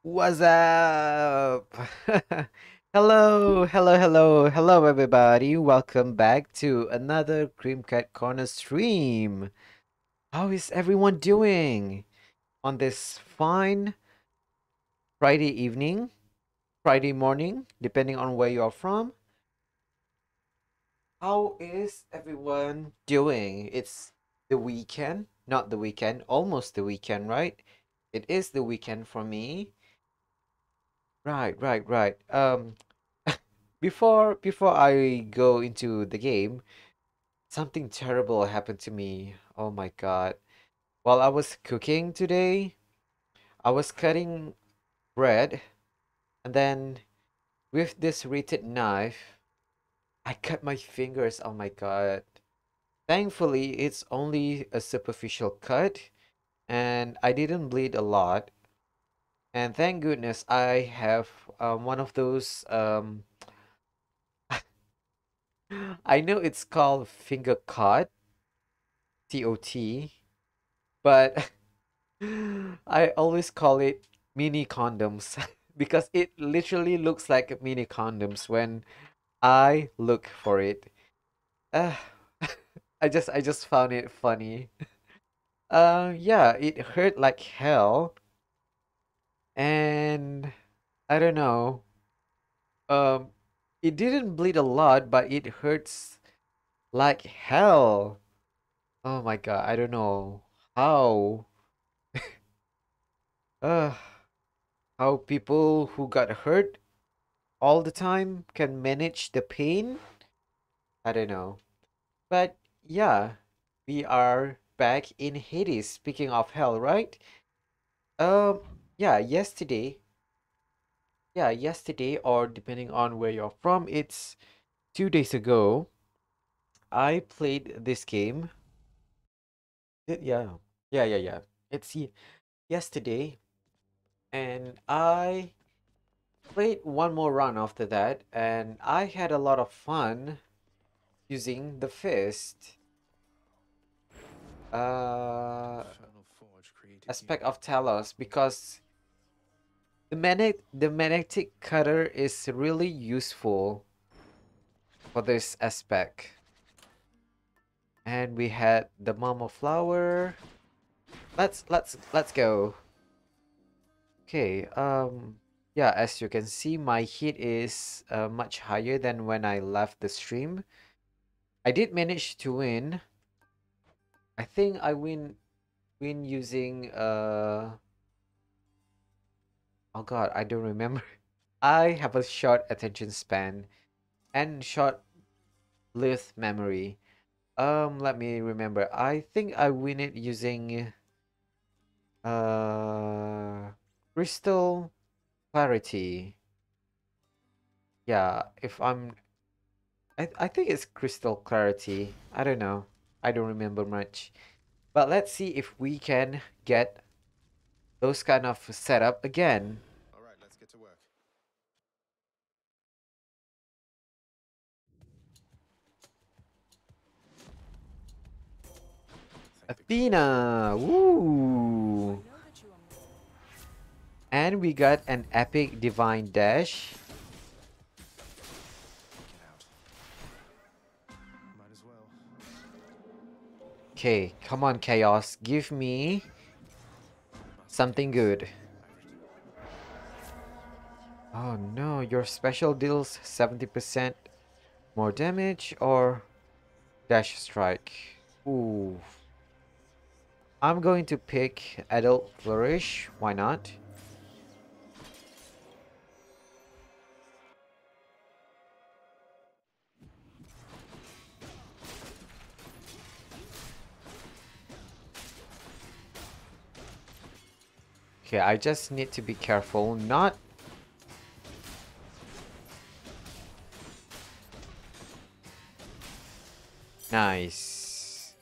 What's up? Hello, everybody. Welcome back to another CreamCatCorner stream. How is everyone doing on this fine Friday evening, Friday morning, depending on where you're from? How is everyone doing? It's the weekend, not the weekend, almost the weekend, right? It is the weekend for me. Right. Before I go into the game, something terrible happened to me. Oh my God. While I was cooking today, I was cutting bread and then with this heated knife, I cut my fingers. Oh my God. Thankfully, it's only a superficial cut and I didn't bleed a lot. And thank goodness I have one of those I know it's called finger cut, COT, but I always call it mini condoms because it literally looks like mini condoms when I look for it. Uh, I just found it funny. Yeah, it hurt like hell, and I don't know. Um, it didn't bleed a lot, but it hurts like hell. Oh my God, I don't know how. Uh, how people who got hurt all the time can manage the pain. I don't know. But yeah, we are back in Hades. Speaking of hell, right? Um, yeah, yesterday, or depending on where you're from, it's 2 days ago. I played this game. Yeah, yeah. It's yesterday, and I played one more run after that, and I had a lot of fun using the fist. Uh, aspect of Talos because the magnetic cutter is really useful for this aspect. And we had the mama flower. Let's go. Okay, yeah, as you can see, my hit is much higher than when I left the stream. I did manage to win. I think I win using oh god, I don't remember. I have a short attention span and short lived memory. Let me remember. I think I win it using uh crystal clarity. Yeah, if I think it's crystal clarity. I don't know. I don't remember much. But let's see if we can get those kind of setup again. All right, let's get to work. Thank the gods. Athena! Woo! And we got an epic divine dash. Get out. Might as well. Okay, come on, Chaos. Give me something Mustangs. good. Oh no, your special deals 70% more damage or dash strike. Ooh. I'm going to pick Adult Flourish. Why not? Okay, I just need to be careful. Not... Nice.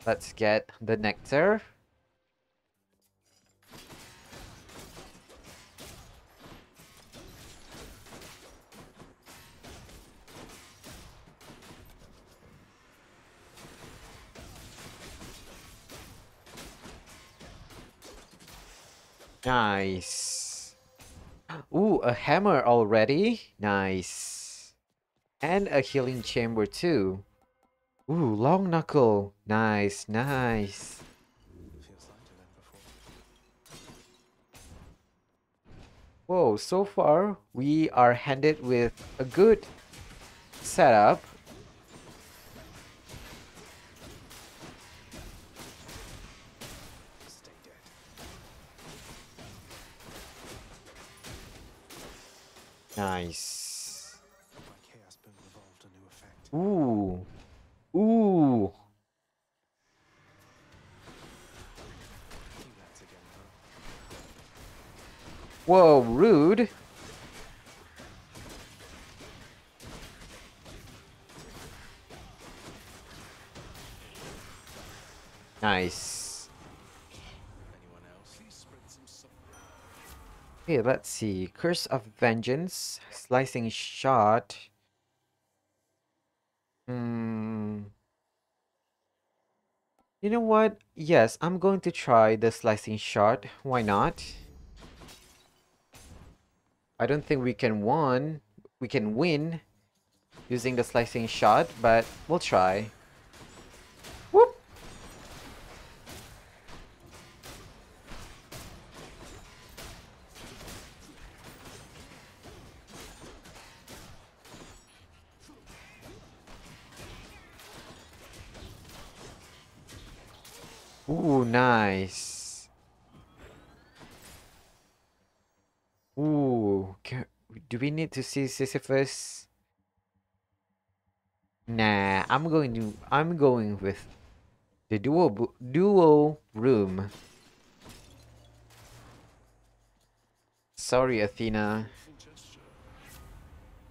Let's get the nectar. Nice. Ooh, a hammer already. Nice. And a healing chamber too. Ooh, long knuckle. Nice, nice. Feels lighter than before. Whoa, so far we are handed with a good setup. Stay dead. Nice. My chaos boom evolved a new effect. Ooh. Ooh. Relapse again, huh? Whoa, rude. Nice. Anyone else? Please spread some salt. Okay, let's see. Curse of Vengeance. Slicing Shot. Hmm. You know what? Yes, I'm going to try the Slicing Shot. Why not? I don't think we can win. We can win using the Slicing Shot, but we'll try. Whoop! Ooh, nice. Ooh, do we need to see Sisyphus? Nah, I'm going with the duo room. Sorry, Athena.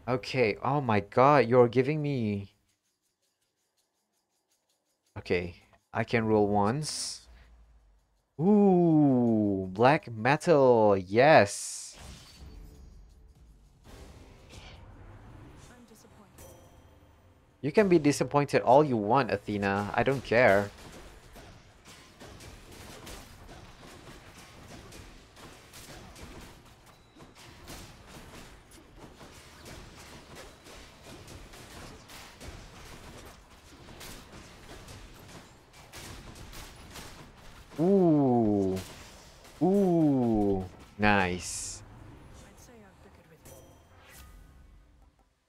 Okay. Oh my God, you're giving me. Okay, I can roll once. Ooh, black metal. Yes. You can be disappointed all you want, Athena. I don't care. Ooh. Ooh. Nice.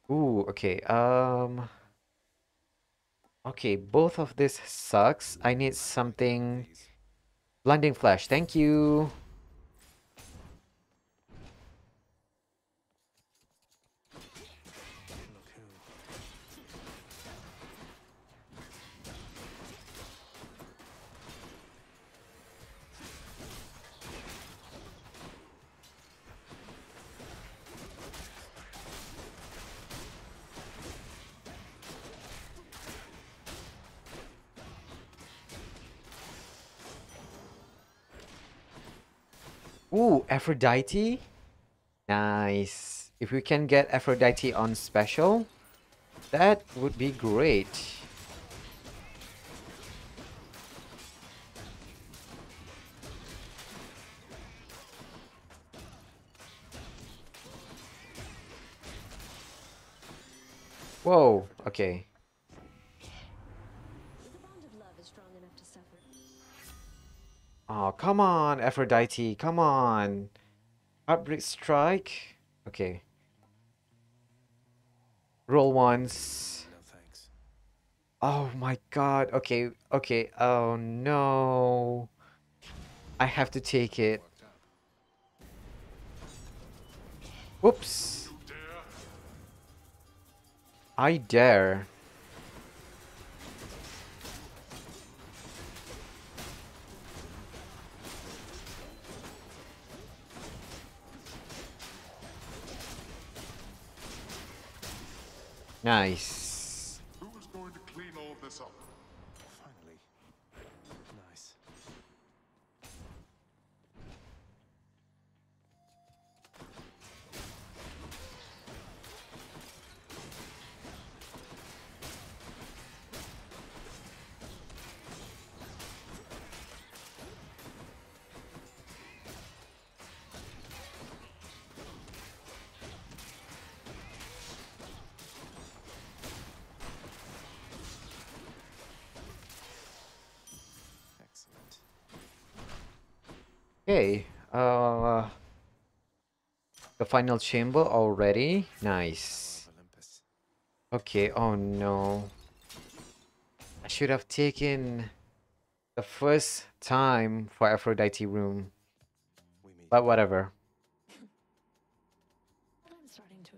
Ooh, okay. Okay, both of this sucks. I need something. Please. Blinding Flash, thank you. Look who. Ooh, Aphrodite. Nice. If we can get Aphrodite on special, that would be great. Whoa, okay. Oh, come on, Aphrodite, come on. Heartbreak Strike. Okay. Roll once. No thanks. Oh my God. Okay, okay. Oh no. I have to take it. Worked up. Whoops. I dare. Nice. Who's going to clean all this up? Finally. Nice. Okay. The final chamber already. Tower Nice. of Olympus. Okay. Oh no. I should have taken the first time for Aphrodite room. We meet But again. whatever. I'm starting to.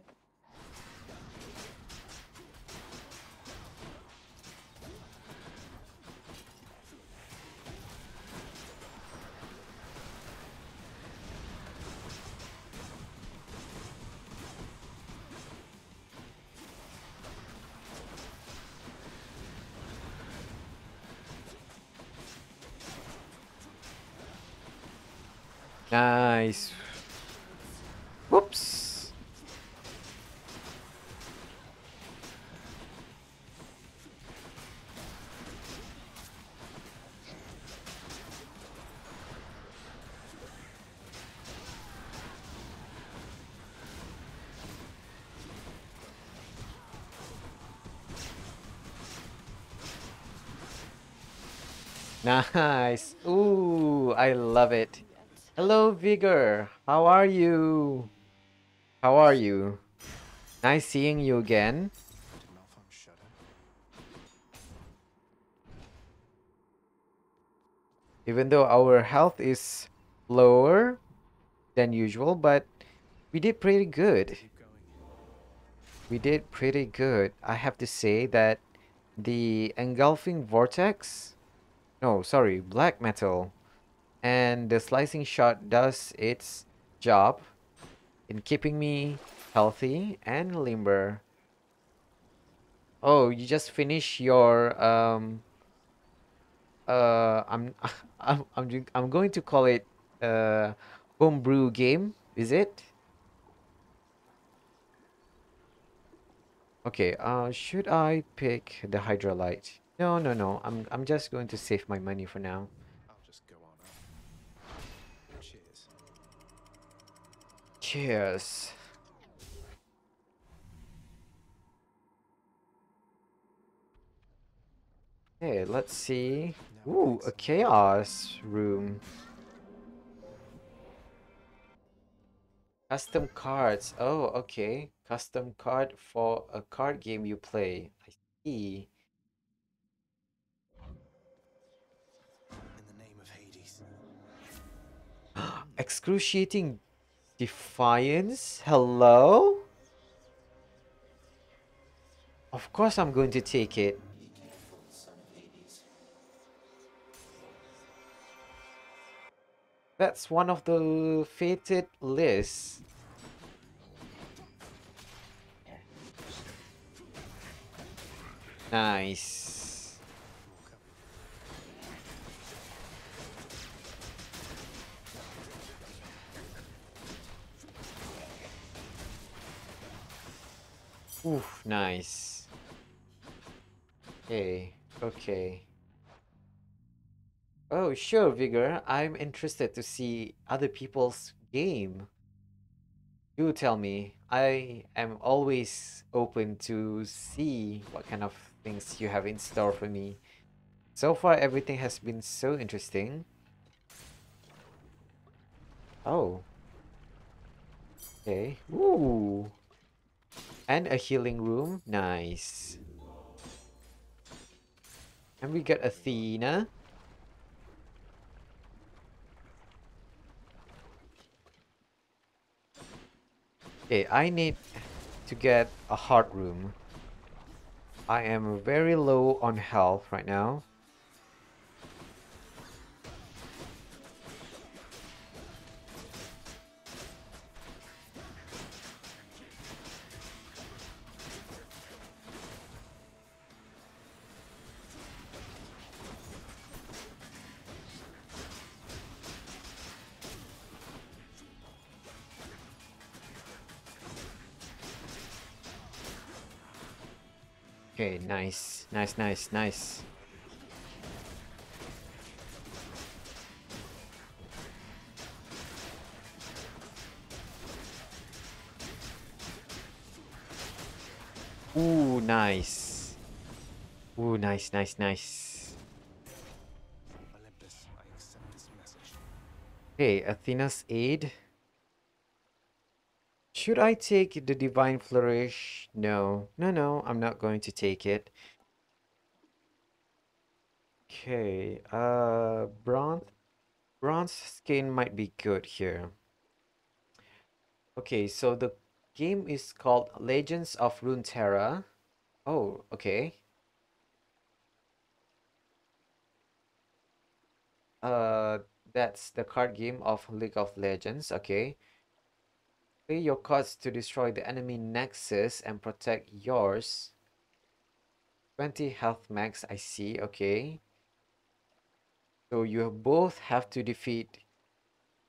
Nice. Whoops. Nice. Ooh, I love it. Hello, Vigor. How are you? How are you? Nice seeing you again. To Malphite Shadow. Even though our health is lower than usual, but we did pretty good. Keep going. We did pretty good. I have to say that the engulfing vortex, no, sorry, black metal, and the slicing shot does its job in keeping me healthy and limber. Oh, you just finished your I'm I'm going to call it uh homebrew game, is it? Okay, should I pick the Hydrolite? No, no, no. I'm just going to save my money for now. I'll just go on up. Cheers. Cheers. Hey, let's see. Now we Ooh, make a some chaos room. Custom cards. Oh, okay. Custom card for a card game you play. I see. in the name of Hades. Excruciating defiance? Hello? Of course I'm going to take it. That's one of the fated lists. Nice. Walk up. Oof, nice. Okay, okay. Oh, sure, Vigor. I'm interested to see other people's game. Do tell me. I am always open to see what kind of things you have in store for me. So far, everything has been so interesting. Oh, okay. Ooh. And a healing room. Nice. And we got Athena. Okay, I need to get a heart room. I am very low on health right now. Okay, nice. Nice, nice, nice. Ooh, nice. Ooh, nice, nice, nice. Olympus, I accept this message. Okay, Athena's Aid. Should I take the Divine Flourish? No, no, no, I'm not going to take it. Okay, bronze skin might be good here. Okay, so the game is called Legends of Runeterra. Oh, okay. Uh, that's the card game of League of Legends. Okay. Play your cards to destroy the enemy nexus and protect yours. 20 health max, I see. Okay. So you both have to defeat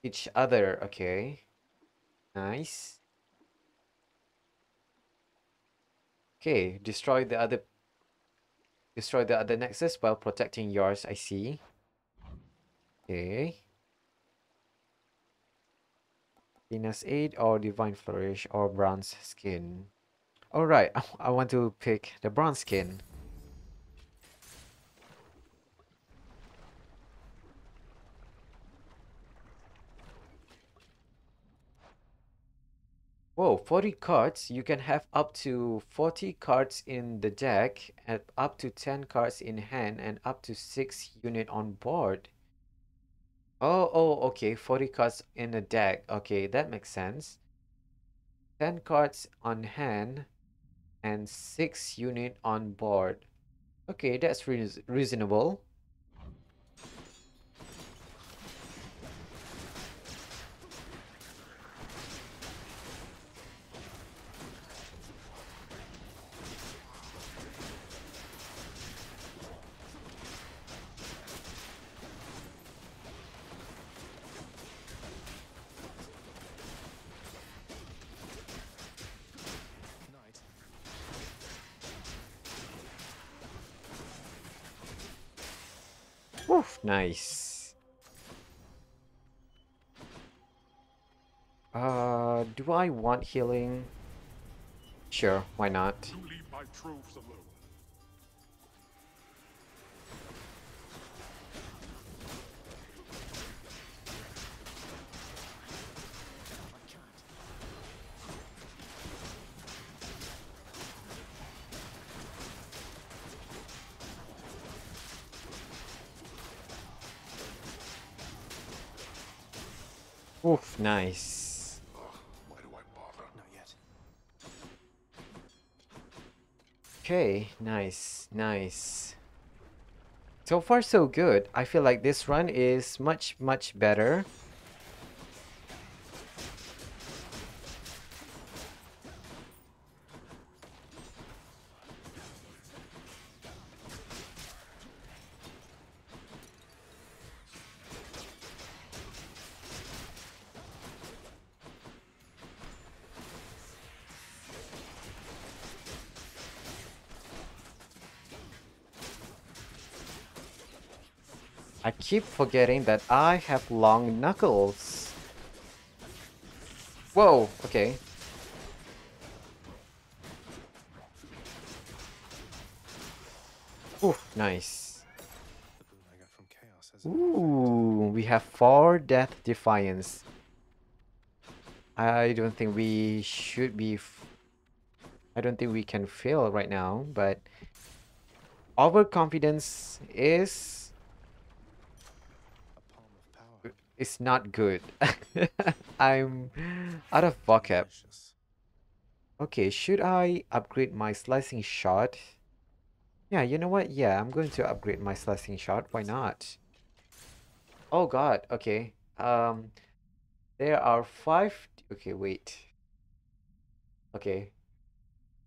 each other. Okay. Nice. Okay, destroy the other nexus while protecting yours, I see. Okay. Venus Aid or Divine Flourish or Bronze Skin. Alright, I want to pick the Bronze Skin. Whoa, 40 cards. You can have up to 40 cards in the deck, and up to 10 cards in hand, and up to 6 unit on board. Oh, okay. 40 cards in a deck. Okay, that makes sense. 10 cards on hand and 6 unit on board. Okay, that's reasonable. Night. Woof, nice. Do I want healing? Sure, why not? You leave my troves alone. I can't. Woof, nice. Ugh, why do I bother? Not yet. Okay, nice, nice. So far, so good. I feel like this run is much, much better. I keep forgetting that I have long knuckles. Whoa, okay. Ooh, nice. The boon I got from chaos has Ooh, we have 4 Death Defiance. I don't think we should be... I don't think we can fail right now, but... Overconfidence a palm of power. is not good. I'm out of vocab. Delicious. Okay, should I upgrade my slicing shot? Yeah, you know what? Yeah, I'm going to upgrade my slicing shot. Why not? Oh god, okay. There are 5... Okay, wait. Okay.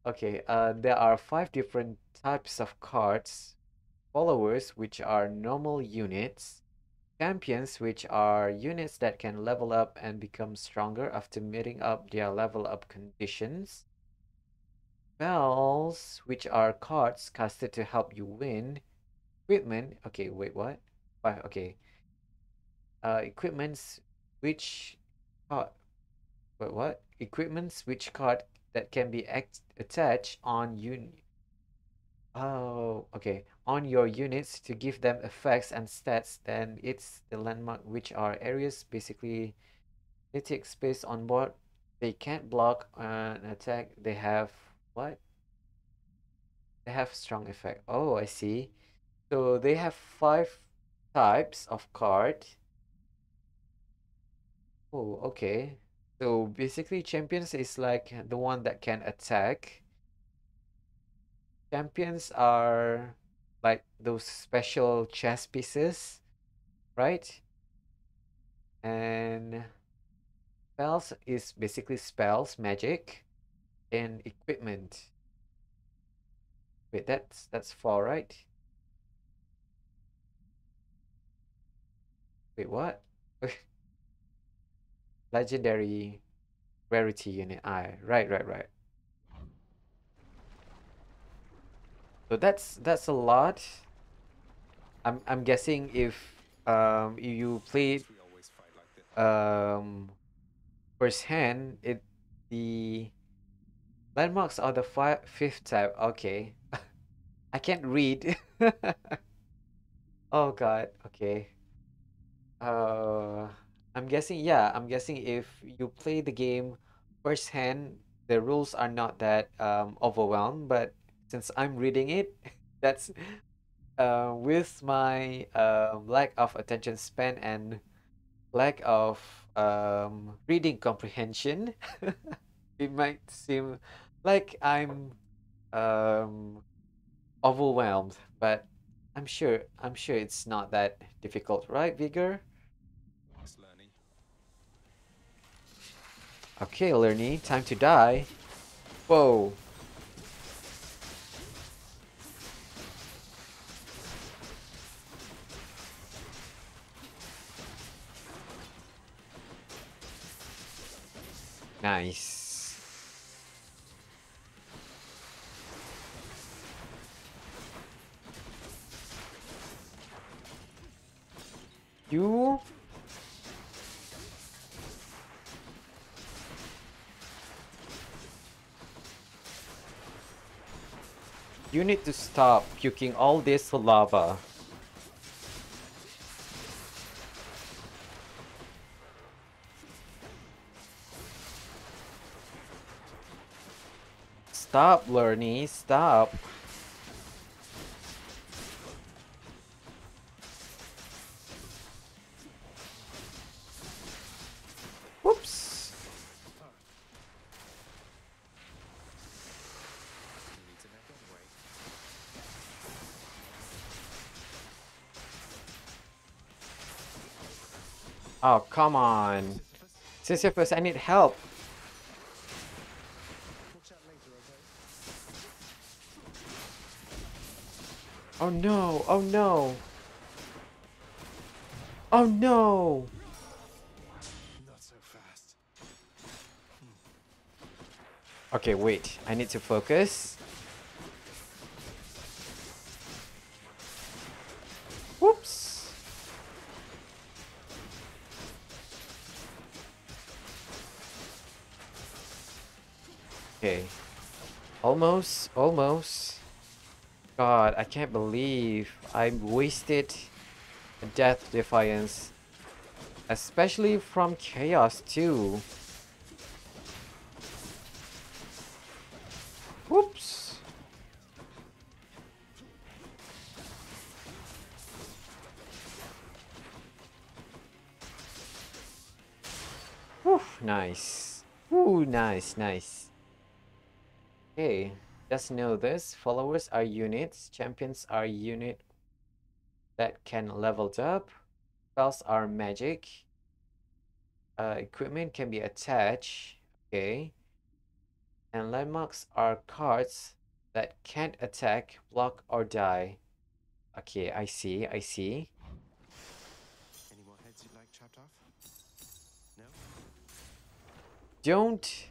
Okay, there are 5 different types of cards. Followers, which are normal units. Champions, which are units that can level up and become stronger after meeting up their level up conditions. Spells, which are cards casted to help you win. Equipment, okay, wait, what? Okay. Equipments, which card, wait, what? Equipments, which card that can be attached on Oh, okay. On your units to give them effects and stats, then it's the landmark, which are areas basically they take space on board. They can't block an attack. They have what? They have strong effect. Oh, I see. So they have five types of card. Oh, okay. So basically, champions is like the one that can attack. Champions are like those special chess pieces, right? And spells is basically spells, magic, and equipment. Wait, that's four, right? Wait, what? Legendary rarity unit. I right. So that's a lot. I'm guessing if you played We always fight like this. um first hand, the landmarks are the fifth type. Okay. I can't read. Oh God. Okay. Uh, I'm guessing if you play the game first hand, the rules are not that overwhelmed, but since I'm reading it, that's with my lack of attention span and lack of reading comprehension, it might seem like I'm um overwhelmed, but I'm sure it's not that difficult, right, Vigor? Yes, Lenny. Okay, Lerny, time to die. Whoa. Nice. You you need to stop puking all this lava. Stop, Lerny, stop. Whoops. He needs a neck anyway. Oh, come on. Sisyphus, Sisyphus, I need help. we'll chat later, okay? Oh no, oh no. Oh no. Not so fast. Okay, wait. I need to focus. Whoops. Okay. Almost, almost. God, I can't believe I wasted a Death Defiance. Especially from Chaos too. Whoops. Whew, nice. Ooh, nice, nice. Okay, just know this. Followers are units. Champions are unit that can leveled up. Spells are magic. Equipment can be attached. Okay. And landmarks are cards that can't attack, block, or die. Okay, I see, I see. Any more heads you'd like chopped off? No? Don't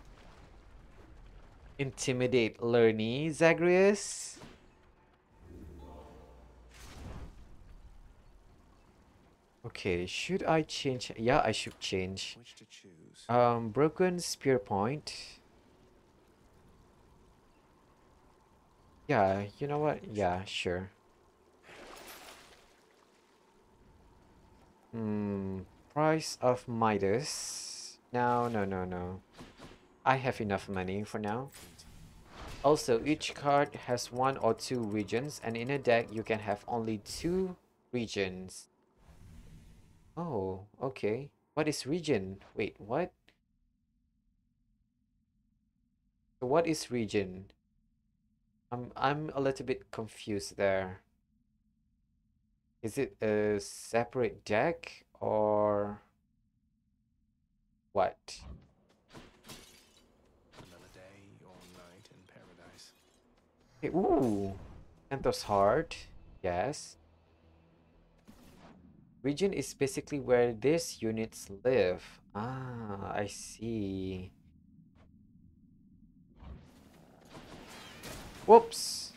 intimidate Lerny, Zagreus. Okay, should I change? Yeah, I should change. Which to choose? Broken spear point. Yeah, you know what? Yeah, sure. Hmm, price of Midas. No, no, no, no. I have enough money for now. Also, each card has one or two regions, and in a deck you can have only two regions. Oh, okay. What is region? Wait, what? So what is region? I'm a little bit confused there. Is it a separate deck or what? Another day or night in paradise. Hey, ooh, Santos Heart. Yes. Region is basically where these units live. Ah, I see. Whoops.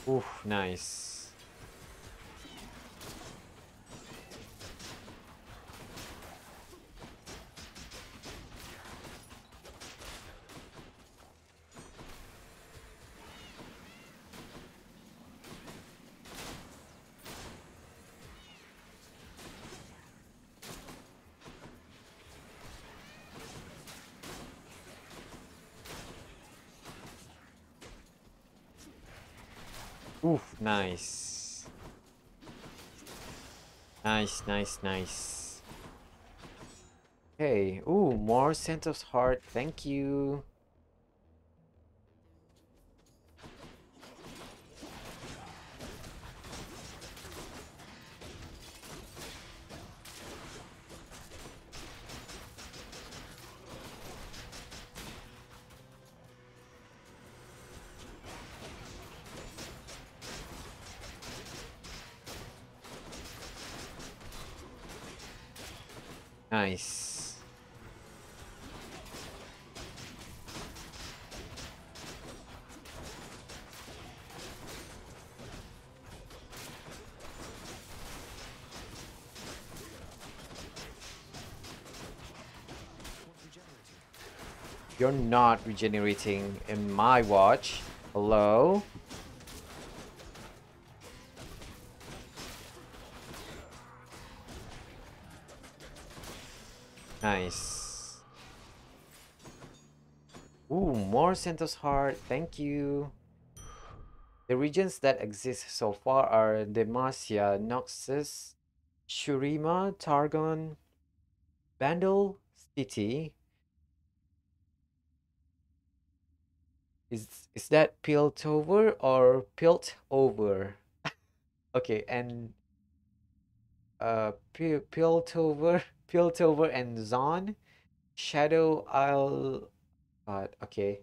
Oof, nice. Oof, nice. Nice, nice, nice. Hey, ooh, more Santos Heart. Thank you. Nice. You're not regenerating in my watch. Hello? Nice. Ooh, more Santos Heart. Thank you. The regions that exist so far are Demacia, Noxus, Shurima, Targon, Bandle City. Is that Piltover or Piltover? Okay, and Piltover, Piltover and Zon, Shadow Isle. God, okay,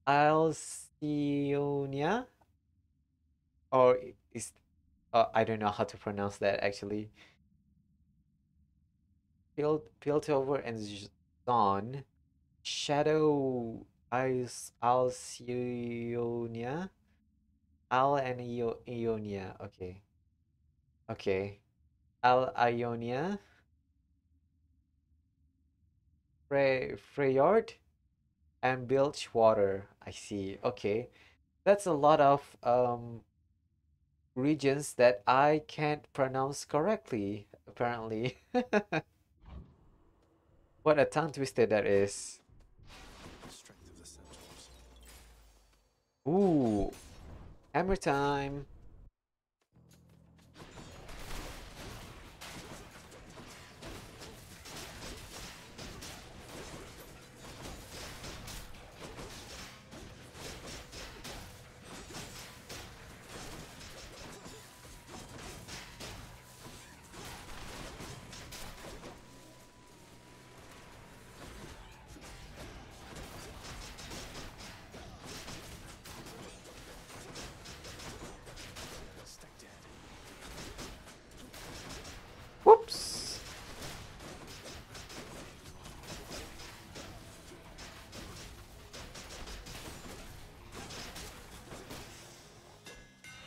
Alcyonia, or is I don't know how to pronounce that actually. Piltover and Zon, Shadow Is Alcyonia, Al and Ionia. Okay, okay. Al Ionia, Freyard, and Bilgewater. I see. Okay, that's a lot of regions that I can't pronounce correctly. Apparently, what a tongue twister that is. The strength of the centaurs. Ooh, hammer time.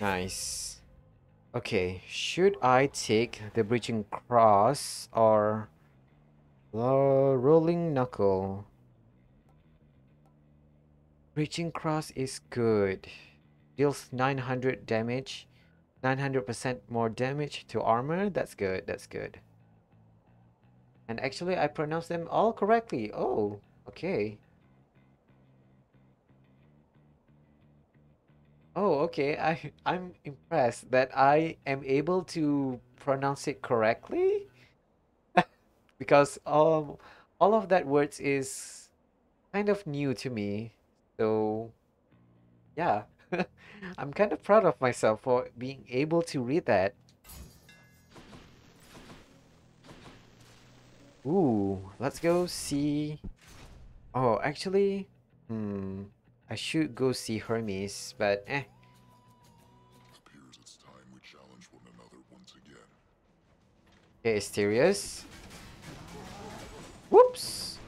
Nice. Okay, should I take the breaching cross or the rolling knuckle? Breaching cross is good. Deals 900 damage, 900% more damage to armor. That's good. That's good. And actually, I pronounced them all correctly. Oh, okay. Oh, okay. I'm impressed that I am able to pronounce it correctly because all of that words is kind of new to me. So, yeah. I'm kind of proud of myself for being able to read that. Ooh, let's go see. Oh, actually, hmm, I should go see Hermes, but Appears it's time we challenge one another once again. okay, Asterius. Whoops!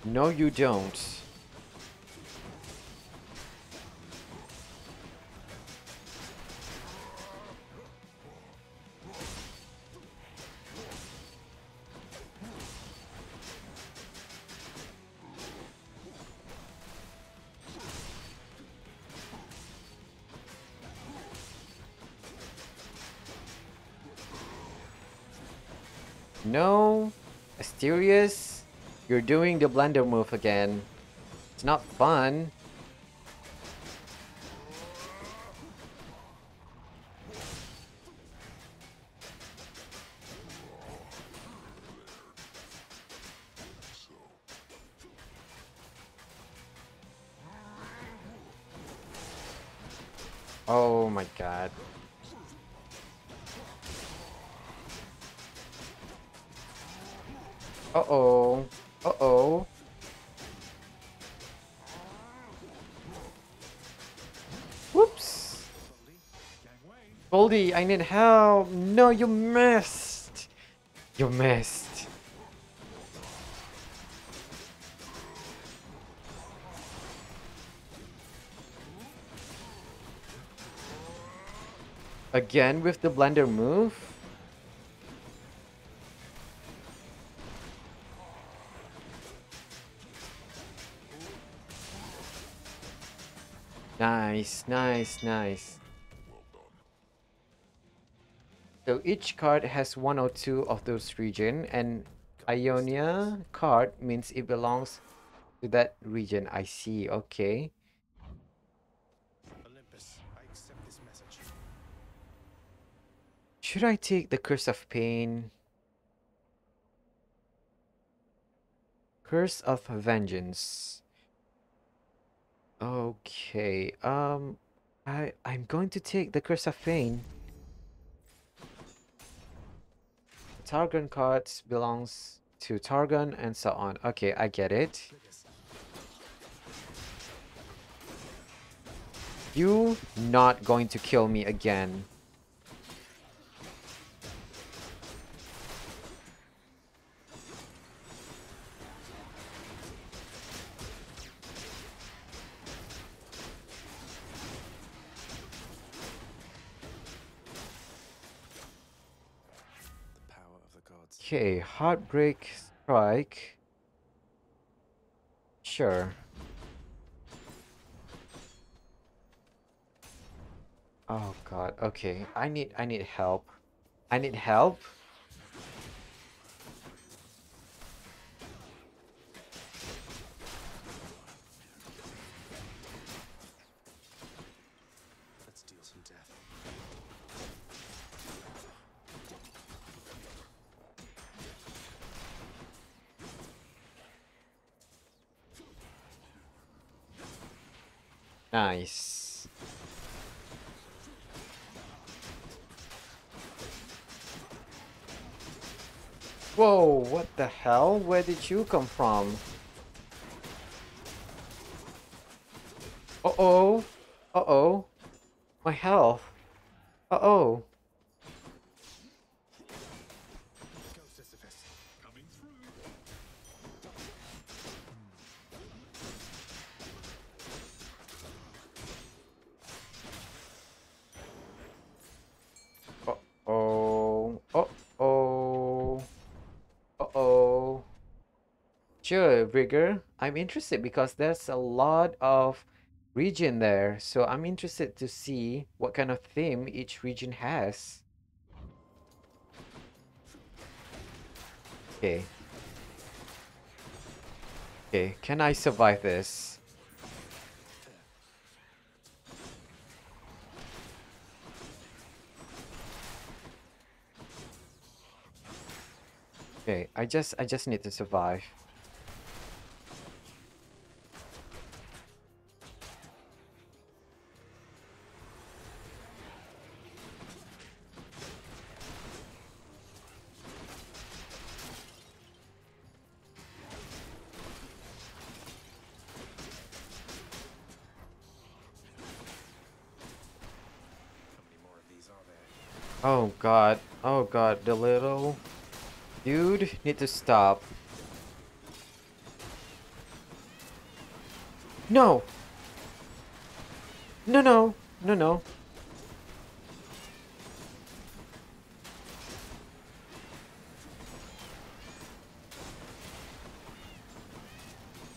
No, you don't. No, Asterius, you're doing the blender move again. It's not fun. Oh my god. Uh-oh. Uh-oh. Whoops. Goldie, I need help. No, you missed. You missed. Again with the blender move? Nice, nice, nice. So each card has one or two of those region, and Ionia card means it belongs to that region. I see, okay. Olympus, I accept this message. Should I take the Curse of Pain? Curse of Vengeance. Okay, I'm going to take the Curse of Pain. Targon cards belongs to Targon and so on. Okay, I get it. You not going to kill me again. The power of the gods. Okay, Heartbreak Strike. Sure. Oh god, okay. I need help. I need help. Let's deal some death. Nice. Whoa, what the hell? Where did you come from? Uh-oh. Uh-oh. My health. Uh-oh. Go, Sisyphus. Coming through. Uh-oh. Uh-oh. Uh-oh. Sure, Rigger. I'm interested because there's a lot of region there. So I'm interested to see what kind of theme each region has. Okay. Okay, can I survive this? Okay, I just need to survive. How many more of these are there? Oh god. Oh god, the little dude need to stop. No. No, no. No, no.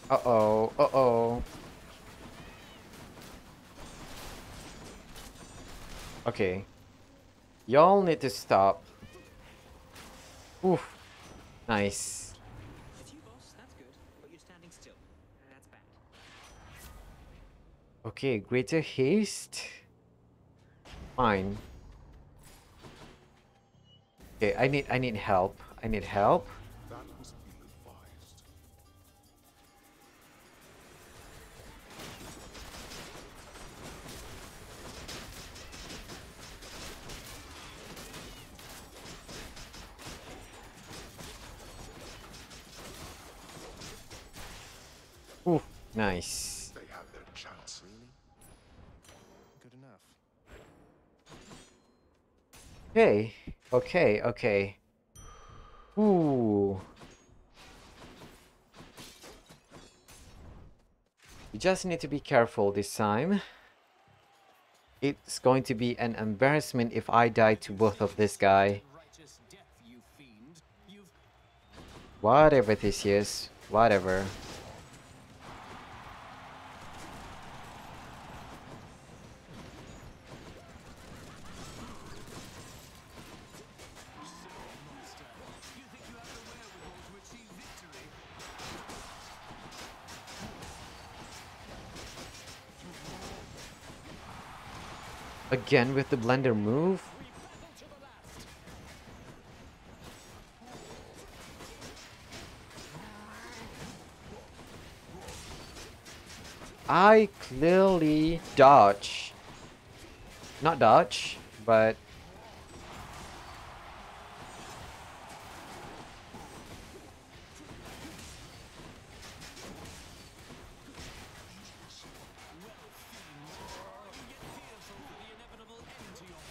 Uh-oh. Uh-oh. Okay. Y'all need to stop. Oof. Nice. It's you, boss. That's good. But you're standing still. That's bad. Okay, greater haste. Fine. Okay, I need help. I need help. That was ill-advised. Oof. Nice. They had their chance. Really? Good enough. Okay. Okay, okay. Ooh. You just need to be careful this time. It's going to be an embarrassment if I die to both of this guy. Righteous death, you fiend. You've Whatever this is. Whatever. monster. You think you have the wherewithal to achieve victory? Again with the blender move? We battle to the last. I clearly dodge. Not dodge, but... You get fearful for the inevitable end to your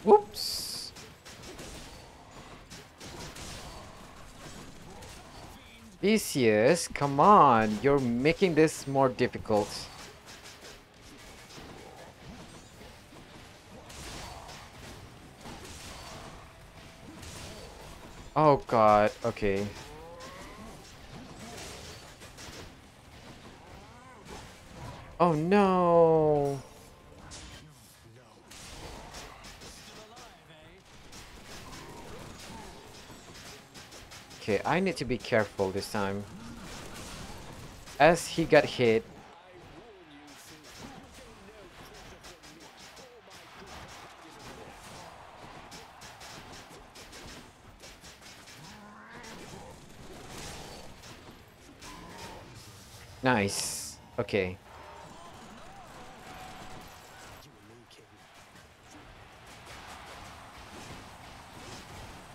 Whoops! Theseus, come on, you're making this more difficult. Oh god, okay. Oh no! Okay, I need to be careful this time. As he got hit. Nice. Okay.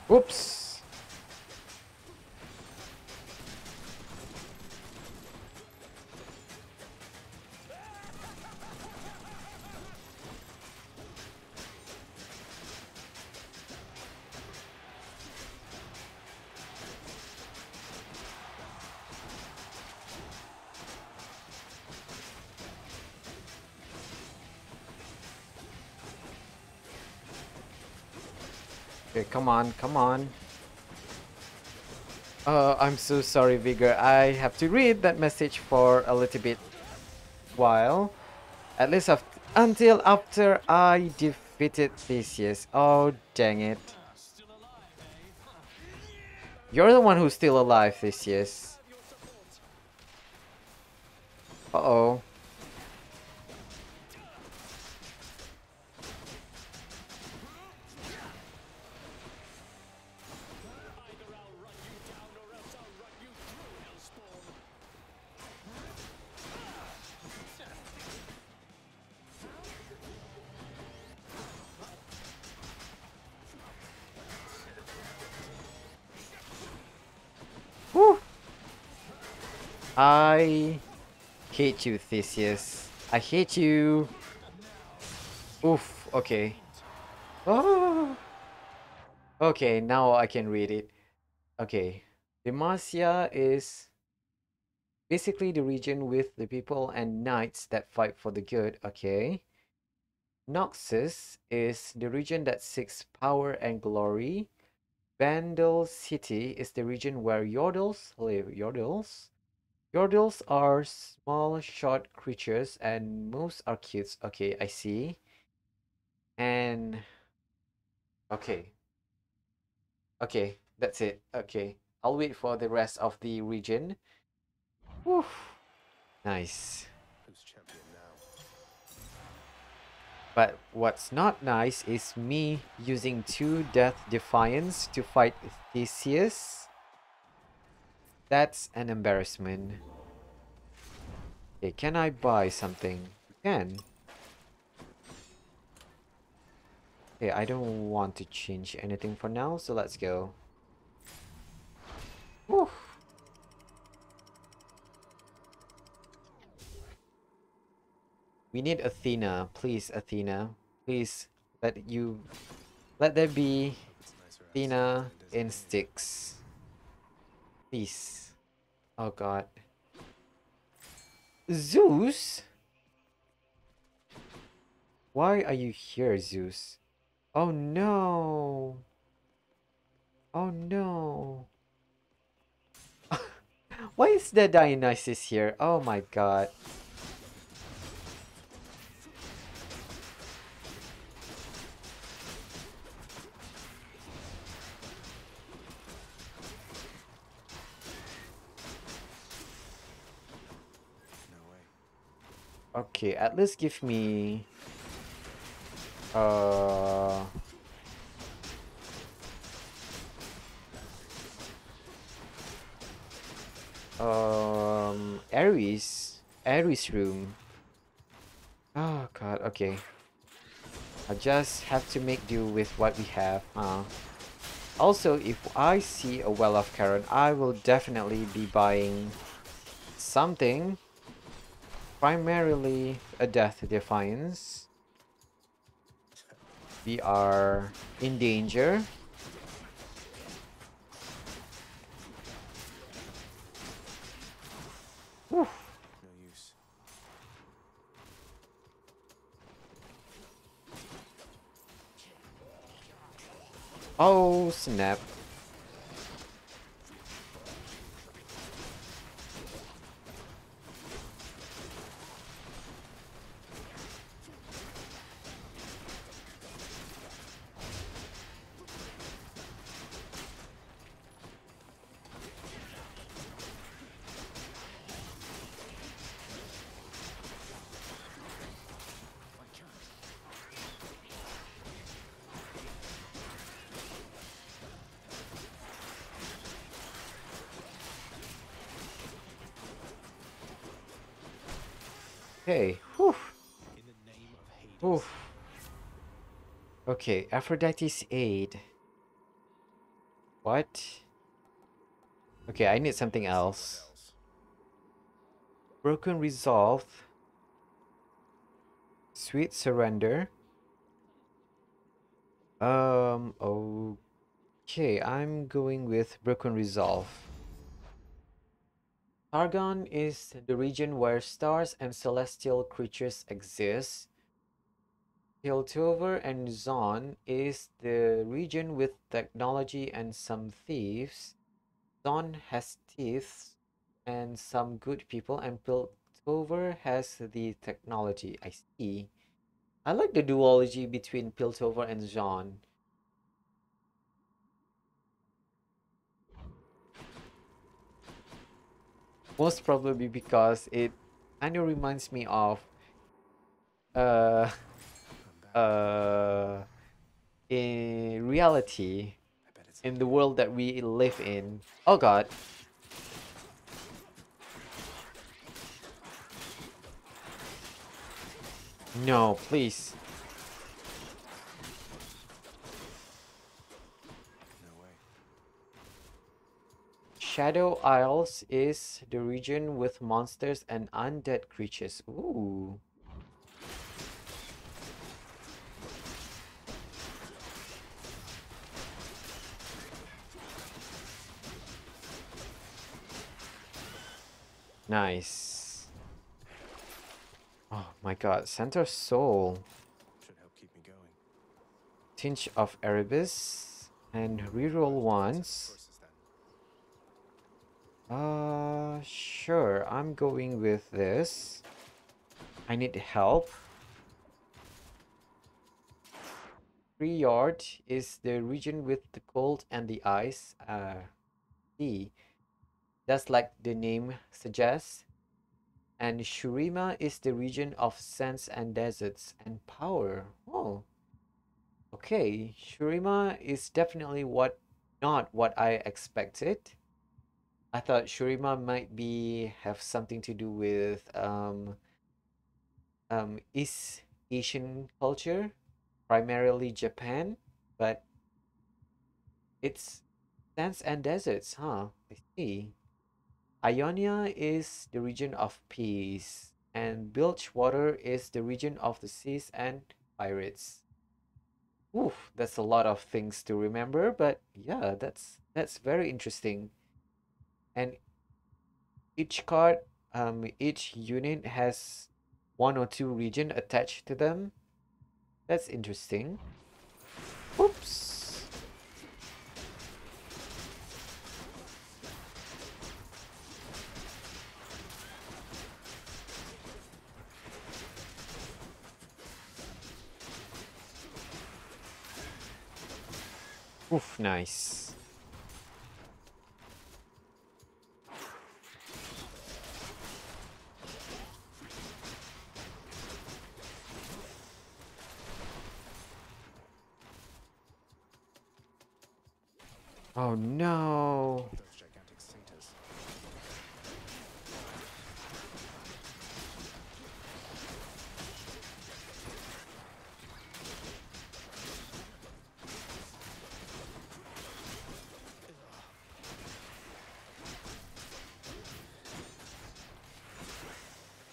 Oops. Okay, come on, come on. I'm so sorry, Vigor. I have to read that message for a little bit while. At least until after I defeated Theseus. Oh, dang it. Still alive, eh? You're the one who's still alive, Theseus. Have your support. Uh-oh. Either I'll run you down or else I'll run you through, Hellspawn. Whew. I hate you, Theseus. I hate you. Oof, okay. Ah. Okay, now I can read it. Okay. Demacia is basically the region with the people and knights that fight for the good. Okay. Noxus is the region that seeks power and glory. Vandal City is the region where Yordles live. Yordles? Yordles are small, short creatures and most are cute. Okay, I see. And okay. Okay, that's it. Okay. I'll wait for the rest of the region. Whew. Nice. Who's champion now? But what's not nice is me using 2 Death Defiance to fight Theseus. That's an embarrassment. Okay, can I buy something? You can. Okay, I don't want to change anything for now, so let's go. Whew. We need Athena. Please, Athena. Please, let there be It's nicer Athena outside, in isn't it? sticks. Please. Oh god. Zeus? Why are you here, Zeus? Oh no. Oh no. Why is the Dionysus here? Oh my god. No way. Okay, at least give me uh Ares room. Oh god, okay. I just have to make do with what we have, huh? Also, if I see a well of Charon, I will definitely be buying something. Primarily a Death Defiance. We are in danger. Whew. No use. Oh, snap. Okay. Whew. In the name of Whew. Hades. Okay, Aphrodite's aid. What? Okay, I need something Let's see what else. else. Broken Resolve. Sweet Surrender. Okay, I'm going with Broken Resolve. Targon is the region where stars and celestial creatures exist. Piltover and Zon is the region with technology and some thieves. Zon has thieves and some good people, and Piltover has the technology. I see. I like the duology between Piltover and Zon. Most probably because it kind of reminds me of uh I'm back. uh in reality, I bet it's in the okay. world that we live in. Oh god. No, please. No way. Shadow Isles is the region with monsters and undead creatures. Ooh. Nice. Oh my god, Center Soul. Should help keep me going. Tinge of Erebus. And reroll Defensive once. choices then. Sure. I'm going with this. I need help. 3 yard is the region with the cold and the ice. D. That's like the name suggests. And Shurima is the region of sands and deserts and power. Oh, okay. Shurima is definitely not what I expected. I thought Shurima might be have something to do with East Asian culture, primarily Japan, but it's sands and deserts, huh? I see. Ionia is the region of peace, and Bilgewater is the region of the seas and pirates. Oof, that's a lot of things to remember, but yeah, that's very interesting. And each card, each unit has one or two region attached to them. That's interesting. Oops. Oof, nice. Oh no. Those gigantic satyrs.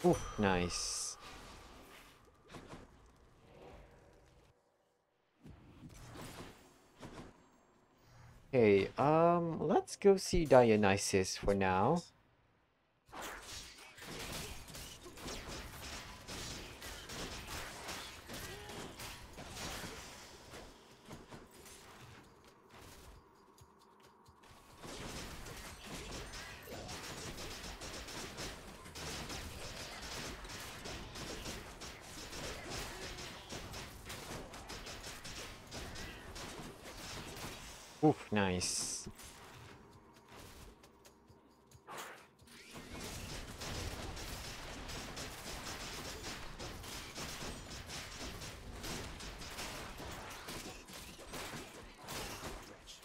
Oof, nice. Okay, let's go see Dionysus for now. Surprise. Oof, nice. Wretch.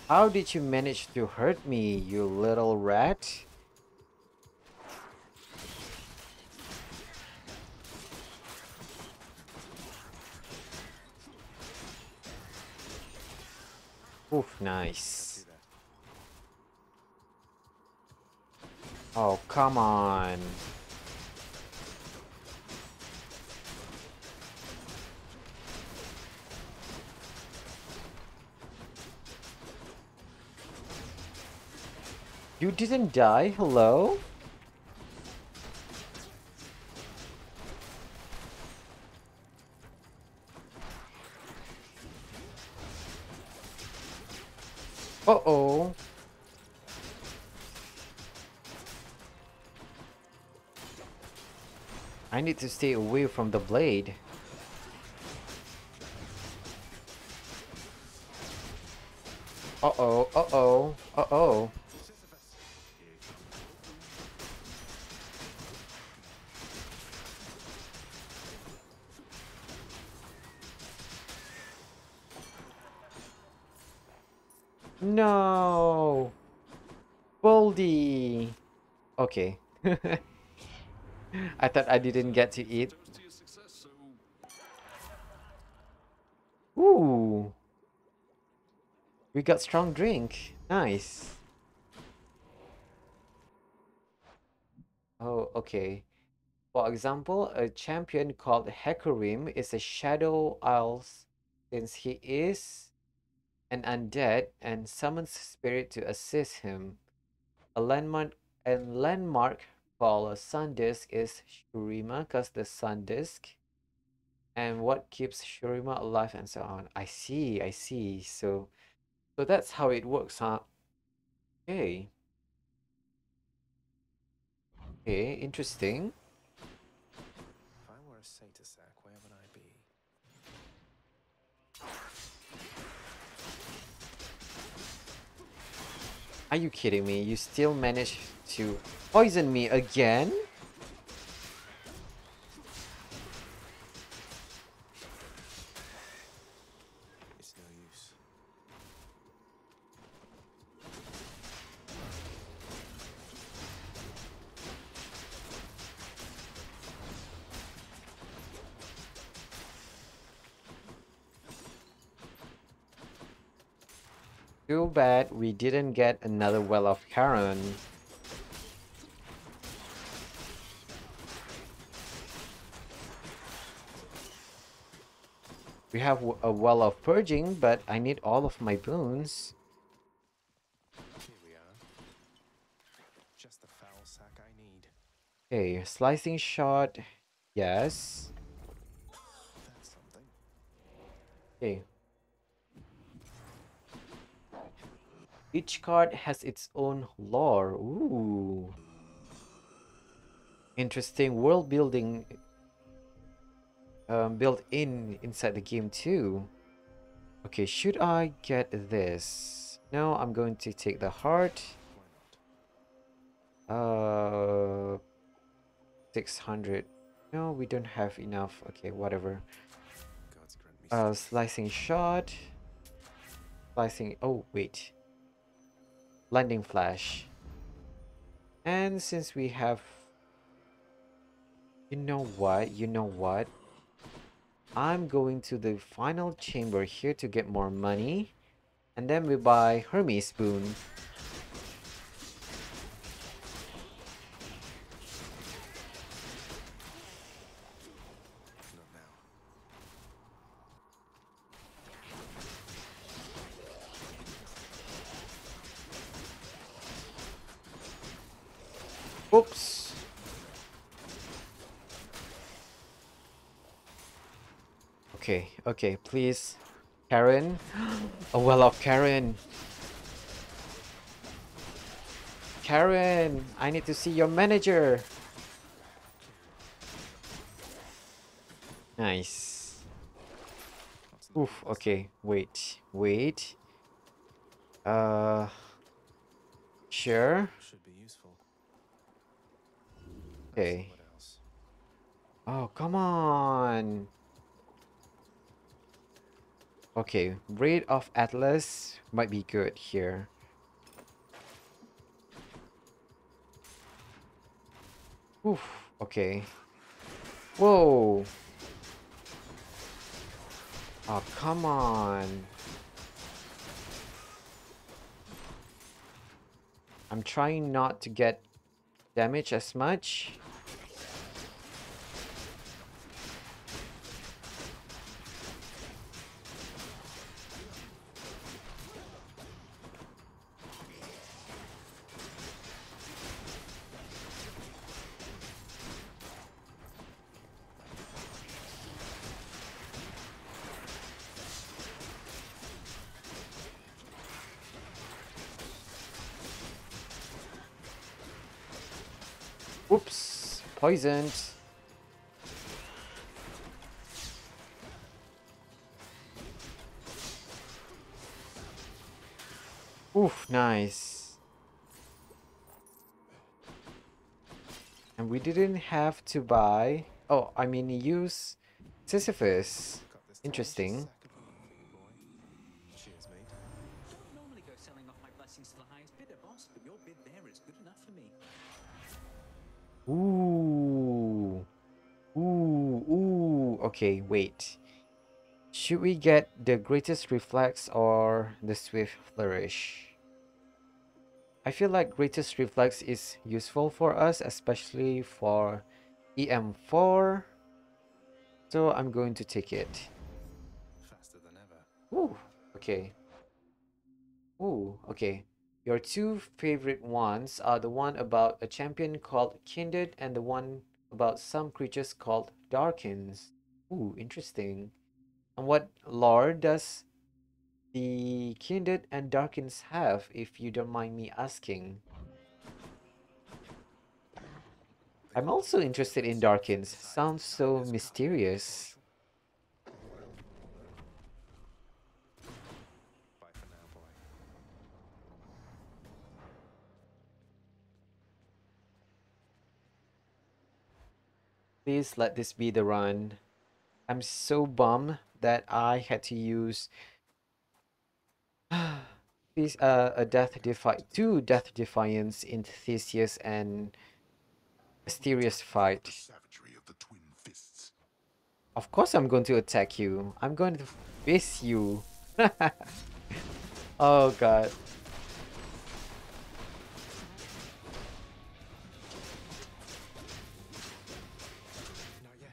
How did you manage to hurt me, you little rat? Oof, Can't do nice. that. Oh, come on. You didn't die? Hello? Uh-oh. I need to stay away from the blade. Uh-oh, uh-oh, uh-oh. Sisyphus. No! Boldy! Okay. I thought I didn't get to eat. Toasty a success, so Ooh! We got strong drink. Nice. Oh, okay. For example, a champion called Hecarim is a shadow elf since he is an undead and summons spirit to assist him. A landmark called a sun disk is Shurima, cause the sun disk, and what keeps Shurima alive and so on. I see, I see. So that's how it works, huh? Okay. Okay, interesting. If I were a Satysack, where would I be? Are you kidding me? You still managed to poison me again? It's no use. Too bad we didn't get another Well of Karen. We have a Well of Purging, but I need all of my boons. Here we are. Just the foul sack I need. Okay, Slicing Shot. Yes. That's something. Okay. Each card has its own lore. Ooh. Interesting world building built inside the game too. Okay, should I get this? No, I'm going to take the heart. Why not? 600. No, we don't have enough. Okay, whatever. Gods grant me strength. Slicing shot. Slicing. Oh, wait. Blinding flash. And since we have. You know what? You know what? I'm going to the final chamber here to get more money. And then we buy Hermes Spoon. Not now. Oops. Okay, okay, please. Karen. A Well of Karen. Karen, I need to see your manager. Nice. What's the Oof, this okay, wait, wait. Uh, sure. should be useful. Let's see Okay. what else. Oh, come on. Okay, Raid of Atlas might be good here. Oof, okay. Whoa. Oh, come on. I'm trying not to get damage as much. Oops, poisoned. Oof, nice. And we didn't have to buy. Oh, I mean, use Sisyphus. Got this Interesting. delicious sack of meat for you, boy. Cheers, mate. Don't normally go selling off my blessings to the highest bidder, boss, but your bid there is good enough for me. Ooh. Ooh, ooh. Okay, wait. Should we get the greatest reflex or the swift flourish? I feel like greatest reflex is useful for us, especially for EM4. So I'm going to take it. Faster than ever. Ooh, okay. Ooh, okay. Your two favorite ones are the one about a champion called Kindred and the one about some creatures called Darkins. Ooh, interesting. And what lore does the Kindred and Darkins have, if you don't mind me asking? They I'm call also them interested in Darkins. Darkins. Besides, Sounds the time so has come. mysterious. Bye for now, boy. Please let this be the run. I'm so bummed that I had to use these a two death defiance in Theseus and Mysterious The fight. savagery of the twin fists. Of course I'm going to attack you. I'm going to face you. Oh god. Not yet.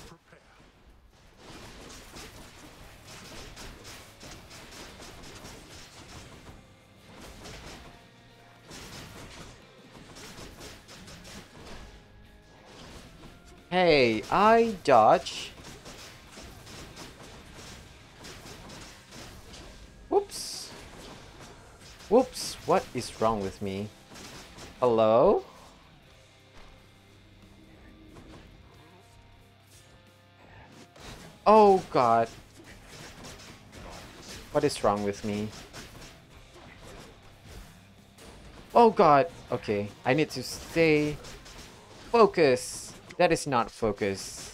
Prepare. Hey, I dodge. Whoops. Whoops, what is wrong with me? Hello? Oh god. What is wrong with me? Oh god. Okay, I need to stay focus. That is not focus.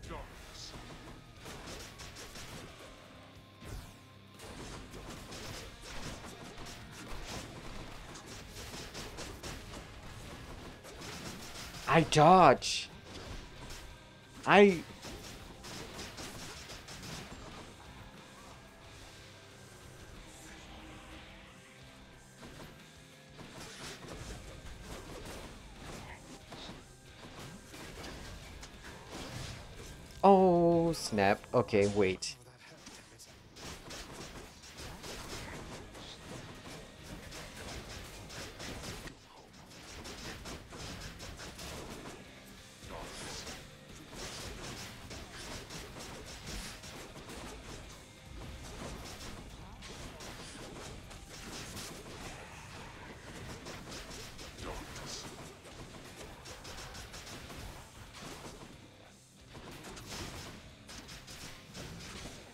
Darkness. I dodge. I Oh snap. Okay, wait. Oh, that hurt a bit.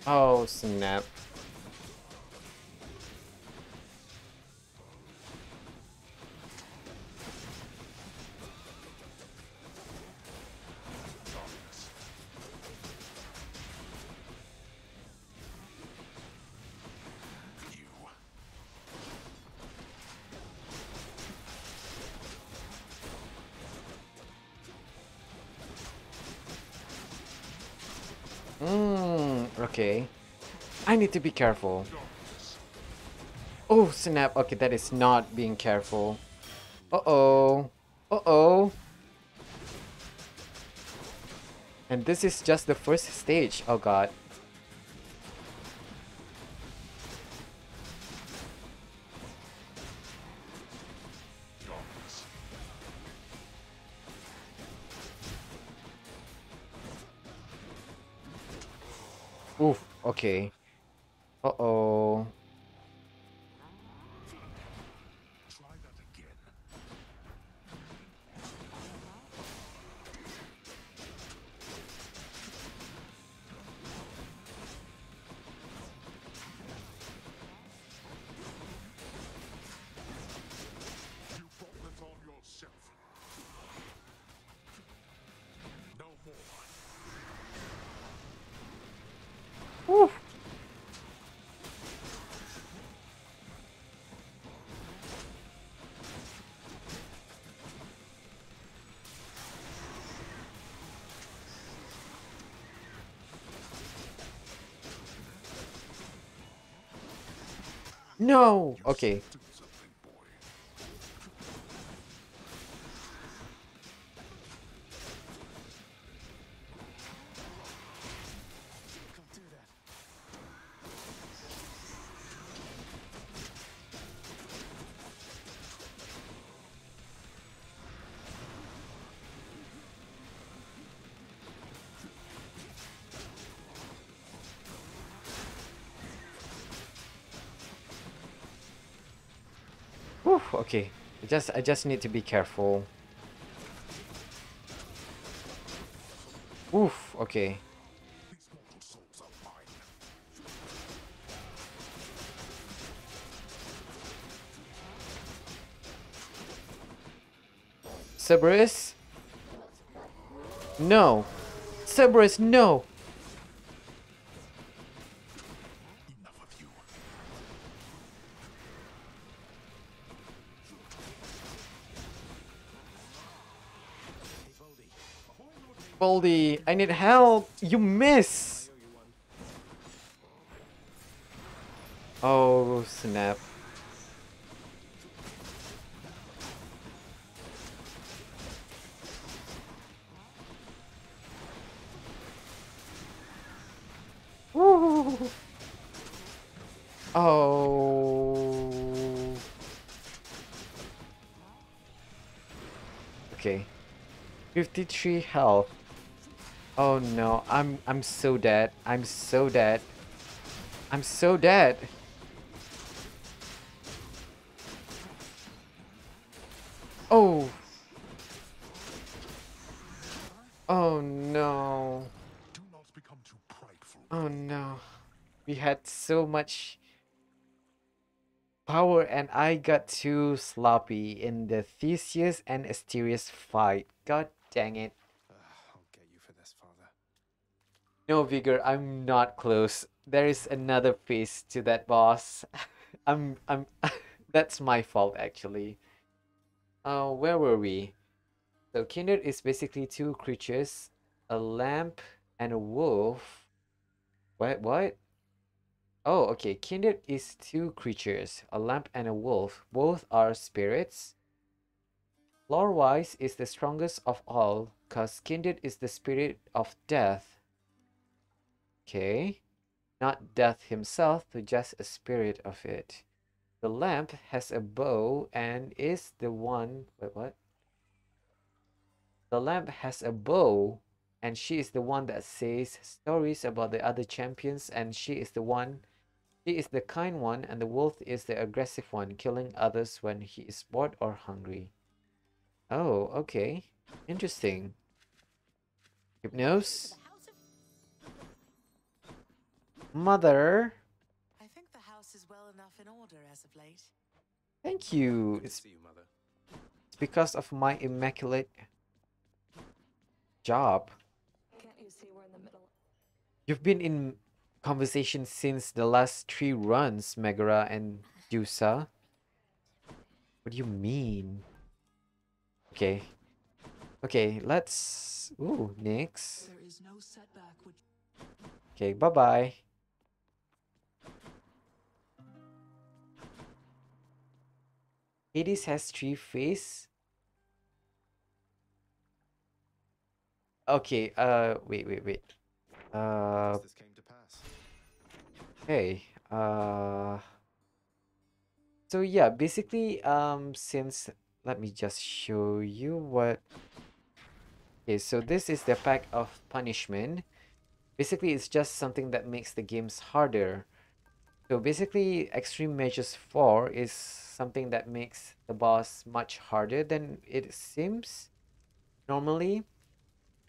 Oh snap. You. Okay. I need to be careful. Darkness. Oh snap. Okay, that is not being careful. Uh-oh. Uh-oh. And this is just the first stage. Oh god. Oof, okay. Uh-oh. Try that again. You brought this on yourself. No more. Oof. No! You Okay. said do something, boy. Can't do that. Oof, okay. I just need to be careful. Oof, okay. These mortal souls are mine. Cerberus? No. Cerberus, no! Enough of you. Hey, Baldy. Baldy, I need help! You miss! I owe you one. Oh, snap. Woo. Oh. Okay. 53 health. Oh no, I'm so dead. I'm so dead. I'm so dead. Oh. Oh no. Do not become too prideful. Oh no. We had so much power and I got too sloppy in the Theseus and Asterius fight. God dang it. I'll get you for this, father. No, Vigor, I'm not close. There is another phase to that boss. I'm that's my fault actually. Where were we? So kindred is basically two creatures, a lamp and a wolf. What? Oh, okay. Kindred is two creatures, a lamp and a wolf. Both are spirits. Lore-wise is the strongest of all, cause kindred is the spirit of death. Okay. Not death himself, but just a spirit of it. The lamp has a bow and is the one. Wait, what? The lamp has a bow, and she is the one that says stories about the other champions, and she is the one. She is the kind one, and the wolf is the aggressive one, killing others when he is bored or hungry. Oh, okay. Interesting. Hypnose? Mother? I think the house is well enough in order as of late. Thank you. Good to It's see you, mother. because of my immaculate job. Can't you see we're in the middle? You've been in conversation since the last three runs, Megara and Jusa. What do you mean? Okay. Okay, let's... Ooh, Nyx. There is no setback which Okay, bye-bye. Hades has three face. Okay, wait. Guess this came to pass. Okay, so yeah, basically, since, let me just show you what... Okay, so this is the pack of punishment. Basically, it's just something that makes the games harder. So basically, Extreme Measures 4 is something that makes the boss much harder than it seems normally.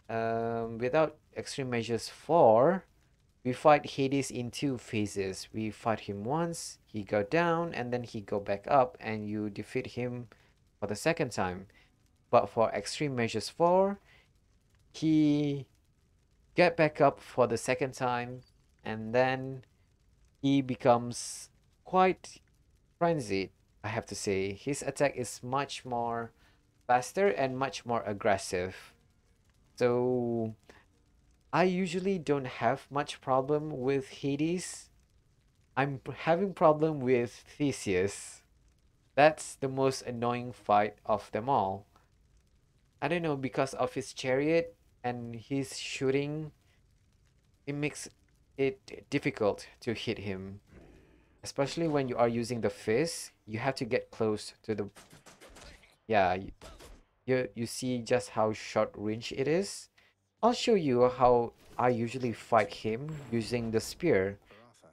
Without Extreme Measures 4, we fight Hades in two phases. We fight him once, he go down, and then he go back up, and you defeat him for the second time. But for Extreme Measures 4, he get back up for the second time, and then he becomes quite frenzied, I have to say. His attack is much more faster and much more aggressive. So I usually don't have much problem with Hades. Having problem with Theseus. That's the most annoying fight of them all. I don't know, because of his chariot and his shooting, it makes it difficult to hit him. Especially when you are using the fist, you have to get close to the... Yeah, you see just how short range it is. I'll show you how I usually fight him using the spear, Baratha.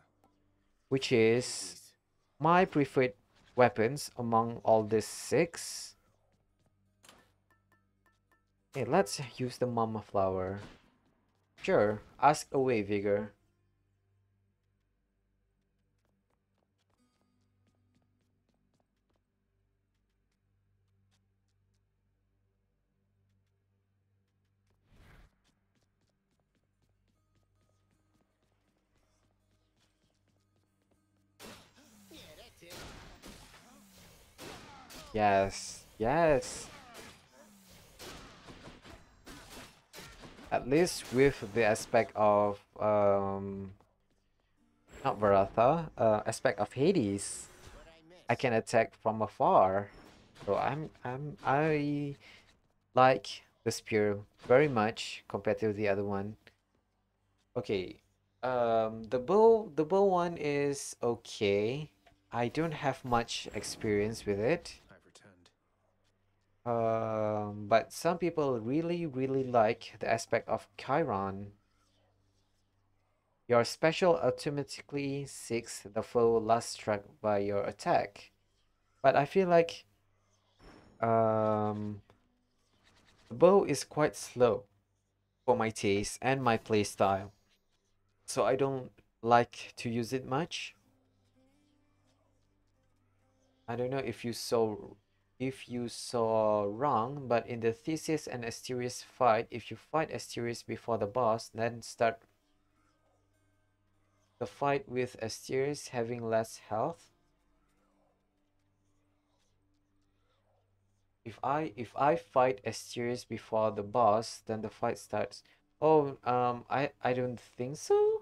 which is Hades. my preferred weapons among all these six. Okay, let's use the mama flower. Sure, ask away, Vigor. Yes, yes. At least with the aspect of not Varatha, aspect of Hades, I can attack from afar. So I like the spear very much compared to the other one. Okay. The bow one is okay. I don't have much experience with it. I've returned. But some people really like the aspect of Chiron. Your special automatically seeks the foe last struck by your attack. But I feel like um the bow is quite slow for my taste and my playstyle. So I don't like to use it much. I don't know if you saw wrong, but in the Theseus and Asterius fight, if you fight Asterius before the boss, then start the fight with Asterius having less health. If I fight Asterius before the boss, then the fight starts. Oh, I don't think so.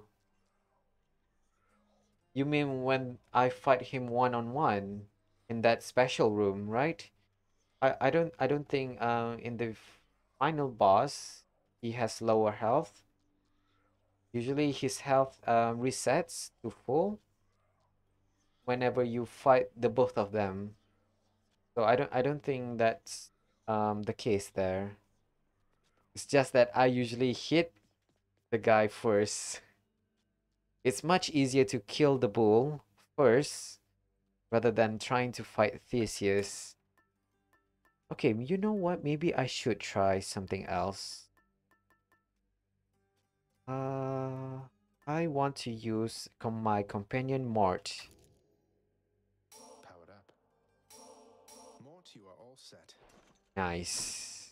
You mean when I fight him one on one in that special room, right? I don't think in the final boss he has lower health. Usually his health resets to full whenever you fight the both of them. So I don't think that's the case there. It's just that I usually hit the guy first. It's much easier to kill the bull first rather than trying to fight Theseus. Okay, you know what? Maybe I should try something else. Uh, I want to use my companion Mort. Powered up. Mort, you are all set. Nice.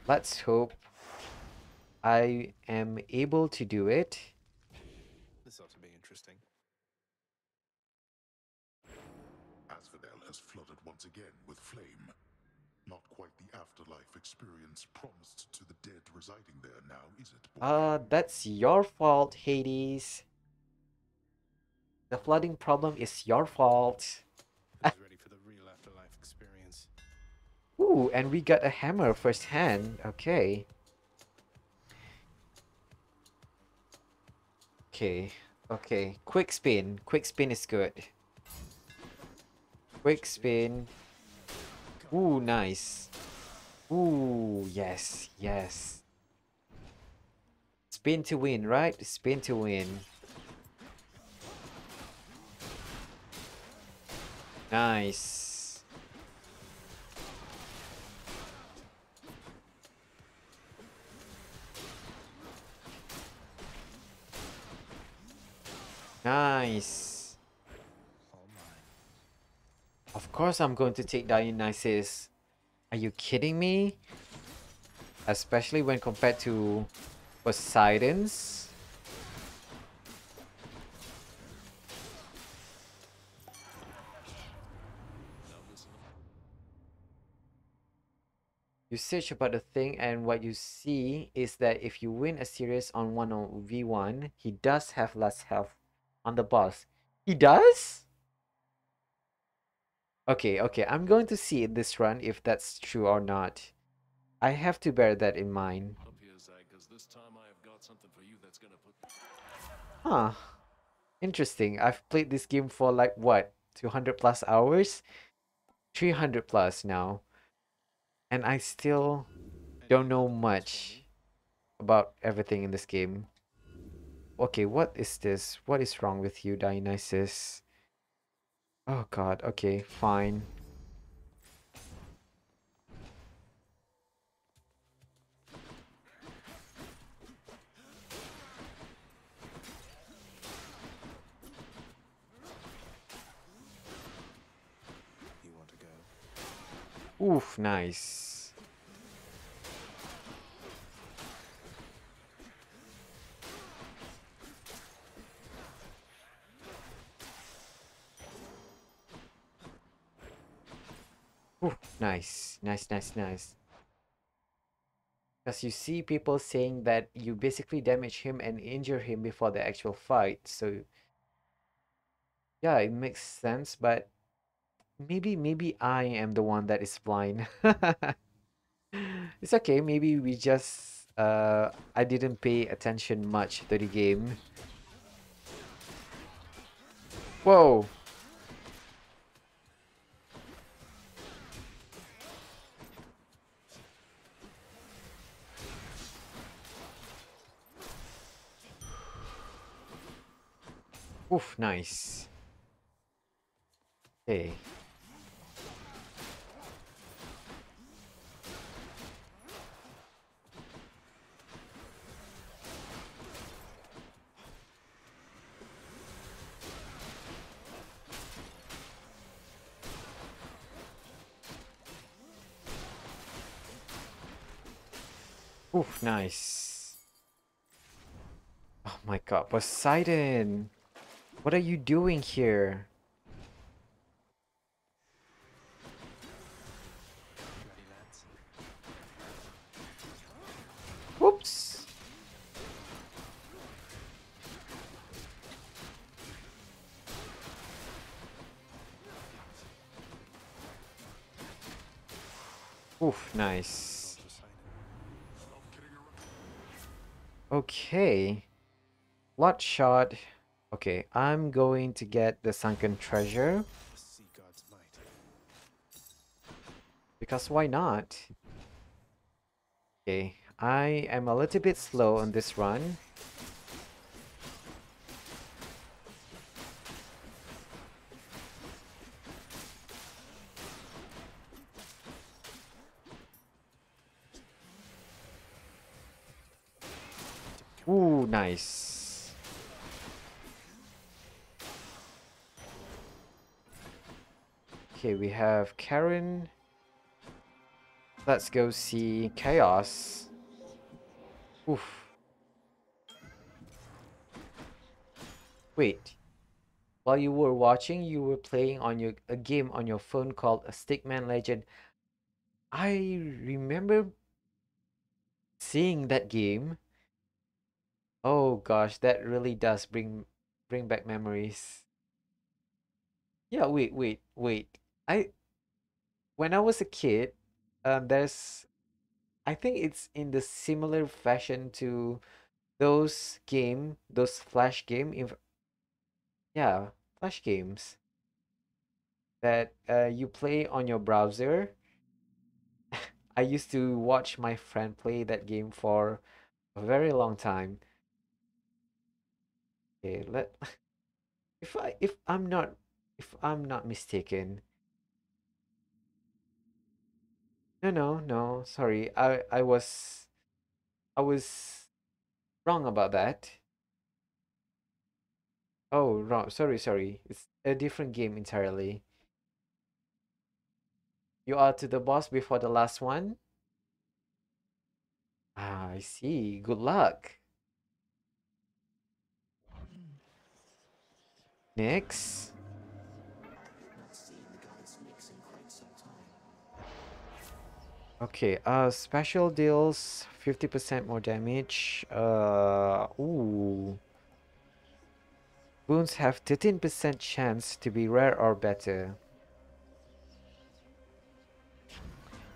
Let's hope I am able to do it. This ought to be interesting. Asphodel has flooded once again with flame. Not quite the afterlife experience promised to the dead residing there now, is it, boy? That's your fault, Hades. The flooding problem is your fault. Who's ready for the real afterlife experience? Ooh, and we got a hammer firsthand. Okay. Okay. Okay. Quick spin. Quick spin is good. Quick spin. Ooh, nice. Ooh, yes, yes. Spin to win, right? Spin to win. Nice. Nice. All mine. Of course I'm going to take Dionysus. Are you kidding me? Especially when compared to Poseidon's. Now listen up. You search about the thing and what you see is that if you win a series on 1v1, he does have less health on the boss. He does? Okay, okay, I'm going to see in this run if that's true or not. I have to bear that in mind. Up here, Zach, because this time I have got something for you that's gonna put. Huh. Interesting. I've played this game for like what? 200 plus hours? 300 plus now. And I still don't know much about everything in this game. Okay, what is this? What is wrong with you, Dionysus? Oh god, okay, fine. You want to go? Oof, nice. Oof, nice. Nice, nice, nice. Because you see people saying that you basically damage him and injure him before the actual fight. So, yeah, it makes sense, but maybe I am the one that is blind. It's okay, maybe we just I didn't pay attention much to the game. Whoa. Oof, nice. Okay. Oof, nice. Oh my god, Poseidon! What are you doing here? Ready, lads? Whoops! Oof, nice. Not Poseidon. Okay. Lot shot. Okay, I'm going to get the sunken treasure. The sea god's might. Because why not? Okay, I am a little bit slow on this run. Ooh, nice. Okay, we have Karen. Let's go see Chaos. Oof. Wait. While you were watching, you were playing on a game on your phone called a Stickman Legend. I remember seeing that game. Oh gosh, that really does bring back memories. Yeah, wait. I when I was a kid, there's I think it's in the similar fashion to those flash game, if yeah, flash games that you play on your browser. I used to watch my friend play that game for a very long time. Okay, let if I'm not mistaken. No, sorry. I was wrong about that. Oh, wrong. Sorry. It's a different game entirely. You are to the boss before the last one? Ah, I see. Good luck. Next. Okay, special deals 50% more damage. Ooh. Wounds have 13% chance to be rare or better.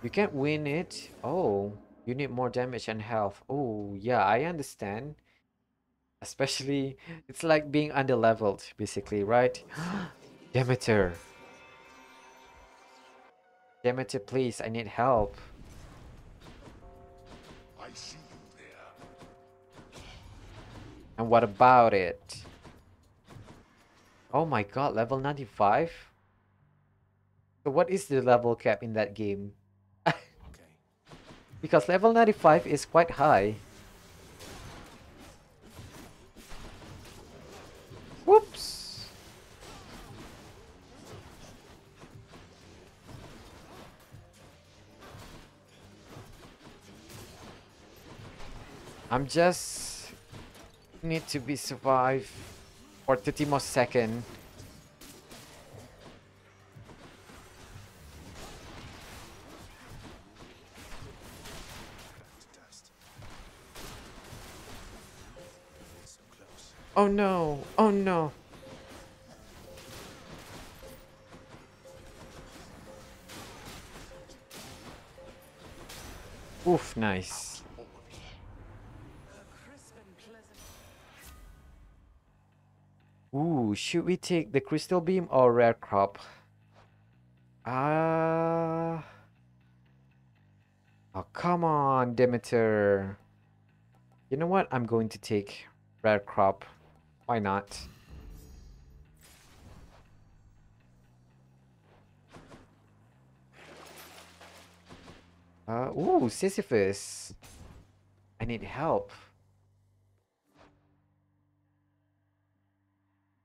You can't win it. Oh, you need more damage and health. Oh, yeah, I understand. Especially, it's like being underleveled, basically, right? Demeter. Demeter, please, I need help. I see you there. And what about it? Oh my god, level 95? So what is the level cap in that game? Okay. Because level 95 is quite high. Whoops! I'm just need to be survive for 30 more second. Back to dust. So close. Oh no! Oh no! Oof, nice. Crisp and pleasant. Ooh, should we take the crystal beam or rare crop? Ah. Oh, come on, Demeter. You know what? I'm going to take rare crop. Why not? Ooh, Sisyphus. I need help.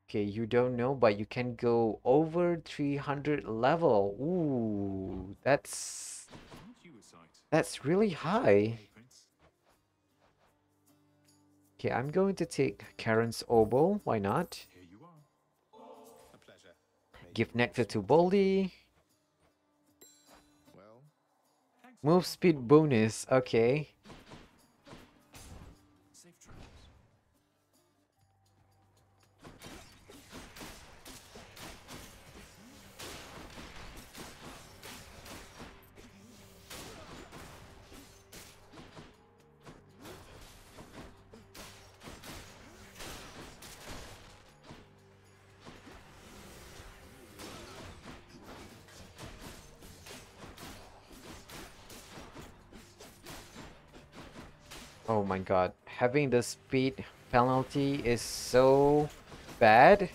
Okay, you don't know, but you can go over 300 level. Ooh, Aren't you a sight? that's really high. Hey, Prince. Okay, I'm going to take Karen's Oboe. Why not? Here you are. A pleasure. May you Give rule Nectar to smoothly. Boldy. Well, thanks for Move the speed bonus. Okay. safe travels. Oh my god. Having the speed penalty is so bad.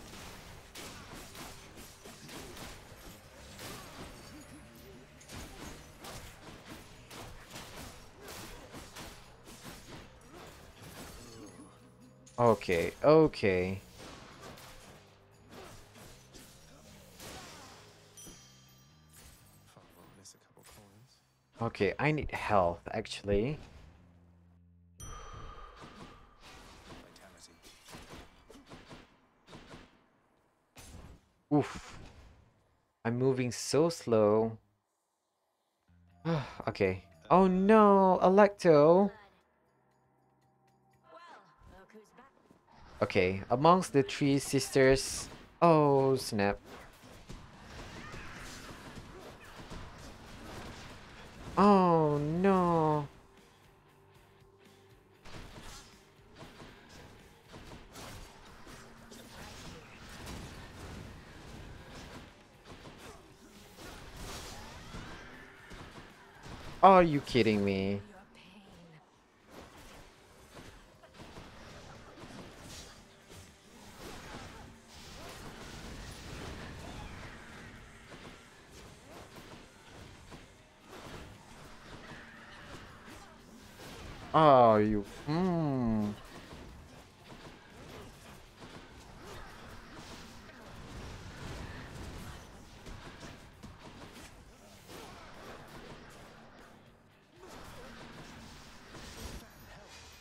Okay. Thought I won't miss a couple coins. Okay, I need health actually. Vitality. Oof. I'm moving so slow. Okay. Oh no, Electo. Look who's back. Okay, amongst the three sisters. Oh snap. Oh no. Are you kidding me? Your pain. Oh, you. Hmm.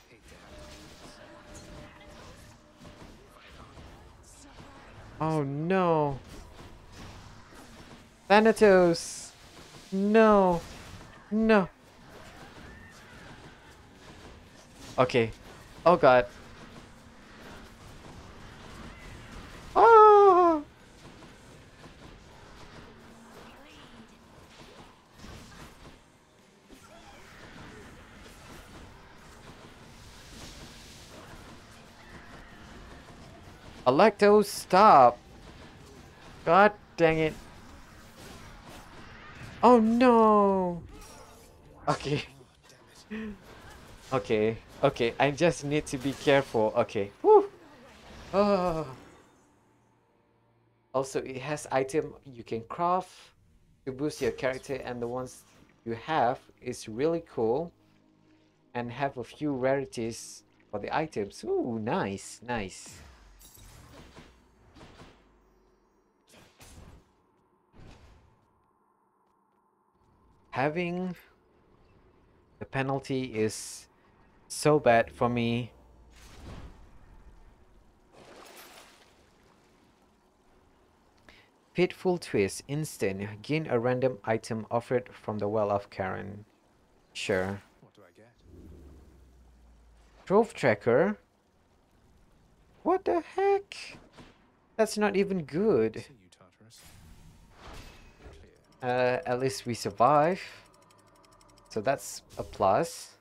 Hate to have to do this. Oh no. Thanatos. No. No. Okay. Oh god. Oh. Electo, stop. God dang it. Oh no. Okay. Oh, damn it. Okay. Okay. I just need to be careful. Okay. Whew. Oh. Also, it has item you can craft to boost your character, and the ones you have is really cool and have a few rarities for the items. Ooh, nice, nice. Having the penalty is so bad for me. Fateful twist, instant. Gain a random item offered from the Well of Karen. Sure. What do I get? Trove tracker? What the heck? That's not even good. See you, Tartarus. Clear. At least we survive. So that's a plus.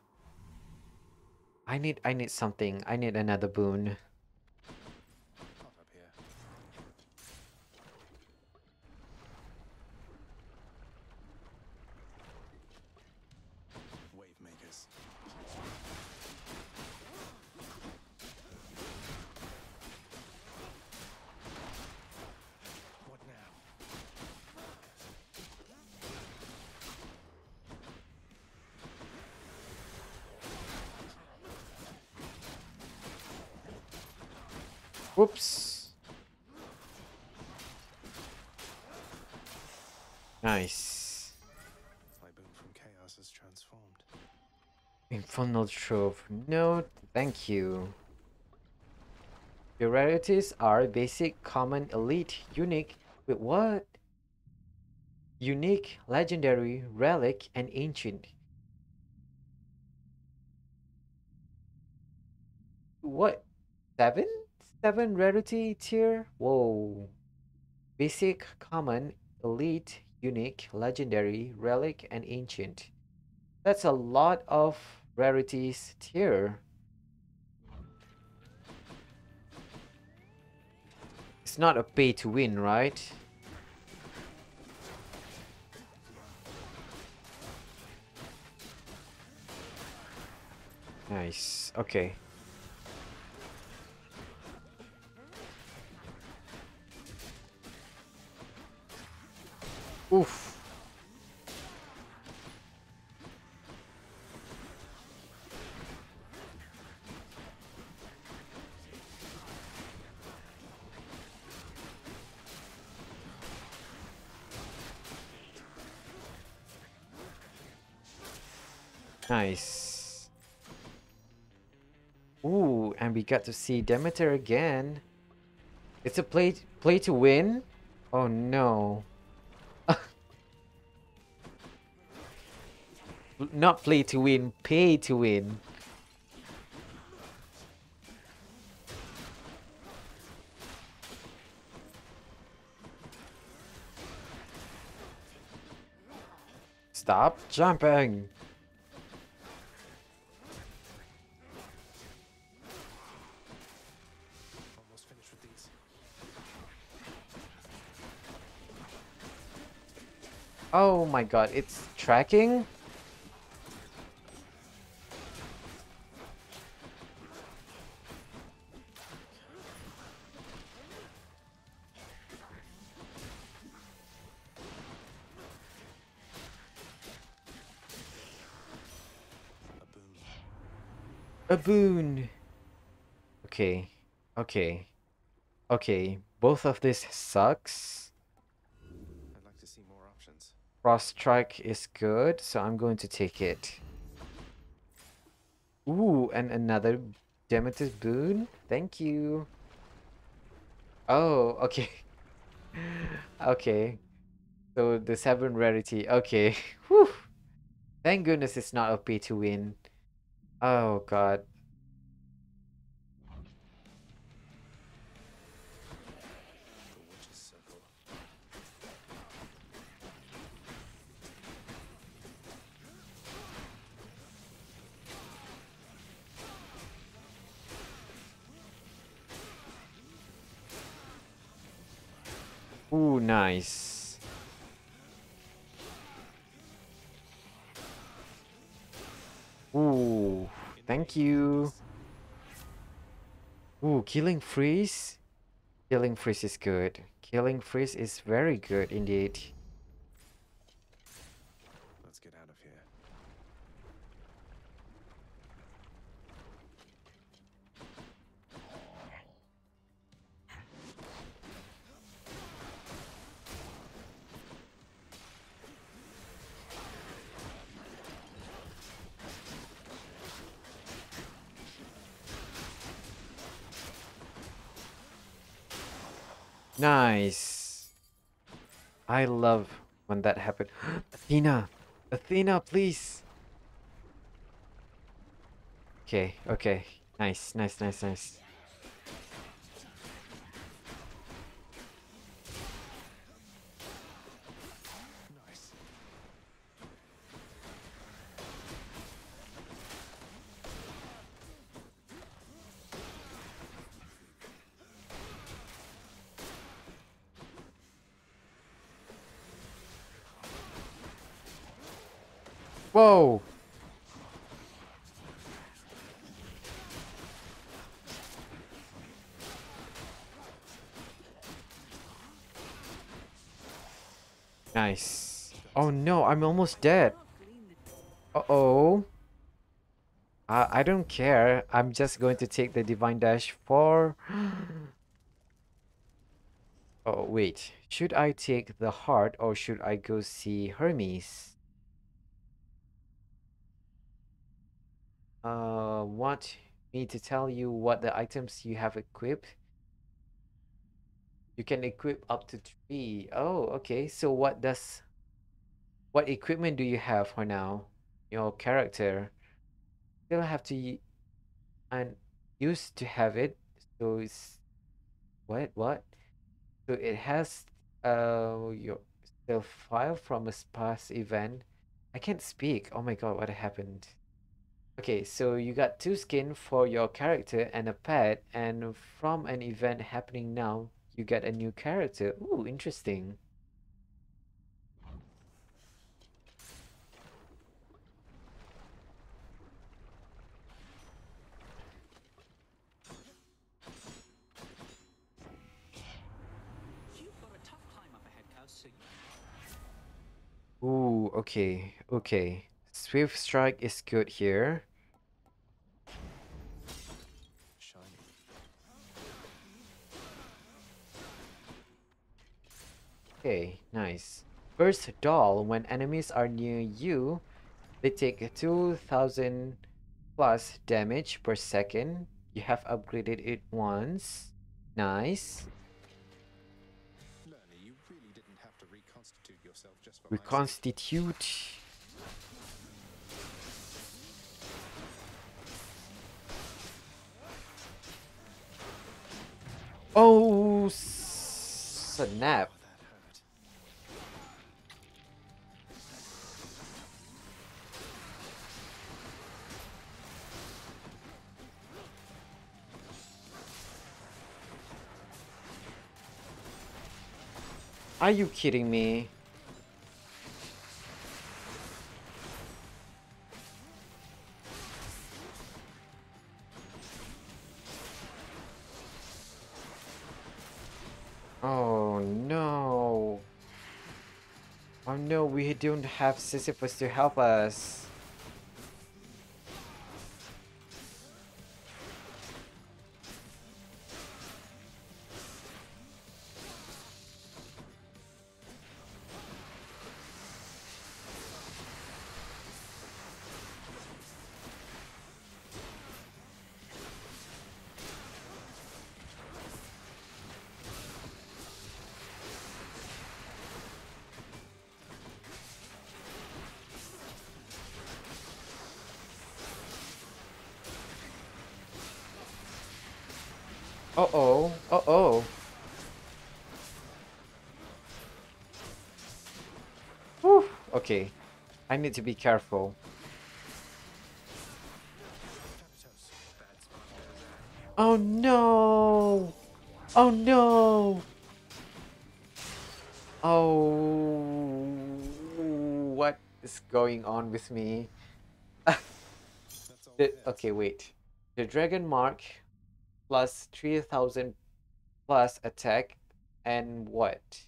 I need something. I need another boon. Hot up here. Wave makers. What now? Whoops. Nice. My boon from chaos is transformed. Infernal Trove. No, thank you. Your rarities are basic, common, elite, unique. Wait, what? Unique, legendary, relic, and ancient. What? Seven? Seven rarity tier? Whoa. Basic, common, elite, unique, legendary, relic, and ancient. That's a lot of rarities tier. It's not a pay to win, right? Nice. Okay. Oof. Nice. Ooh, and we got to see Demeter again. It's a play to win? Oh no. Not play to win, pay to win. Stop jumping. Almost finished with these. Oh my god, it's tracking? A boon. A boon. Okay. Okay. Okay. Both of this sucks. I'd like to see more options. Frost Strike is good, so I'm going to take it. Ooh, and another Demeter's boon. Thank you. Oh, okay. Okay. So the 7 rarity. Okay. Whew. Thank goodness it's not a pay to win. Oh god. The witch's circle. Ooh, nice. Ooh, thank you. Ooh, Killing Freeze. Killing Freeze is good. Killing Freeze is very good indeed. Let's get out of here. Nice. I love when that happened. Athena! Athena, please! Okay, okay. Nice, nice, nice, nice. Nice. Whoa! Nice. Oh no, I'm almost dead. Uh-oh. I don't care. I'm just going to take the Divine Dash for... Oh, wait. Should I take the heart or should I go see Hermes? Want me to tell you what the items you have equipped? You can equip up to 3. Oh, okay. So what equipment do you have for now? Your character. Still have to and used to have it. So it's what? So it has your still file from a past event. I can't speak. Oh my god, what happened? Okay, so you got 2 skin for your character and a pet, and from an event happening now, you get a new character. Ooh, interesting. You've got a tough climb up ahead, Cows, so Ooh, okay, okay. Swift Strike is good here. Shiny. Okay, nice. Burst Doll, when enemies are near you, they take 2000 plus damage per second. You have upgraded it once. Nice. Learner, you really didn't have to reconstitute yourself just for my sake. Reconstitute. Oh, snap. Oh, that hurt. Are you kidding me? Oh no. Oh no, we don't have Sisyphus to help us. Uh-oh. Uh-oh. Whew. Okay. I need to be careful. Thanatos. Bad spot there, Zach. Oh no! Oh no! Oh, what is going on with me? That's all it is. Okay, wait. The Dragon Mark plus 3000 plus attack and what?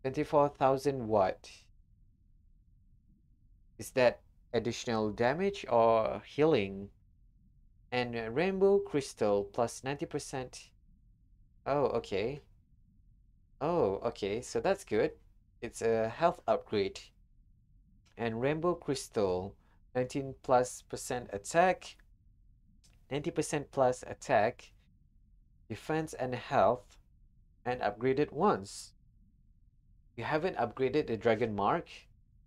24,000 what? Is that additional damage or healing? And Rainbow Crystal plus 90%. Oh, okay. Oh, okay, so that's good. It's a health upgrade. And Rainbow Crystal, 19 plus percent attack, 90% plus attack, defense and health, and upgraded once. You haven't upgraded the Dragon Mark?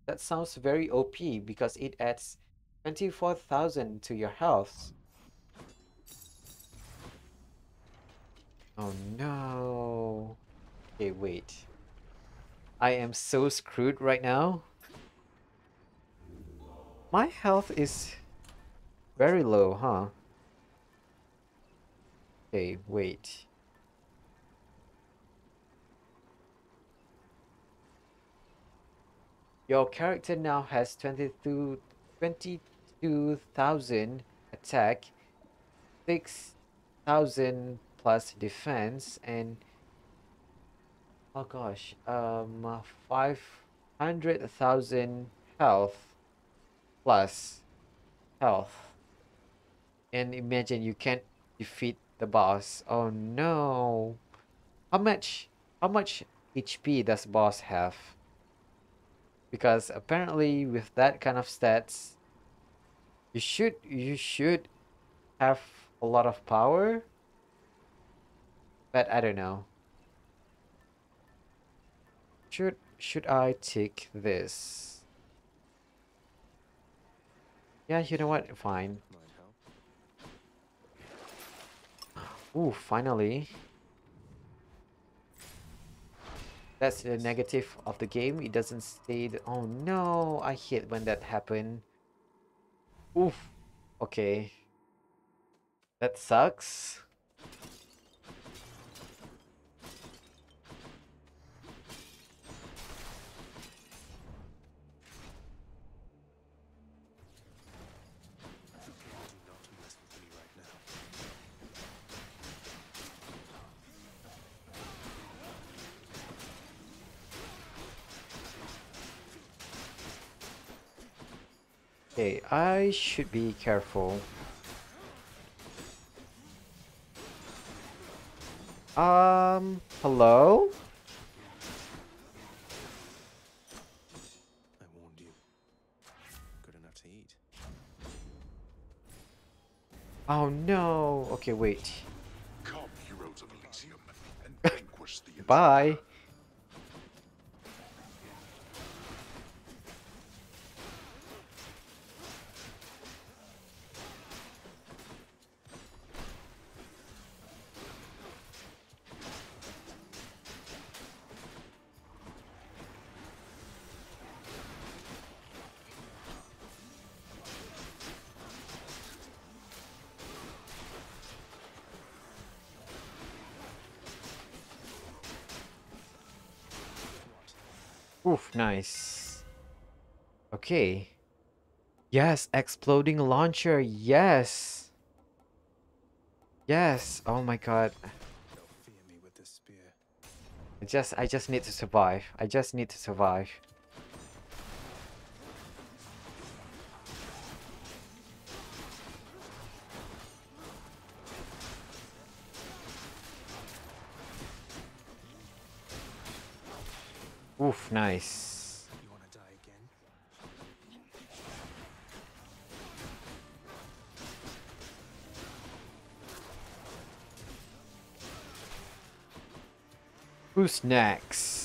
That sounds very OP because it adds 24,000 to your health. Oh no. Okay, wait. I am so screwed right now. My health is very low, huh? Okay, wait. Your character now has 22,000 attack, 6,000 plus defense, and oh gosh, 500,000 health plus health. And imagine you can't defeat the boss. Oh no. How much how much HP does boss have? Because apparently with that kind of stats, you should have a lot of power, but I don't know. Should I take this? Yeah, you know what? Fine. Might help. Ooh, finally. That's the negative of the game. It doesn't stay. Oh no, I hate when that happen. Oof. Okay. That sucks. Do not mess with me right now. Okay, I should be careful. Hello? I warned you. Good enough to eat. Oh no. Okay, wait. Come, heroes of Elysium, and vanquish the Bye. Oof, nice. Okay. Yes, exploding launcher. Yes. Yes. Oh my god. They'll fear me with this spear. I just need to survive. I just need to survive. Oof, nice. You wanna die again? Who's next?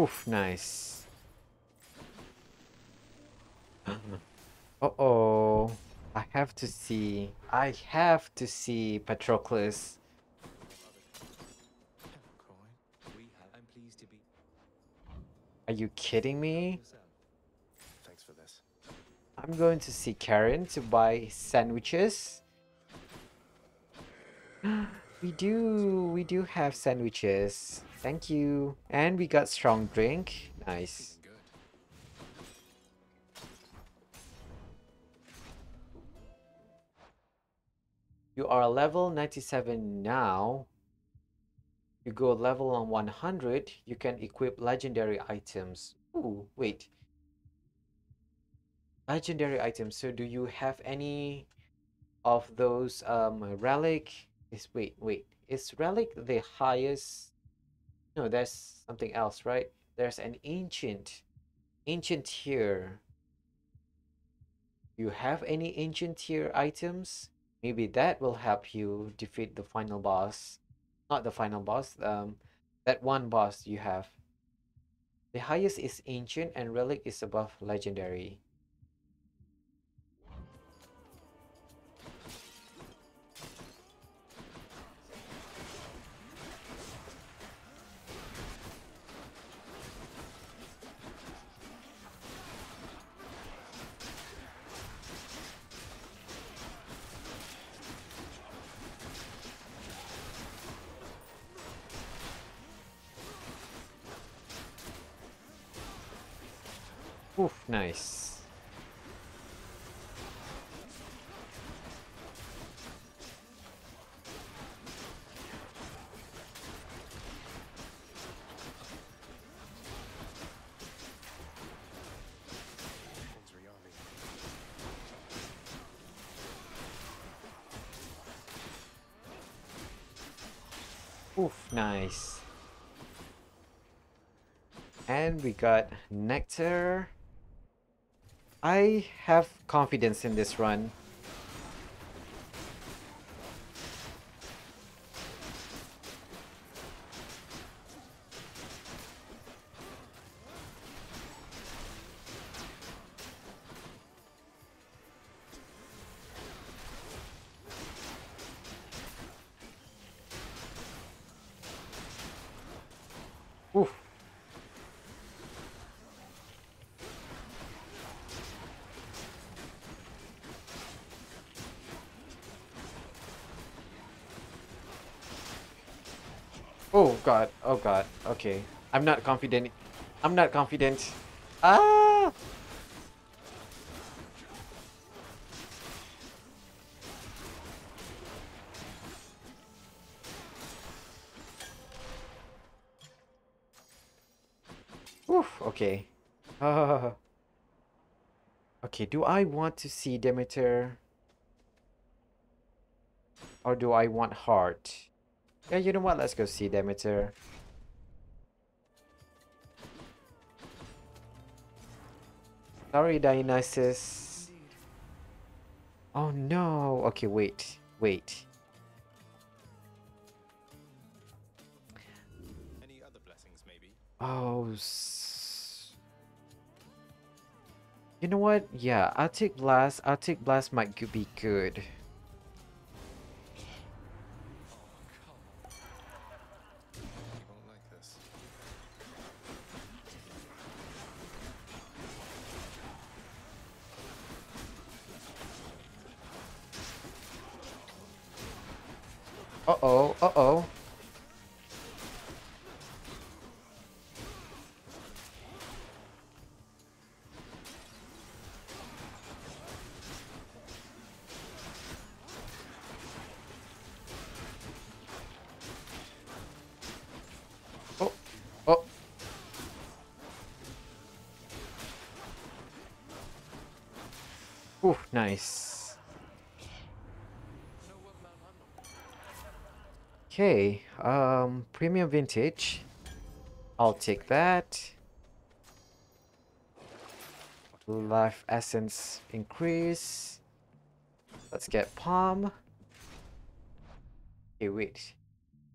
Oof, nice. Uh-oh. I have to see. I have to see Patroclus. I'm pleased to be. Are you kidding me? Thanks for this. I'm going to see Karen to buy sandwiches. We do have sandwiches. Thank you. And we got strong drink. Nice. Feeling good. You are level 97 now. You go level on 100, you can equip legendary items. Ooh, wait. Legendary items. So do you have any of those relic? Wait. Is relic the highest? No, there's something else, right? There's an ancient. Ancient tier. You have any ancient tier items? Maybe that will help you defeat the final boss. Not the final boss, that one boss you have. The highest is ancient and relic is above legendary. Oof, nice. One's Riani. Oof, nice. And we got Nectar. I have confidence in this run. Oof. Oh god, oh god, okay. I'm not confident. I'm not confident. Ah! Oof, okay. Ah. Okay, do I want to see Demeter? Or do I want Heart? Yeah, you know what? Let's go see Demeter. Sorry, Dionysus. Oh no. Okay, wait. Any other blessings, maybe? Oh, you know what? Yeah, I'll take Blast. I'll take Blast might be good. You won't like this. Uh-oh, uh-oh. Oh, oh. Ooh, nice. Okay, premium vintage. I'll take that. Life essence increase. Let's get palm. Okay, wait.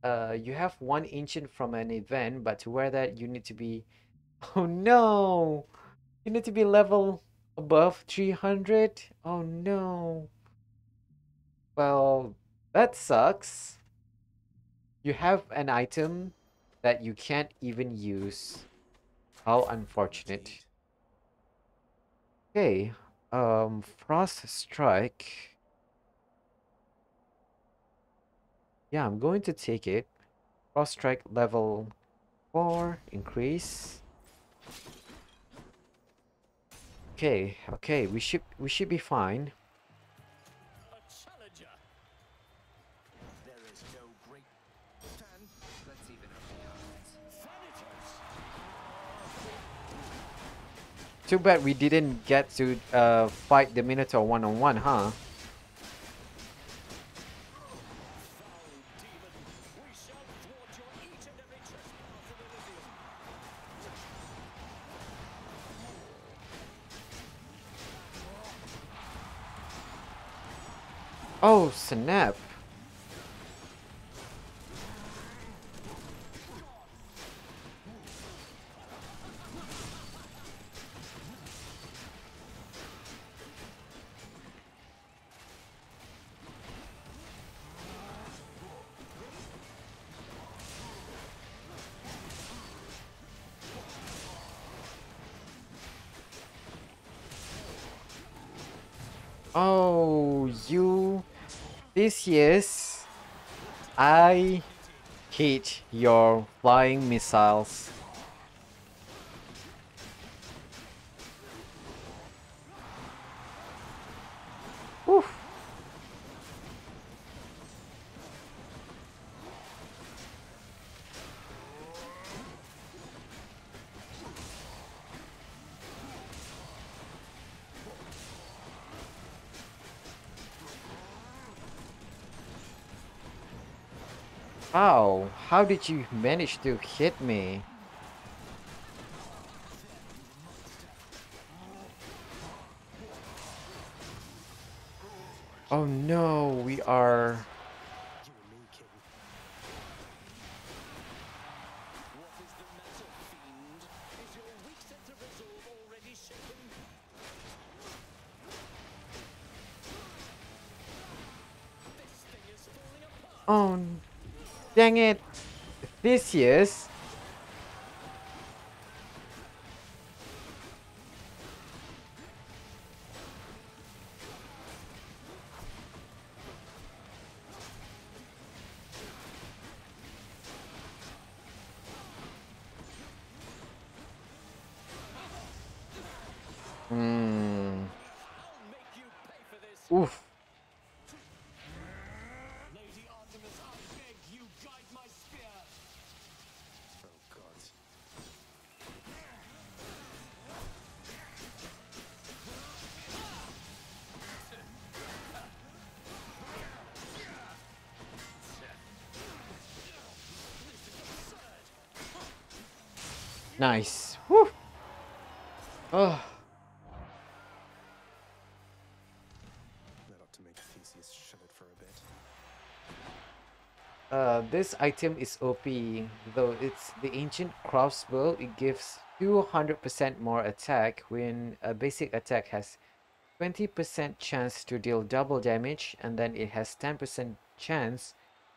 You have one ancient from an event, but to wear that, you need to be Oh no! You need to be level above 300? Oh no. Well, that sucks. You have an item that you can't even use. How Plenty to unfortunate. eat. Okay, Frost Strike. Yeah, I'm going to take it. Frost Strike level 4, increase. Okay, okay, we should be fine. A challenger. There is no great fan. Let's even up the odds. Thanatos. Too bad we didn't get to fight the Minotaur one-on-one, huh? Foul demon. We shall thwart your each and every trespass in Elysium. Oh, snap. Oh, you... This yes, I hate your flying missiles. Oof. How? How did you manage to hit me? Oh no, we are... You and me, kid. What is the matter, fiend? Is your weak sense of resolve already shaken? This thing is falling apart. Oh, dang it. Theseus. Hmm. I'll make you pay for this. Oof. Lady Artemis, I beg you guide my spear. Oh god. Nice. Whew. Oh. That ought to make Theseus shut it for a bit. This item is OP, though it's the ancient crossbow. It gives 200% more attack when a basic attack has 20% chance to deal double damage, and then it has 10% chance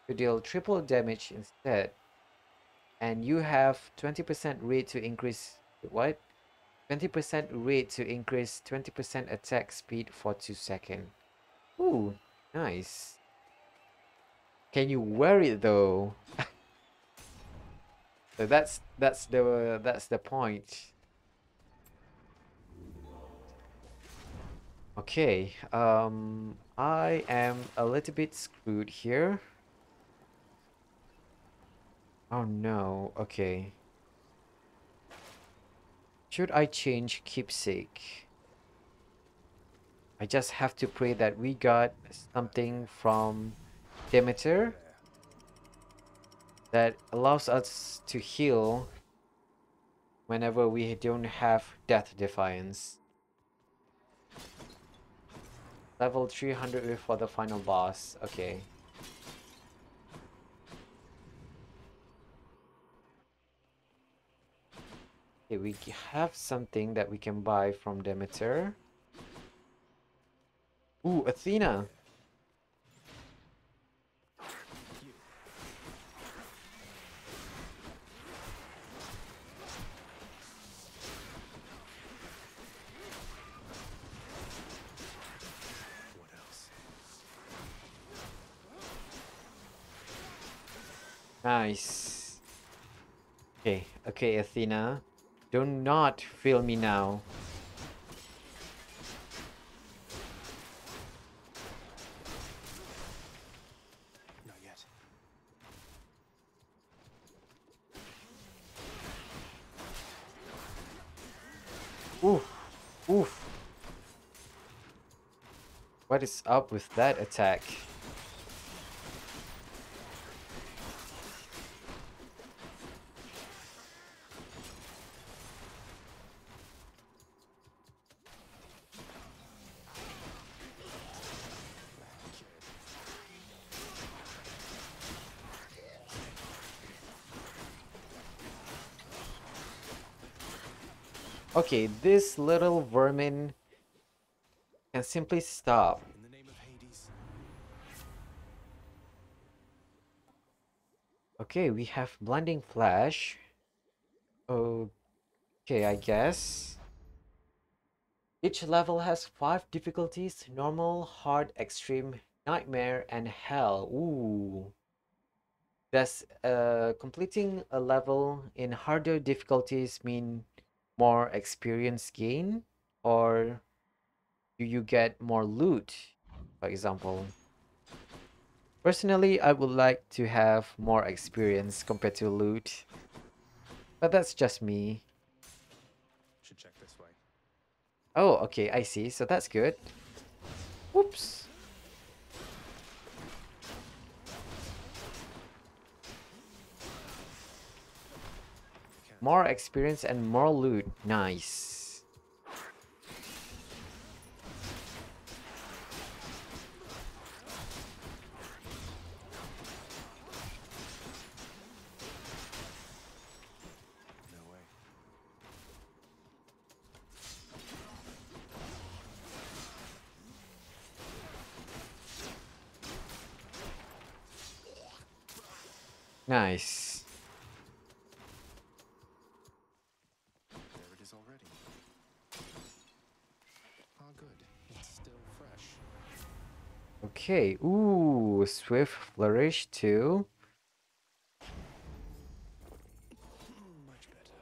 to deal triple damage instead. And you have 20% rate to increase what? 20% rate to increase 20% attack speed for 2 seconds. Ooh, nice. Can you wear it though? So that's the point. Okay, I am a little bit screwed here. Oh no, okay. Should I change keepsake? I just have to pray that we got something from Demeter There. that allows us to heal whenever we don't have Death Defiance. Level 300 for the final boss. Okay. Okay, we have something that we can buy from Demeter. Ooh, Athena. You. What else? Nice. Okay, okay, Athena. Do not fail me now. Not yet. Oof, oof. What is up with that attack? Okay, this little vermin can simply stop. In the name of Hades. Okay, we have Blinding Flash. Okay, I guess. Each level has 5 difficulties: normal, hard, extreme, nightmare, and hell. Ooh. Does completing a level in harder difficulties mean more experience gain? Or do you get more loot, for example? Personally, I would like to have more experience compared to loot. But that's just me. Should check this way. Oh, okay, I see. So that's good. Whoops. Can't. More experience and more loot. Nice. No way. Nice. There it is already. Ah, good. It's still fresh. Okay. Ooh, Swift Flourish too. Much better.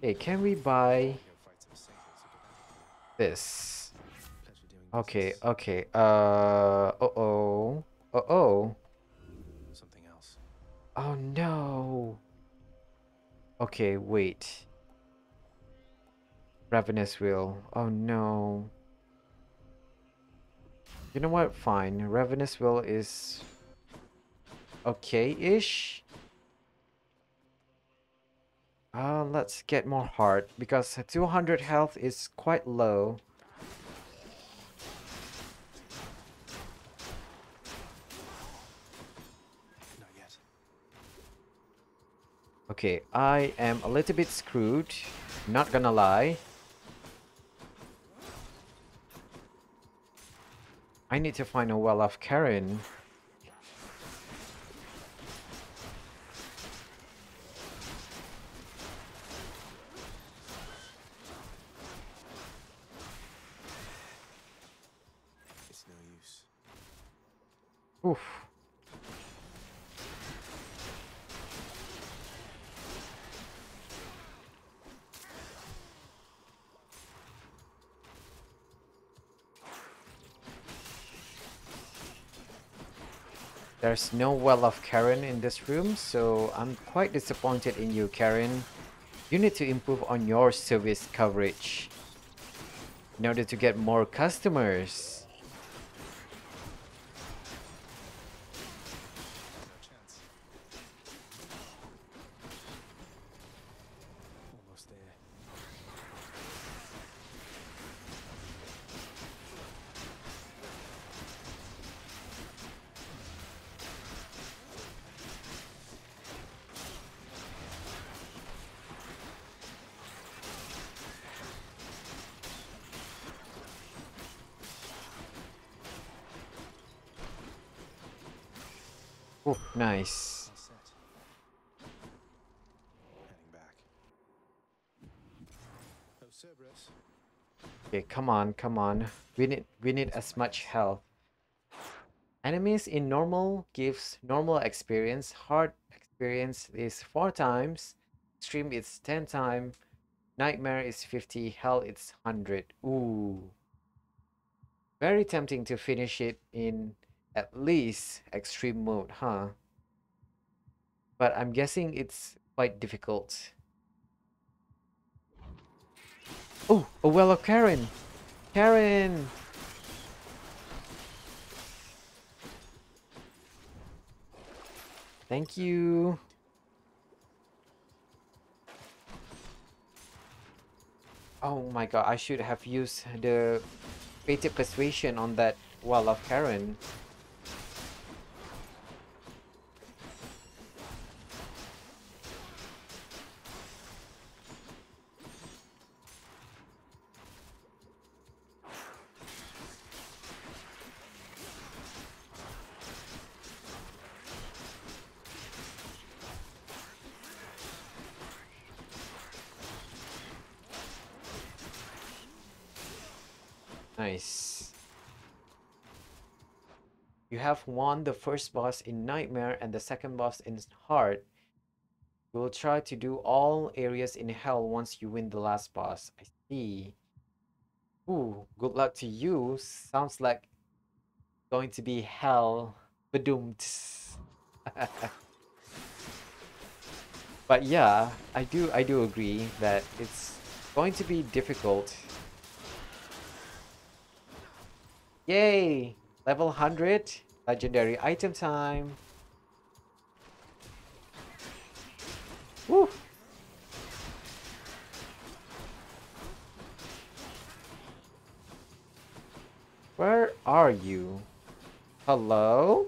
Okay, can we buy Go fight some satyrs who get this? pleasure doing Okay, business. okay. Uh-oh. Uh-oh. Something else. Oh no. Okay, wait. Ravenous Will. Oh no. You know what? Fine. Ravenous Will is okay-ish. Let's get more heart because 200 health is quite low. Not yet. Okay, I am a little bit screwed. Not gonna lie. I need to find a well of Karen. It's no use. Oof. There's no well of Karen in this room, so I'm quite disappointed in you, Karen. You need to improve on your service coverage in order to get more customers. No chance. Almost there. Oh, nice. All set. Heading back. Oh, Cerberus. Okay, come on, come on. We need as much health. Enemies in normal gives normal experience. Hard experience is 4 times. Extreme is 10 times. Nightmare is 50. Hell it's 100. Ooh. Very tempting to finish it in at least extreme mode, huh? But I'm guessing it's quite difficult. Oh, a well of Karen. Karen. Thank you. Oh my god, I should have used the creative persuasion on that wall of Karen. Nice. You have won the first boss in Nightmare and the second boss in Heart. You will try to do all areas in Hell once you win the last boss. I see. Ooh, good luck to you. Sounds like going to be Hell. Badoomed. But yeah, I do agree that it's going to be difficult. Yay! Level 100. Legendary item time. Woo! Where are you? Hello?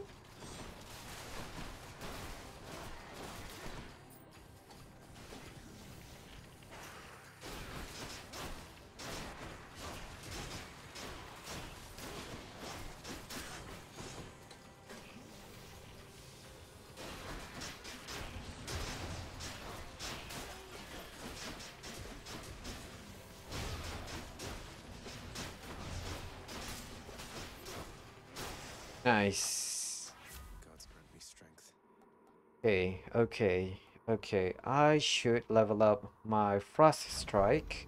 Nice. Gods grant me strength. Okay, okay, okay. I should level up my Frost Strike.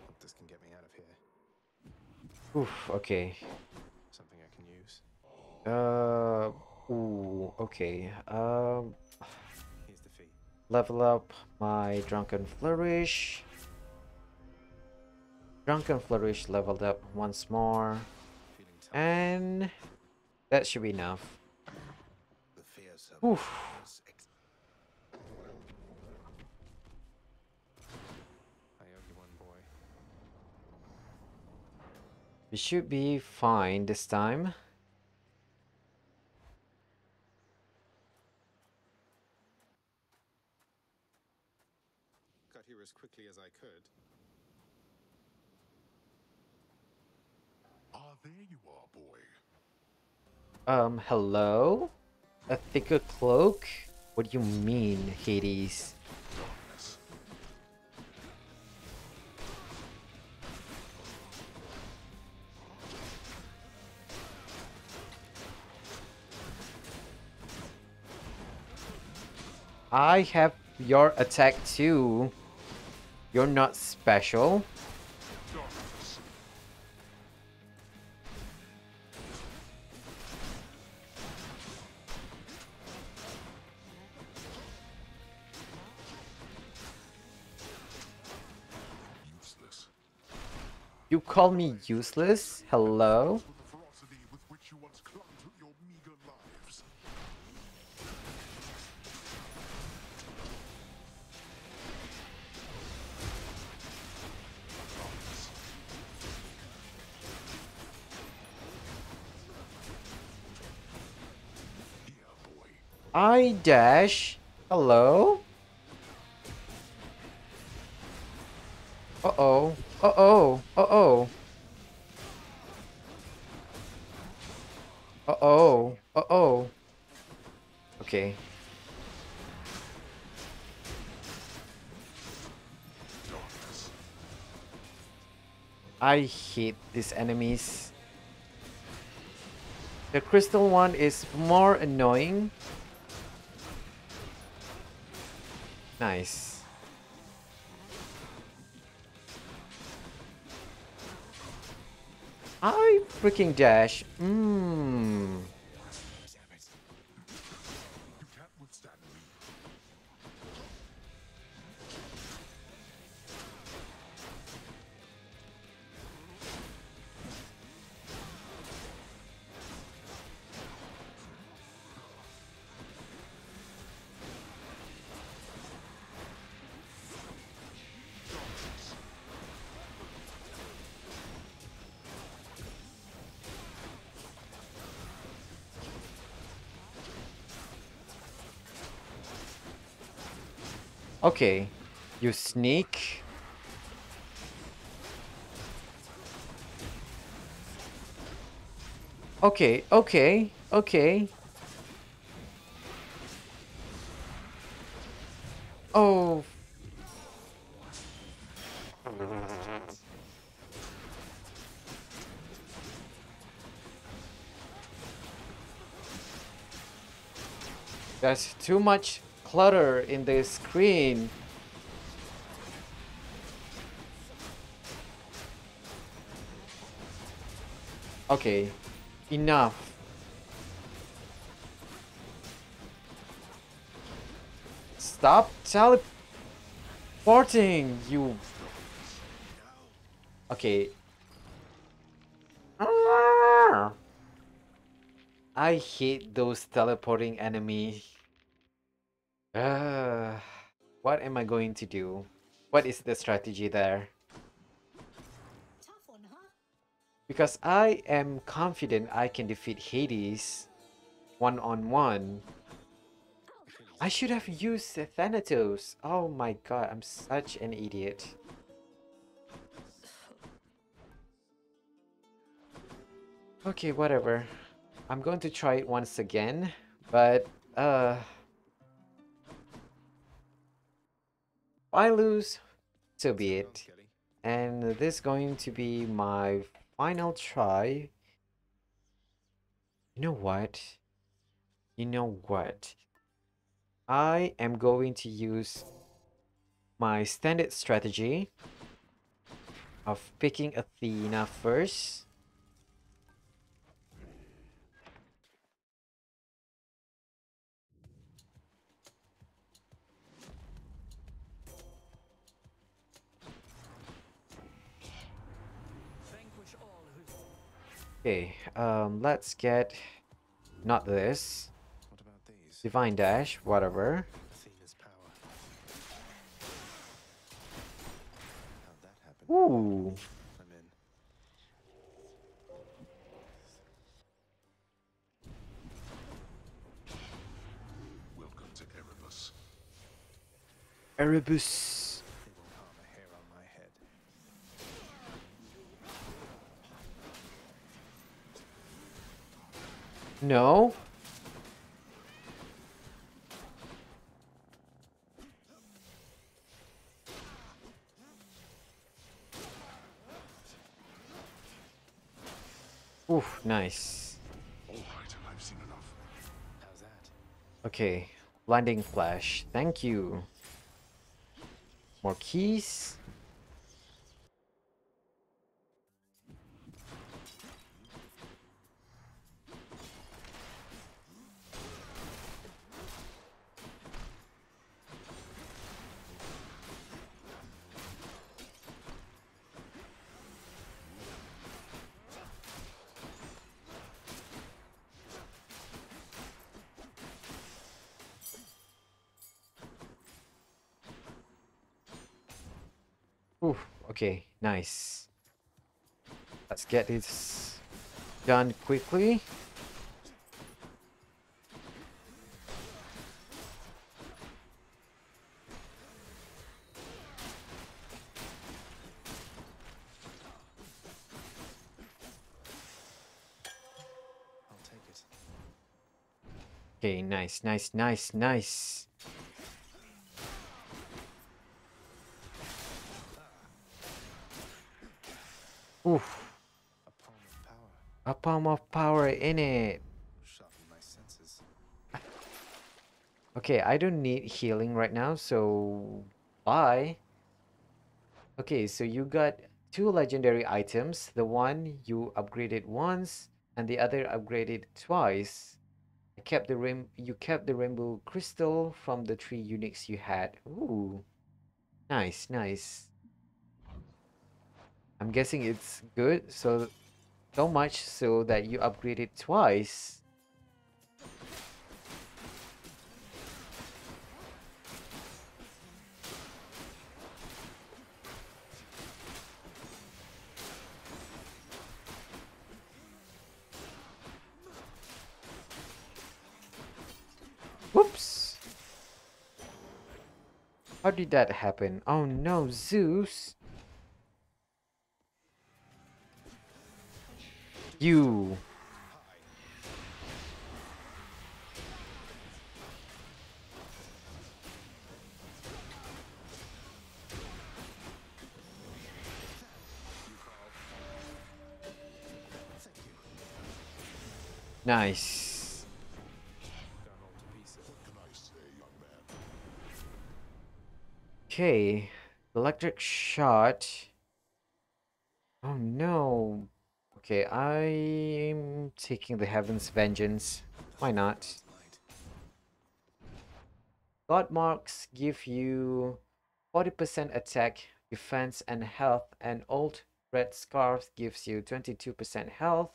Hope this can get me out of here. Oof, okay. Something I can use. Uh, ooh, okay. Here's the fee. Level up my Drunken Flourish. Drunken Flourish leveled up once more. Feeling tough. And that should be enough. The fierce Oof. I owe you one, boy. We should be fine this time. Got here as quickly as I could. Ah, there you are, boy. Hello? A thicker cloak? What do you mean, Hades? Darkness. I have your attack too. You're not special. Darkness. Useless. You call me useless? Hello? With the ferocity with which you once clung to your meager lives. Darkness. Here, boy. I dash. Hello? Uh-oh. Uh-oh. Uh-oh. Uh-oh. Uh-oh. Okay. I hate these enemies. The crystal one is more annoying. Nice. I freaking dash. Mmm. Damn it. You can't withstand me. Okay. You sneak. Okay, okay, okay. Oh. There's too much clutter in the screen. Okay, enough. Stop teleporting, you. Okay. Ah! I hate those teleporting enemies. What am I going to do? What is the strategy there? Tough one, huh? Because I am confident I can defeat Hades one-on-one. I should have used the Thanatos. Oh my god, I'm such an idiot. Okay, whatever. I'm going to try it once again, but if I lose, so be Well done, it. Kelly. And this is going to be my final try. You know what? You know what? I am going to use my standard strategy of picking Athena first. Vanquish all who... Okay, let's get not this. What about these? Divine Dash, whatever. Athena's power. How'd that happen? Ooh. I'm in. Welcome to Erebus. Erebus. They won't harm a hair on my head. No. Ooh, nice. All right, I've seen enough. How's that? Okay, blinding flash. Thank you. More keys. Ooh, okay, nice. Let's get this done quickly. I'll take it. Okay, nice, nice, nice, nice. Oof. A palm of power. A palm of power in it. Sharpen my senses. Okay, I don't need healing right now, so bye. Okay, so you got two legendary items. The one you upgraded once, and the other upgraded twice. You kept the rainbow crystal from the three uniques you had. Ooh, nice, nice. I'm guessing it's good, so much so that you upgraded twice. Whoops! How did that happen? Oh no, Zeus! You! Nice. Gone all to pieces. What can I say, young man? Okay, electric shot. Oh no. Okay, I'm taking the Heaven's Vengeance. Why not? God's light. God marks give you 40% attack, defense, and health, and Old Red Scarf gives you 22% health,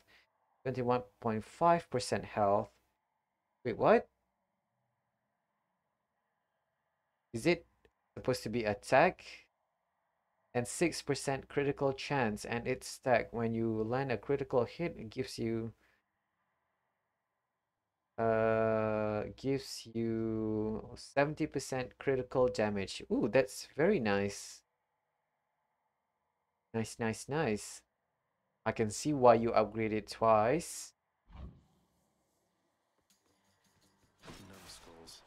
21.5% health. Wait, what? Is it supposed to be attack? And 6% critical chance, and it's stacked. When you land a critical hit, it gives you 70% critical damage. Ooh, that's very nice. Nice, nice, nice. I can see why you upgraded twice. Numbskulls.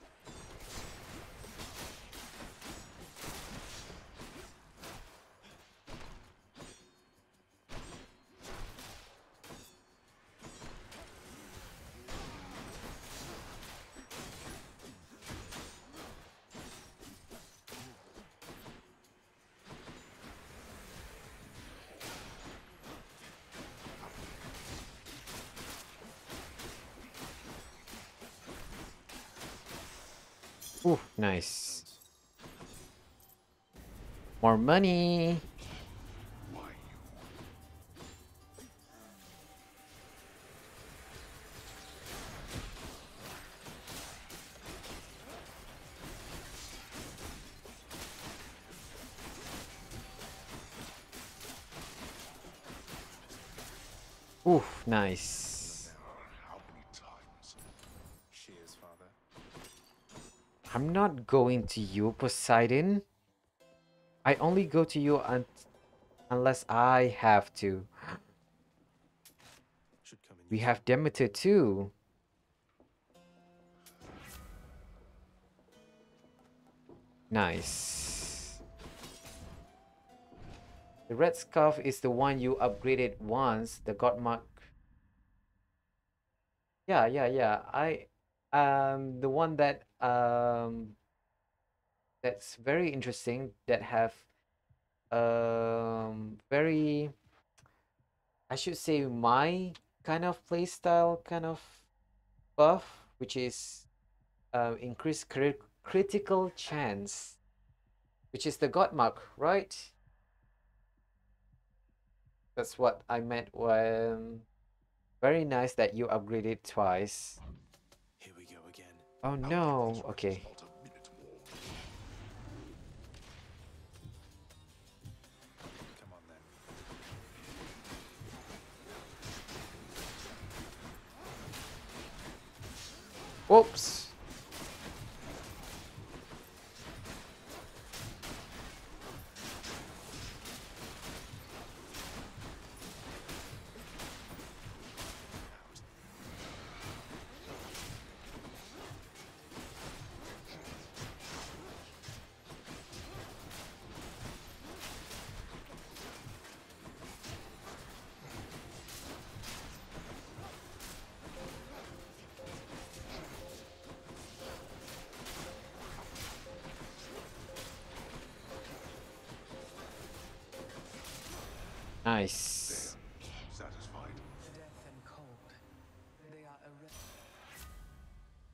Ooh, nice. More money. Why Ooh, nice. How many times? She is, father. I'm not going to you, Poseidon. I only go to you unless I have to. Should come in We useful. have Demeter too. Nice. The red scarf is the one you upgraded once. The god mark. Yeah, yeah, yeah. The one that's very interesting, that have very, I should say, my kind of playstyle kind of buff, which is increased critical chance, which is the god mark, right? That's what I meant when. Very nice that you upgraded twice. Here we go again. Oh I'll give no. these Okay. rebels not a minute more. Come on then. Whoops. Nice. Satisfied? Death and cold. They are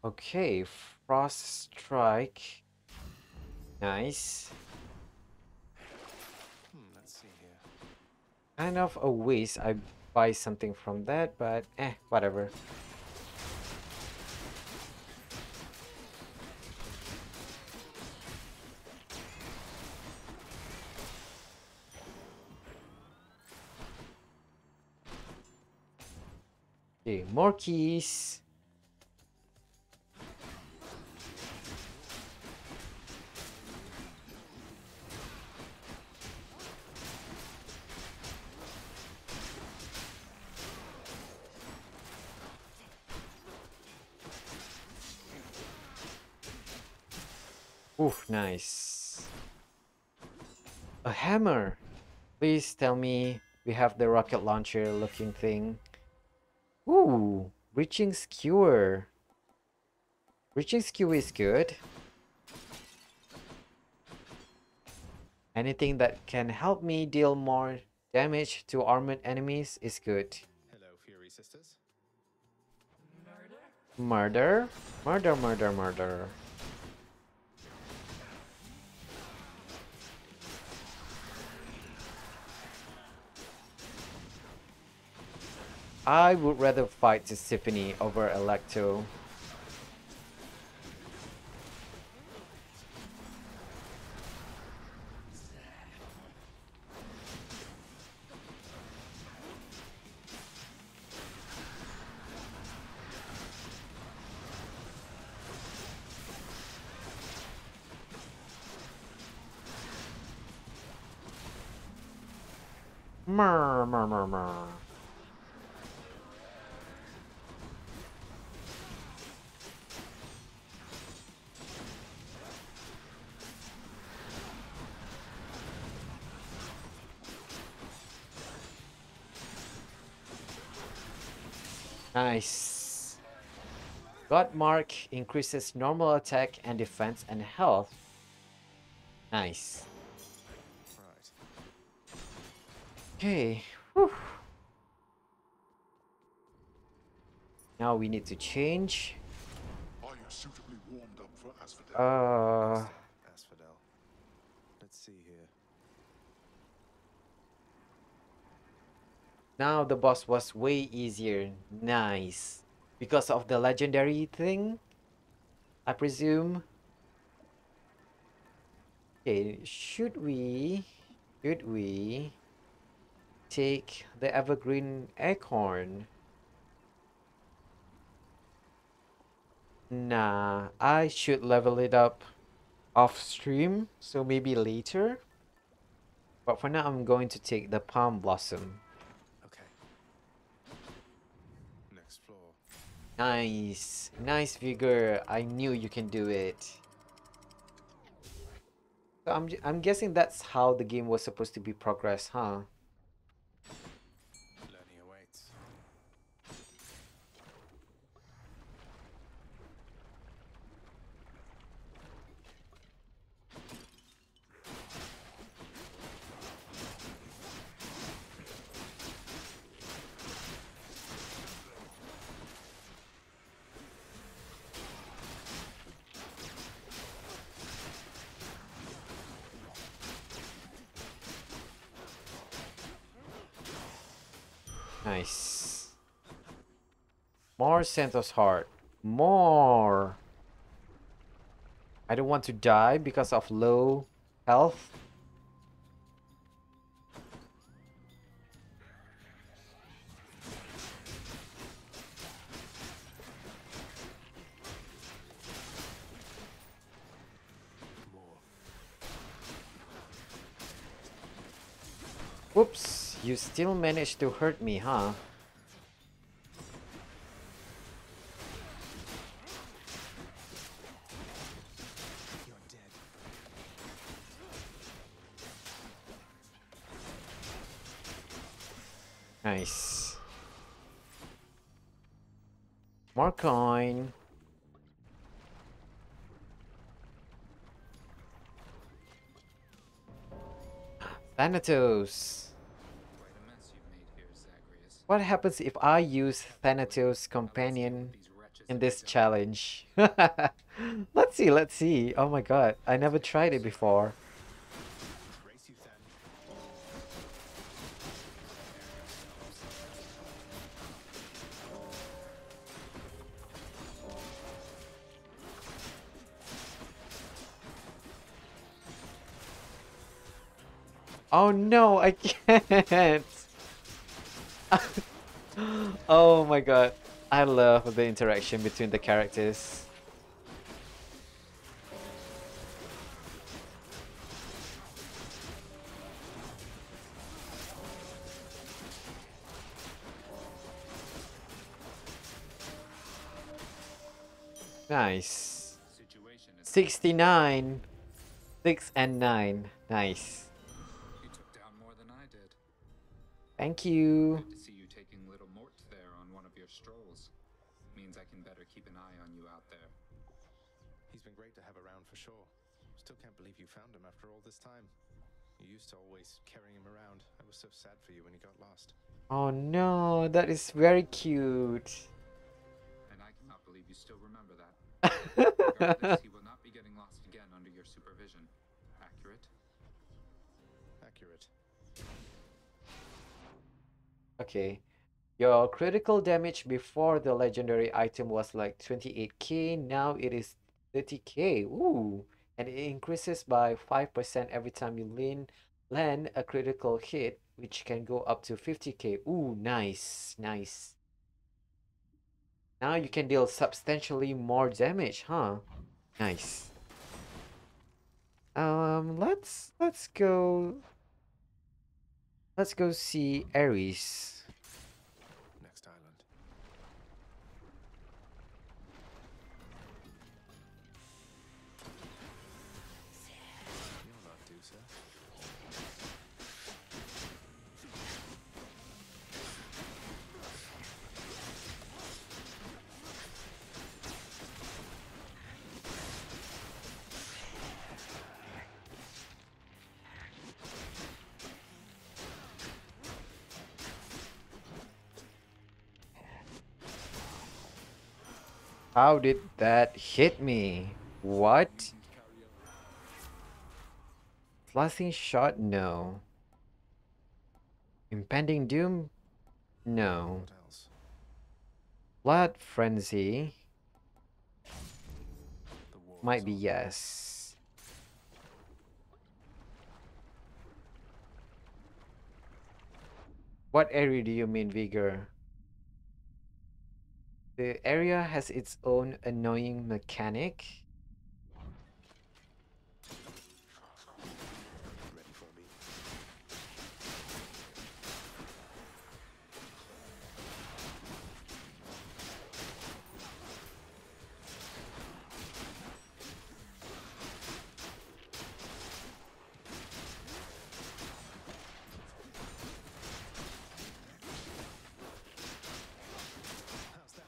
Okay, Frost Strike. Nice. Let's see here. Kind of a waste. I buy something from that, but whatever. Okay, more keys. Oof, nice. A hammer. Please tell me we have the rocket launcher looking thing. Ooh, reaching skewer. Reaching skewer is good. Anything that can help me deal more damage to armored enemies is good. Hello, Fury Sisters. Murder? Murder, murder, murder. I would rather fight Tisiphone over Electo. Murr, murr, murr, murr. Nice. God Mark increases normal attack and defense and health. Nice. Right. Okay. Whew. Now we need to change. Are you suitably warmed up for Asphodel? Asphodel. Let's see here. Now the boss was way easier. Nice. Because of the legendary thing, I presume. Okay, should we take the evergreen acorn? Nah, I should level it up off stream, so maybe later. But for now, I'm going to take the palm blossom. Okay. Next floor. Nice, nice vigor. I knew you can do it. So I'm guessing that's how the game was supposed to be progressed, huh? Learning awaits. Nice. More Santos Heart. More. I don't want to die because of low health. More. Whoops, you still managed to hurt me, huh? You're dead. Nice. More coin. Thanatos. Wait a What happens if I use Thanatos' companion These wretches in at this the dock. challenge? Let's see, let's see. Oh my god, I never tried it before. Race you, Than. Oh no, I can't. Oh my god. I love the interaction between the characters. Nice. Situation is 69. 6 and 9. Nice. You took down more than I did. Thank you. Good to see you taking little Mort there on one of your strolls. Means I can better keep an eye on you out there. He's been great to have around for sure. Still can't believe you found him after all this time. You used to always carry him around. I was so sad for you when he got lost. Oh no, that is very cute. And I cannot believe you still remember that. Regardless, he will not be getting lost again under your supervision. Accurate? Accurate. Okay. Your critical damage before the legendary item was like 28k, now it is 30k. Ooh. And it increases by 5% every time you land a critical hit, which can go up to 50k. Ooh, nice. Nice. Now you can deal substantially more damage, huh? Nice. Let's go see Ares. Next island. You'll not do so. How did that hit me? What? Slicing shot? No. Impending doom? No. What else? Blood frenzy? The war Might is be on. yes. What area do you mean, Vigor? The area has its own annoying mechanic. Ready for me? How's that?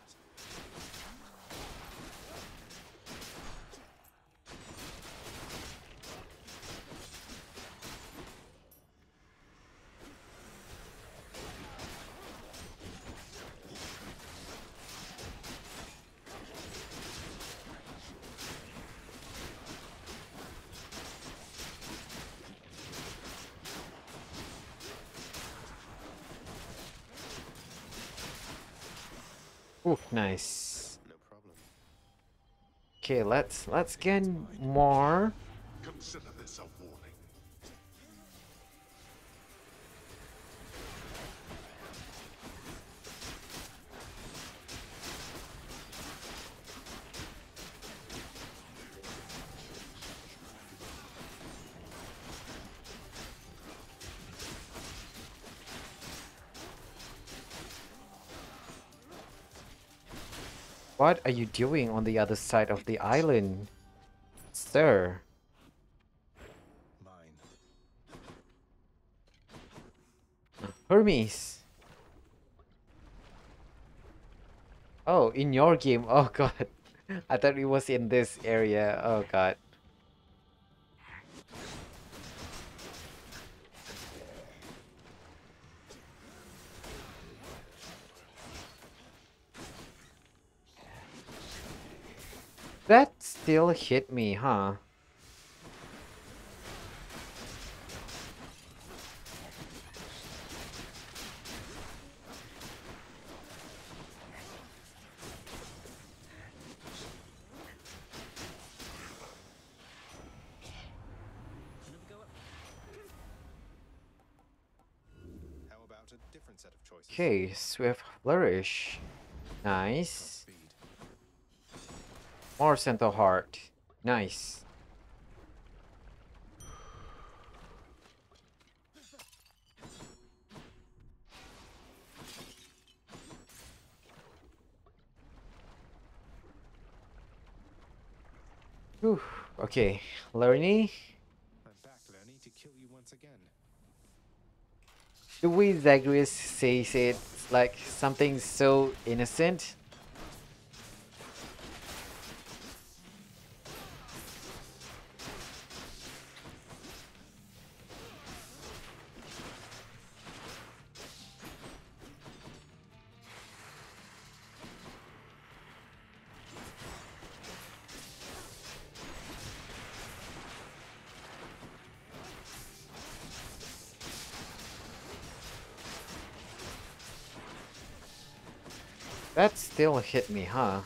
Oof, nice. No problem. Okay, let's get more. Consider this a warning. What are you doing on the other side of the island, sir? Mine. Hermes. Oh, in your game. Oh god. I thought it was in this area. Oh god. That still hit me, huh? How about a different set of choices? Okay, Swift Flourish. Top Nice. speed. More Centaur Heart. Nice. Whew. Okay, Lerny. I'm back, Lerny, to kill you once again. The way Zagreus says it's like something so innocent. That still hit me, huh?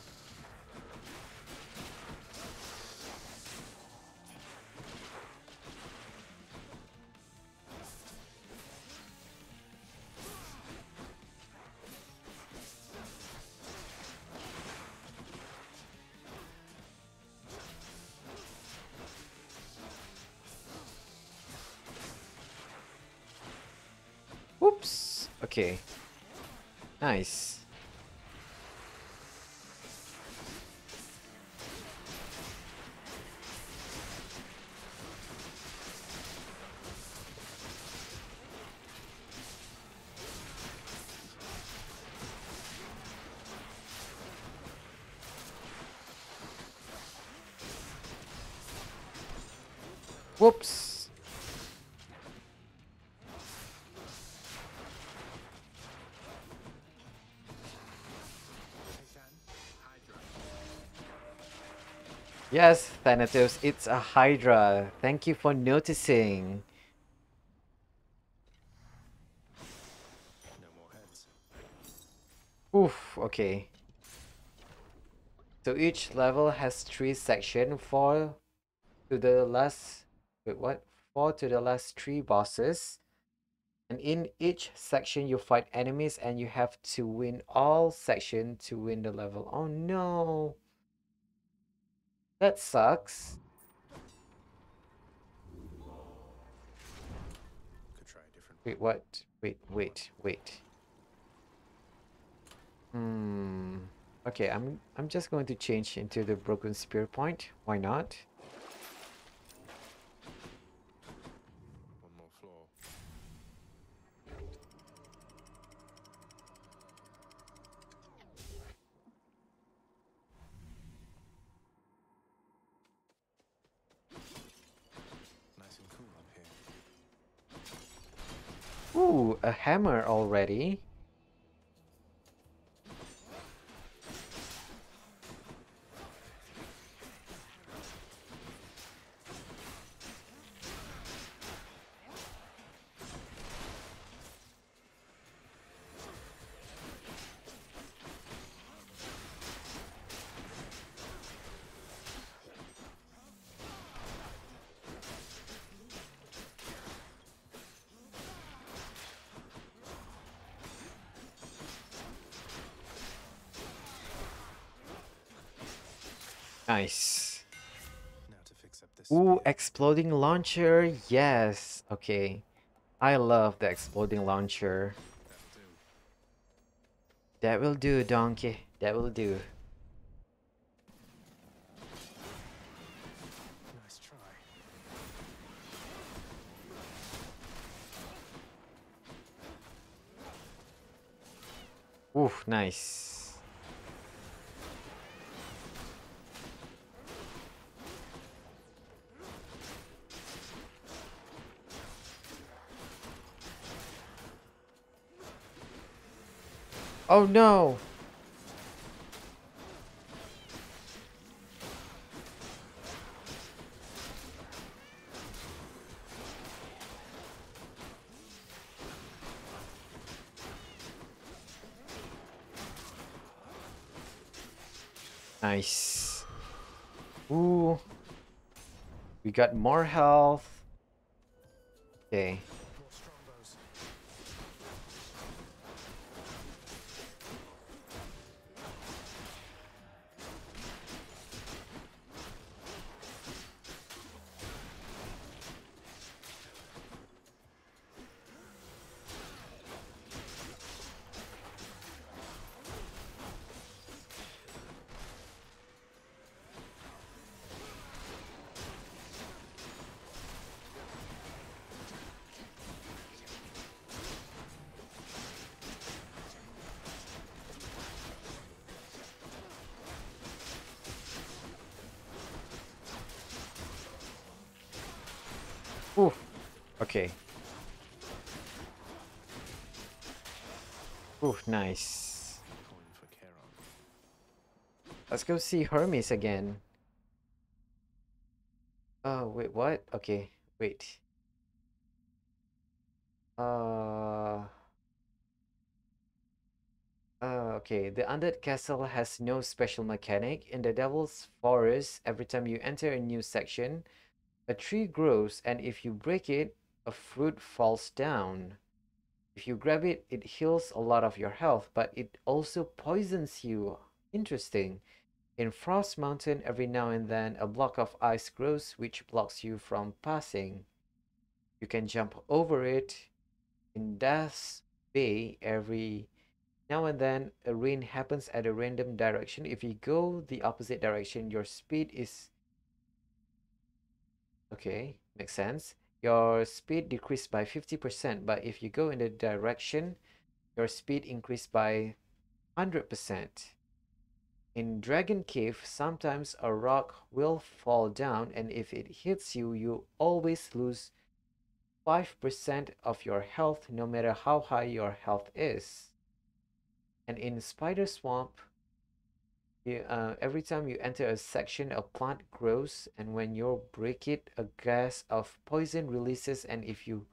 Whoops. Okay. Nice. Whoops. Hydra. Yes, Thanatos, it's a Hydra. Thank you for noticing. No more heads. Oof, okay. So each level has 3 sections, 4 to the last... Wait, what? 4 to the last 3 bosses. And in each section you fight enemies and you have to win all sections to win the level. Oh no! That sucks. Could try a different Wait, what? Wait. Hmm. Okay, I'm just going to change into the Broken Spear Point. Why not? one more floor. Nice and cool up here. Ooh, a hammer already. Nice. Now to fix up this Ooh, spear. exploding launcher. Yes. Okay. I love the exploding launcher. That'll do. That will do, donkey. That will do. Nice try. Oof, nice. Oh no! Nice. Ooh, we got more health. Okay. More strongbows. Ooh. Okay. Ooh, nice. Coin for Charon. Let's go see Hermes again. Oh, wait, what? Okay, wait. Uh, okay. The Undead Castle has no special mechanic. In the Devil's Forest, every time you enter a new section, a tree grows, and if you break it, a fruit falls down. If you grab it, it heals a lot of your health, but it also poisons you. Interesting. In Frost Mountain, every now and then, a block of ice grows, which blocks you from passing. You can jump over it. In Death's Bay, every now and then, a rain happens at a random direction. If you go the opposite direction, your speed is... Okay, makes sense. Your speed decreased by 50%, but if you go in the direction, your speed increased by 100%. In Dragon Cave, sometimes a rock will fall down, and if it hits you, you always lose 5% of your health, no matter how high your health is. And in Spider Swamp, every time you enter a section, a plant grows, and when you break it, a gas of poison releases, and if you...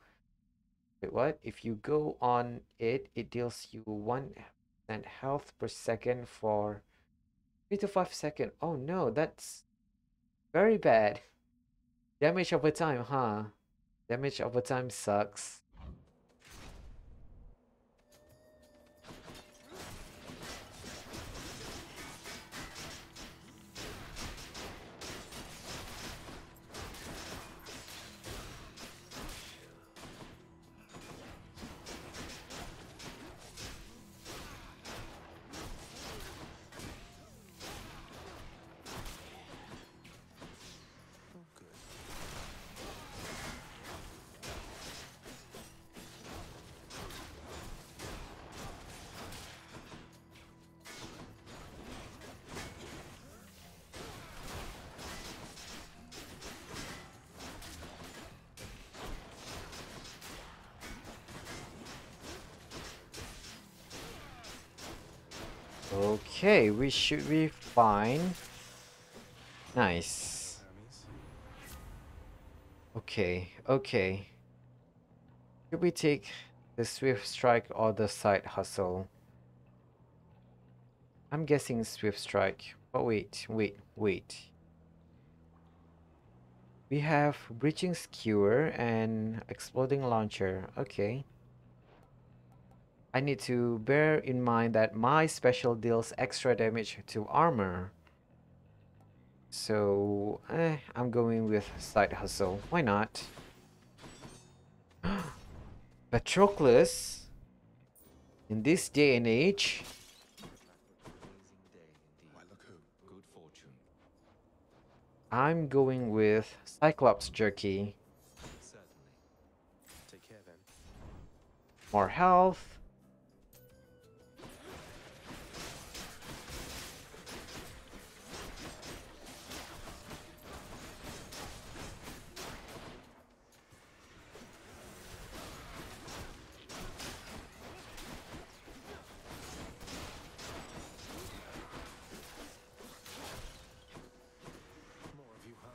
Wait, what? If you go on it, it deals you 1% health per second for 3 to 5 seconds. Oh no, that's very bad. Damage over time, huh? Damage over time sucks. Oh, good. Okay, we should be fine. Nice. Hermes. Okay, okay. Should we take the Swift Strike or the Side Hustle? I'm guessing Swift Strike. But wait. We have Breaching Skewer and Exploding Launcher. Okay. I need to bear in mind that my special deals extra damage to armor. So, I'm going with Side Hustle. Why not? Patroclus? In this day and age? Why, look who. Good fortune. I'm going with Cyclops Jerky. Certainly. Take care then. More health. More of you, huh?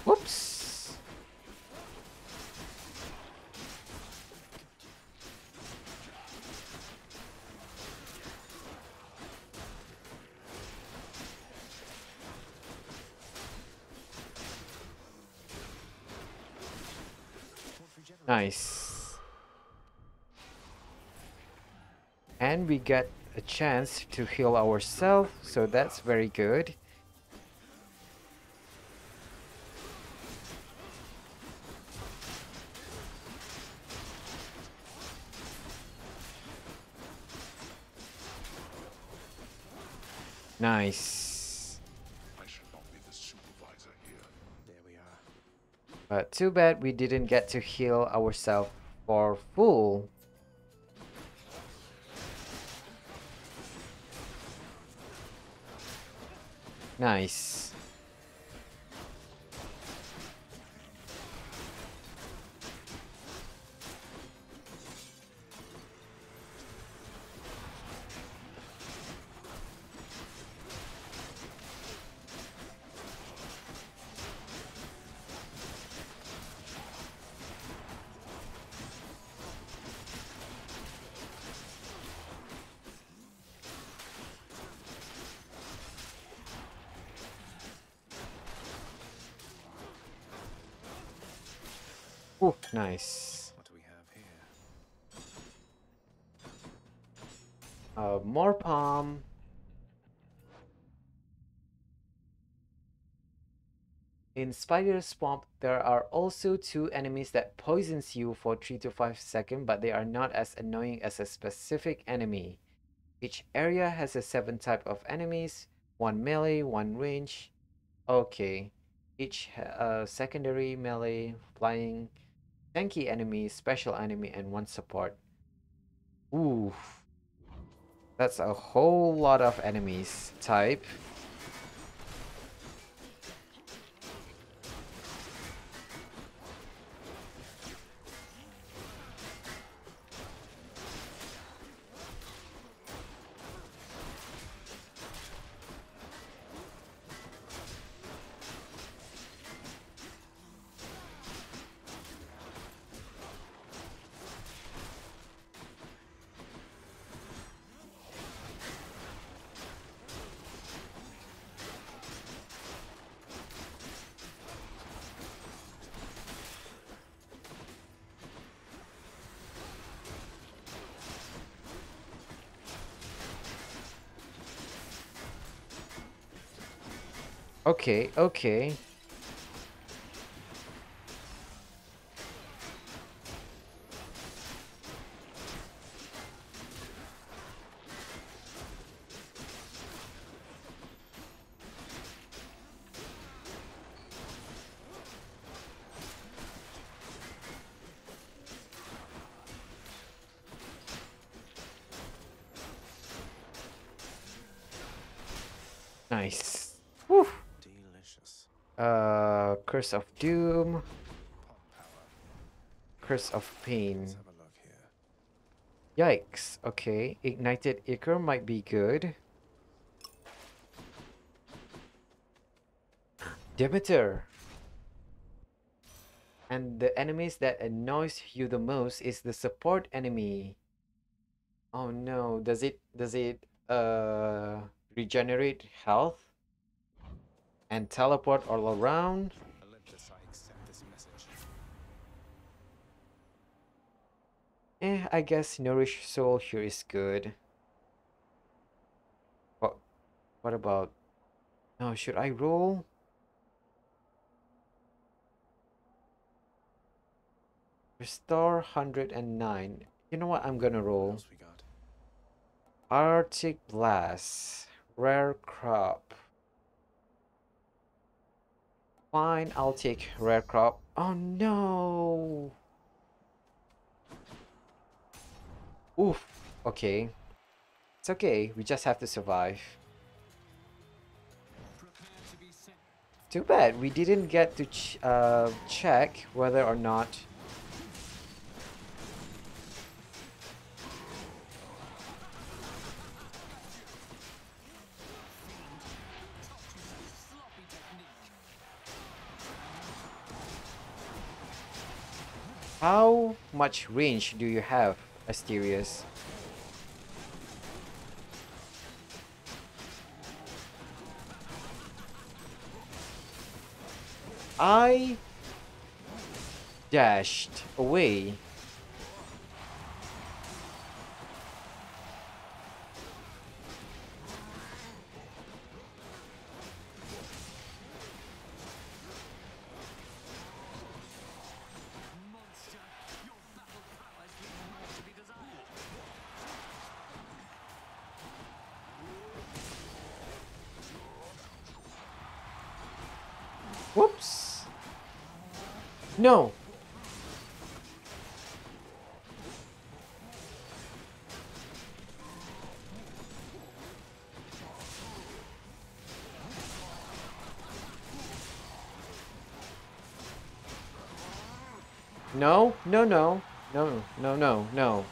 Whoops. Nice. And we get a chance to heal ourselves, so that's very good. Nice. I should not be the supervisor here. There we are. But too bad we didn't get to heal ourselves for full. Nice. Ooh, nice. What do we have here? More palm. In Spider Swamp, there are also 2 enemies that poisons you for 3 to 5 seconds, but they are not as annoying as a specific enemy. Each area has a 7 type of enemies, 1 melee, 1 range. Okay. Each secondary, melee, flying, tanky enemy, special enemy, and 1 support. Ooh. That's a whole lot of enemies type. Okay, okay. Nice. Whew. Delicious. Curse of Doom, Pop power. Curse of Pain. Let's have a look here. Yikes. Okay, Ignited Ichor might be good. Demeter. And the enemies that annoys you the most is the support enemy. Oh no, does it regenerate health and teleport all around? Olympus, I accept this message. I guess Nourish Soul here is good. What what about no, should I roll? Restore 109. You know what? I'm gonna What roll. else we got? Arctic Blast. Rare crop. Fine, I'll take rare crop. Oh no! Oof. Okay. It's okay. We just have to survive. Too bad we didn't get to check whether or not. How much range do you have, Asterius? I dashed away. Whoops. No. No, no, no. No, no, no, no.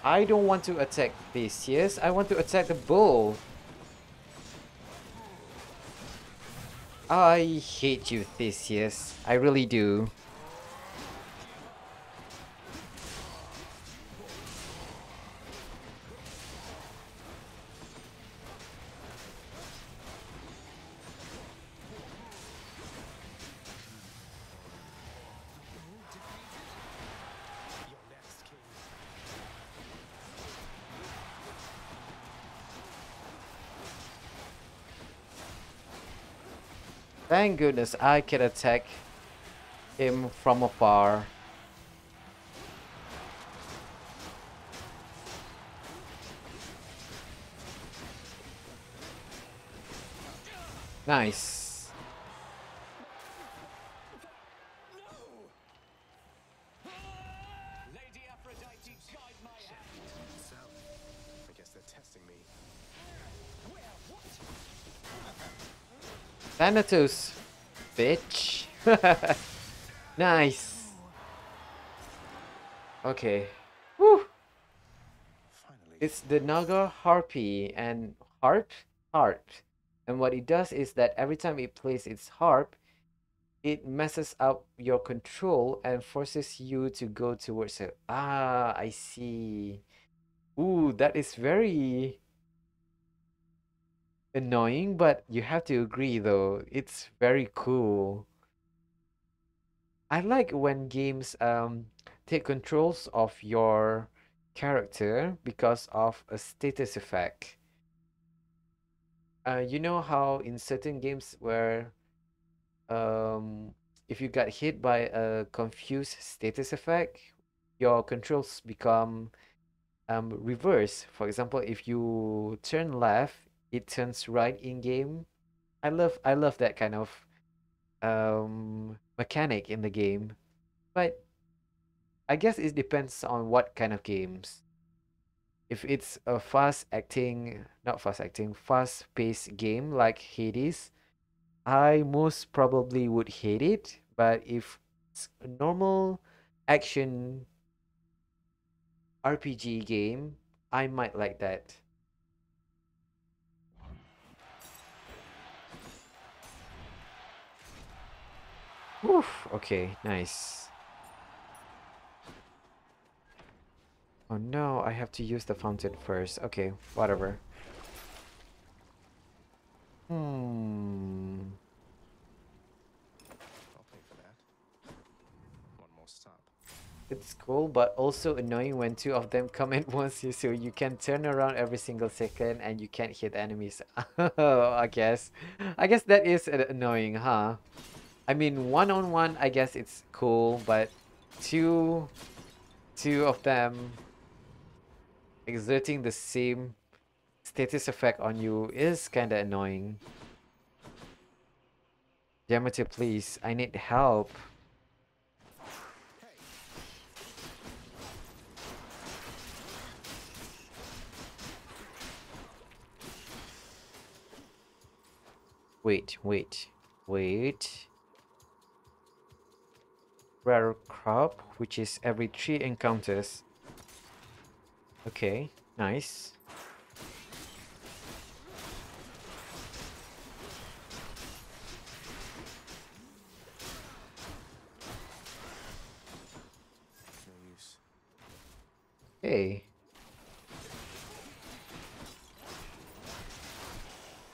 I don't want to attack this, yes? I want to attack the bull. I hate you, Theseus. I really do. Thank goodness I can attack him from afar. Nice. So, I guess they're testing me. Thanatos, bitch. Nice. Okay. Whew. Finally. It's the Naga Harpy and harp. And what it does is that every time it plays its harp, it messes up your control and forces you to go towards it. Ah, I see. Ooh, that is very annoying, but you have to agree though. It's very cool. I like when games take controls of your character because of a status effect. You know how in certain games where if you got hit by a confused status effect, your controls become reverse. For example, if you turn left, it turns right in game. I love that kind of mechanic in the game. But I guess it depends on what kind of games. If it's a not fast acting, fast paced game like Hades, I most probably would hate it. But if it's a normal action RPG game, I might like that. Oof, okay, nice. Oh no, I have to use the fountain first. Okay, whatever. Hmm. I'll pay for that. One more stop. It's cool, but also annoying when two of them come at once, so you can turn around every single second and you can't hit enemies. I guess. I guess that is annoying, huh? I mean, one-on-one, I guess it's cool, but two, two of them exerting the same status effect on you is kinda annoying. Yamato, please, I need help. Wait, wait, wait. Rare crop, which is every 3 encounters. Okay, nice. Hey.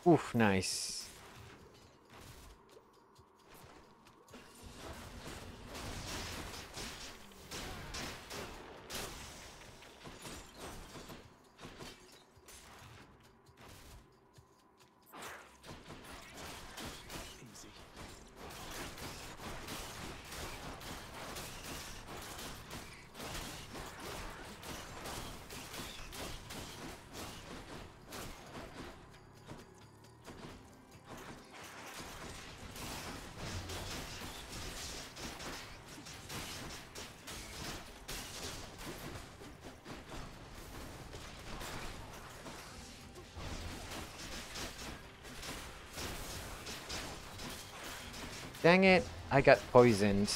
Oof, nice. Easy. Dang it, I got poisoned.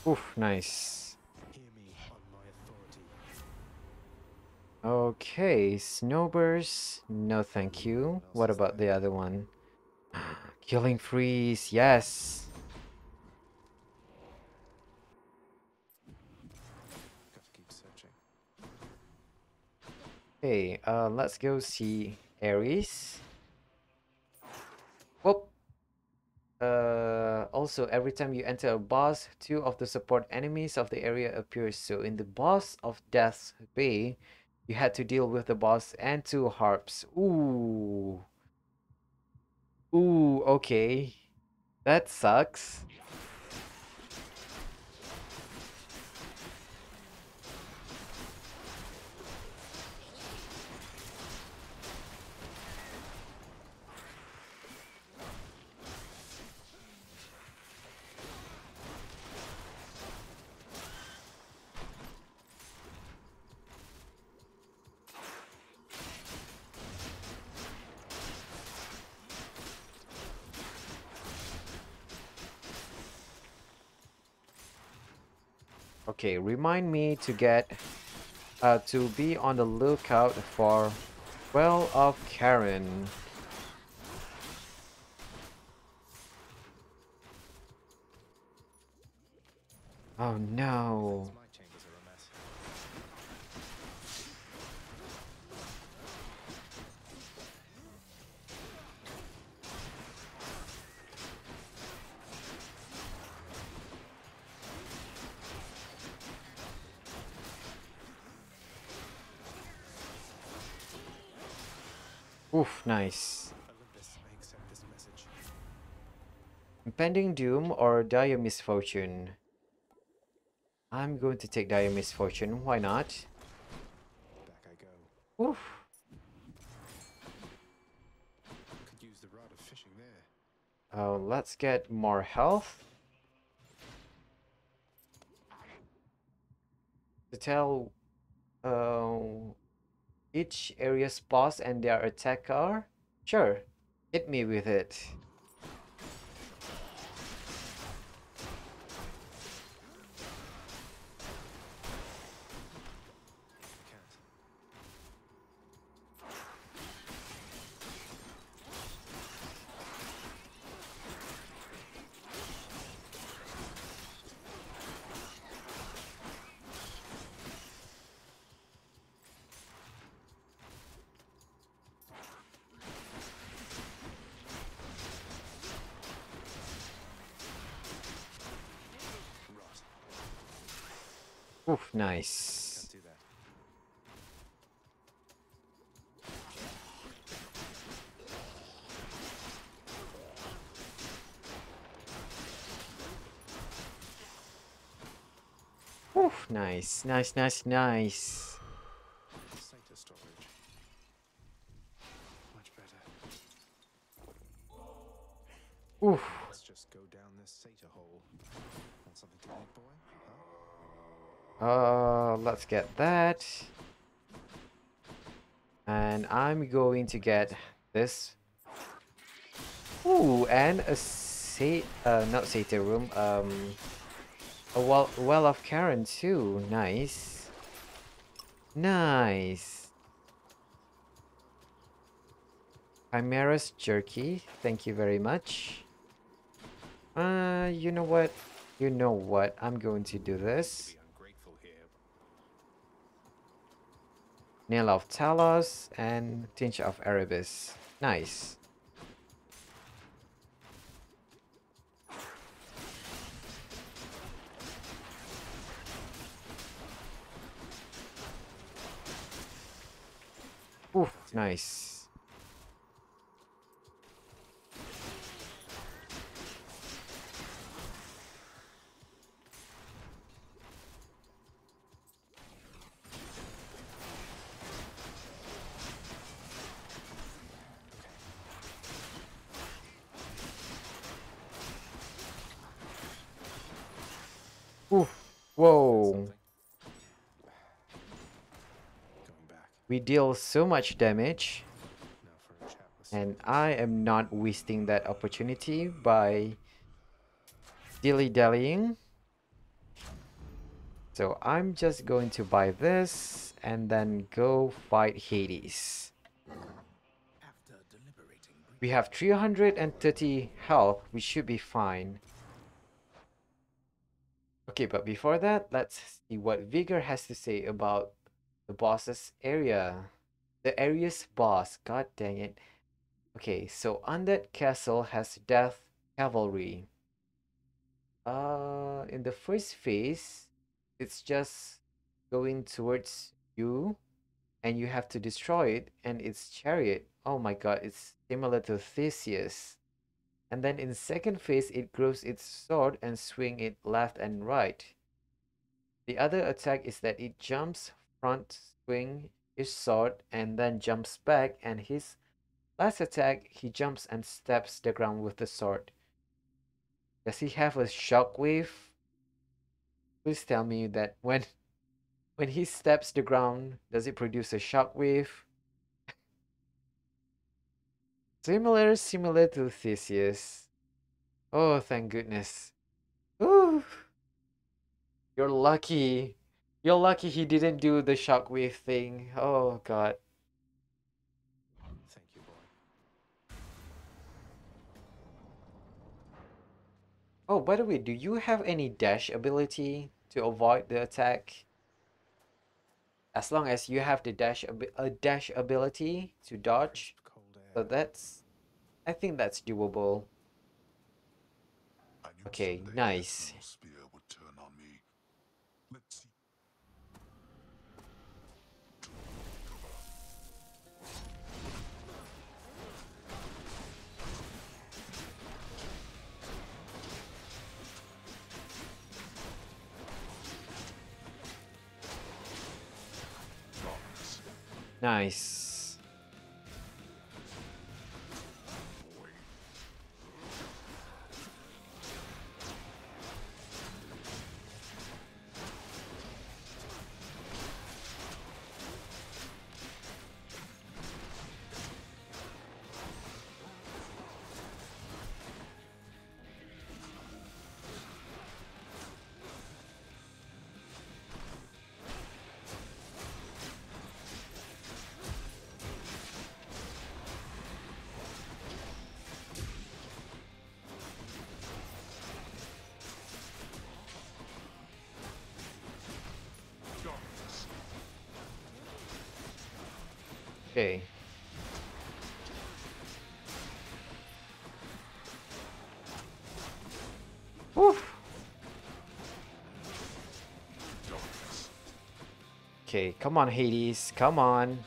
Oof, nice. Hear me on my authority. Okay, Snowburst. No, thank you. What else What is about the there? other one? Killing Freeze, yes. Gotta keep searching. Hey, let's go see Ares. Whoop. Also, every time you enter a boss, two of the support enemies of the area appears. So in the boss of Death's Bay, you had to deal with the boss and two harps. Ooh. Ooh, okay. That sucks. Okay, remind me to to be on the lookout for Well of Karen. Oh Thinks no. my chambers are a mess. Oof, nice. Olympus, I accept this message. Impending Doom or Dire Misfortune? I'm going to take Dire Misfortune, why not? Back I go. Oof. Could use the rod of fishing there. Let's get more health. To tell each area's boss and their attacker? Sure, hit me with it. Can't. Rot. Oof, nice. Can't do that. Oof, nice, nice, nice, nice. Satyr storage. Much better. Oof. Let's just go down this satyr hole. Want something to eat, boy? Let's get that. And I'm going to get this. Ooh, and a not Satyr room, a well of Karen too. Nice. Nice. Chimera's jerky. Thank you very much. You know what? You know what? I'm going to do To this. be ungrateful here. Nail of Talos and Tinge of Erebus. Nice. Oof, nice. Oof. Whoa. Something. Going back. We deal so much damage, Now for a chat with and someone. I am not wasting that opportunity by dilly-dallying. So I'm just going to buy this and then go fight Hades. After deliberating We have 330 health. We should be fine. Okay, but before that, let's see what Vigor has to say about the boss's area. The area's boss. God dang it. Okay, so Undead Castle has Death Cavalry. In the first phase, it's just going towards you and you have to destroy it and its chariot. Oh my god, it's similar to Theseus. And then in second phase, it grows its sword and swing it left and right. The other attack is that it jumps front, swing his sword, and then jumps back, and his last attack, he jumps and stabs the ground with the sword. Does he have a shockwave? Please tell me that when he stabs the ground, does it produce a shockwave? Similar to Theseus. Oh, thank goodness. Ooh, you're lucky. You're lucky he didn't do the shockwave thing. Oh god. Thank you, boy. Oh, by the way, do you have any dash ability to avoid the attack? As long as you have the dash ability to dodge, Crisp cold air. so I think that's doable. I knew Okay, someday nice. Death Spear would turn on me. Let's see. Nice. Okay. Woof. Okay, come on, Hades. Come on.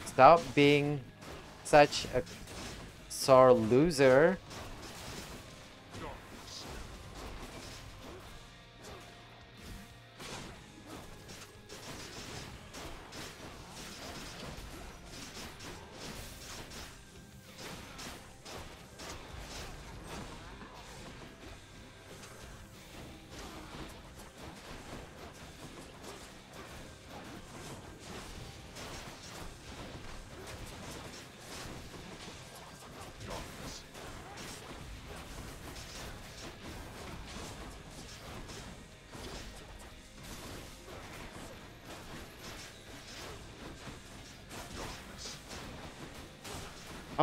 Stop being such a sore loser.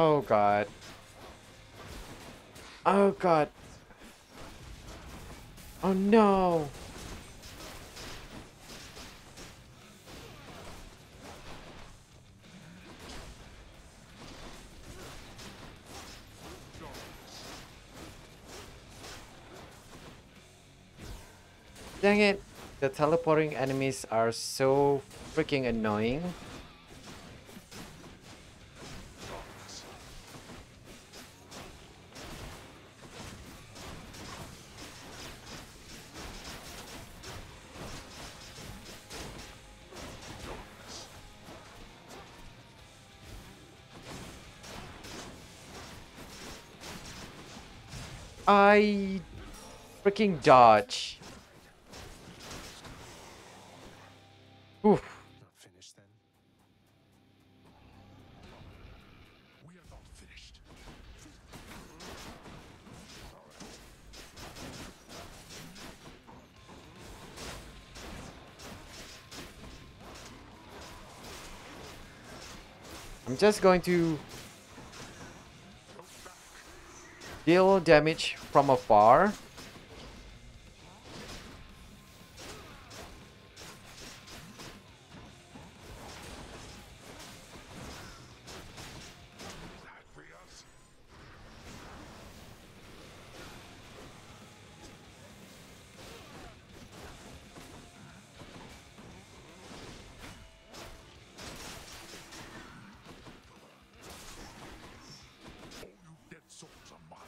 Oh god. Oh god. Oh no. Dang it. The teleporting enemies are so freaking annoying. I freaking dodge. Oof. Not finished then? We are not finished. I'm just going to deal damage from afar. That free us? All you dead souls are mine.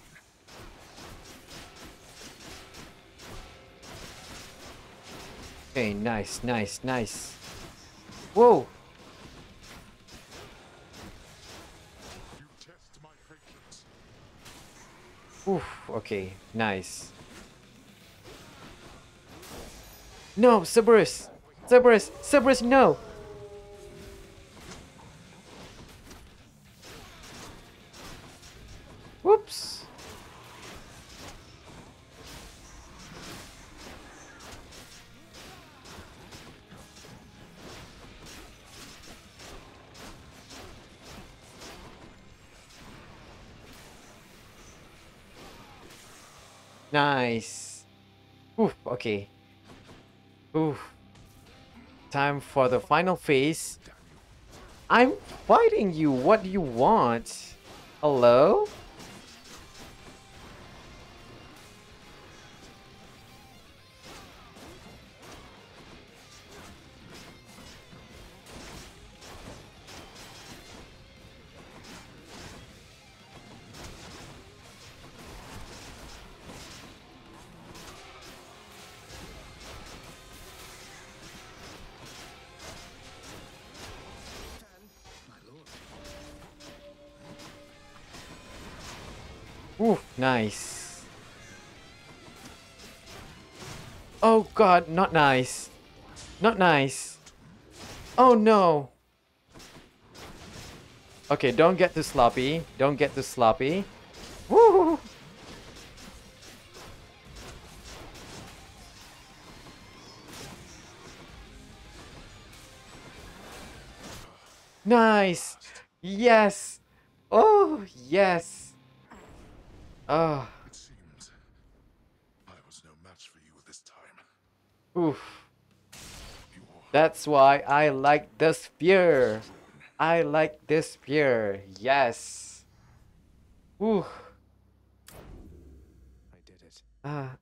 Okay, nice, nice, nice. Whoa. You test my patience. Oof. Okay, nice. No, Cerberus! Cerberus! Cerberus, no! Whoops! Nice. Oof, okay. Oof. Time for the final phase. I'm fighting you. What do you want? Hello? My lord. Oof, nice. Oh god, not nice. Not nice. Oh no. Okay, don't get too sloppy. Don't get too sloppy. Woo! Nice. Yes. Oh, yes. Oh, It seems I was no match for you this time. oof. Your That's why I like the spear. I like this spear. Yes. Ooh. I did it.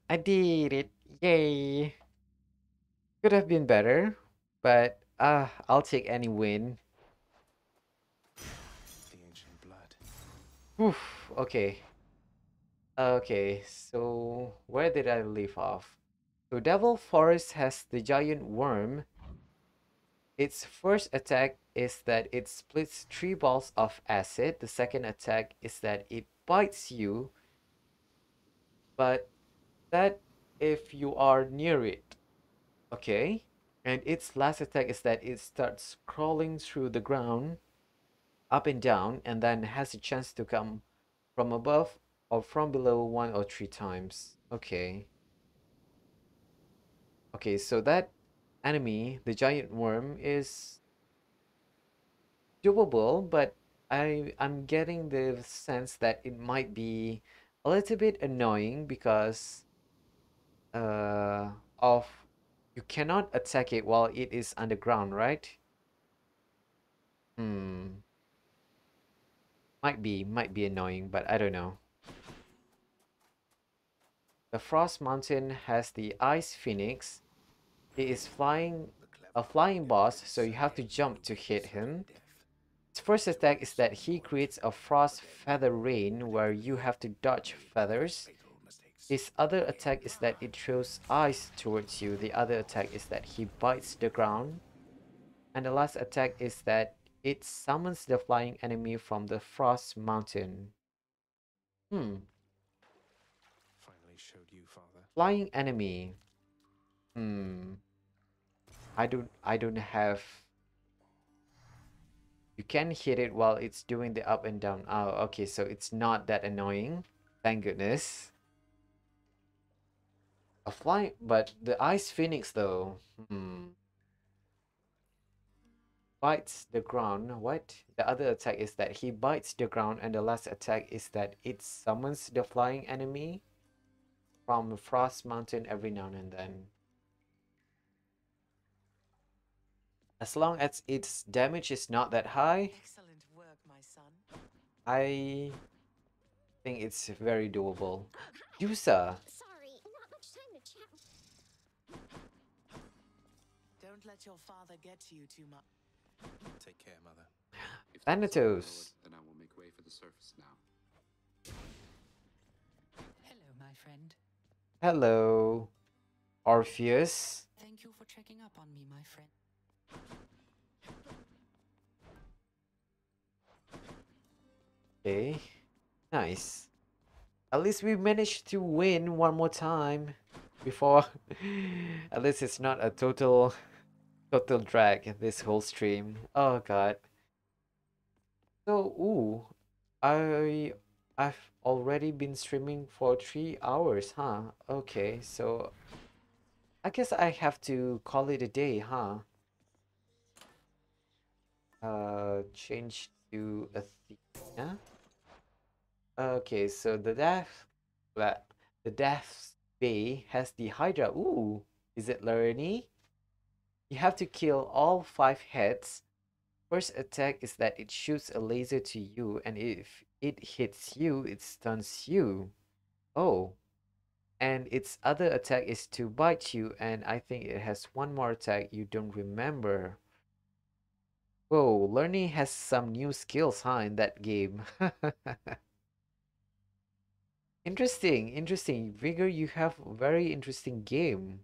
I did it. Yay. Could have been better, but I'll take any win. The ancient blood. Oof. Okay. Okay, so where did I leave off? So Devil Forest has the giant worm. Its first attack is that it splits 3 balls of acid. The second attack is that it bites you, but that if you are near it. Okay? And its last attack is that it starts crawling through the ground, up and down, and then has a chance to come from above or from below 1 or 3 times. Okay. Okay, so that enemy, the giant worm, is doable, but I'm getting the sense that it might be a little bit annoying because uh of you cannot attack it while it is underground, right? Hmm. Might be annoying, but I don't know. The Frost Mountain has the Ice Phoenix. He is a flying boss, so you have to jump to hit him. His first attack is that he creates a frost feather rain where you have to dodge feathers. His other attack is that it throws ice towards you. The other attack is that he bites the ground. And the last attack is that it summons the flying enemy from the Frost Mountain. Hmm. Finally showed you, Father. Flying enemy. Hmm. I don't have. You can hit it while it's doing the up and down. Oh, okay, so it's not that annoying. Thank goodness. A flying, but the Ice Phoenix though. Hmm. Bites the ground. What? The other attack is that he bites the ground, and the last attack is that it summons the flying enemy from Frost Mountain every now and then. As long as its damage is not that high, Excellent work, my son. I think it's very doable. Yusa. Sorry, not much time to chat. Don't let your father get to you too much. Take care, Mother. If that is all, my lord, Thanatos. then I will make way for the surface now. Hello, my friend. Hello. Orpheus. Thank you for checking up on me, my friend. Okay. Nice. At least we managed to win one more time before. At least it's not a total drag this whole stream. Oh god. So ooh, I've already been streaming for 3 hours, huh? Okay, so I guess I have to call it a day, huh? Change to Athena. Okay, so that the Death Bay has the Hydra. Ooh, is it Larini? You have to kill all 5 heads. First attack is that it shoots a laser to you, and if it hits you, it stuns you. Oh, and its other attack is to bite you, and I think it has one more attack you don't remember. Whoa, Learning has some new skills, huh, in that game. Interesting, interesting. Vigor, you have a very interesting game.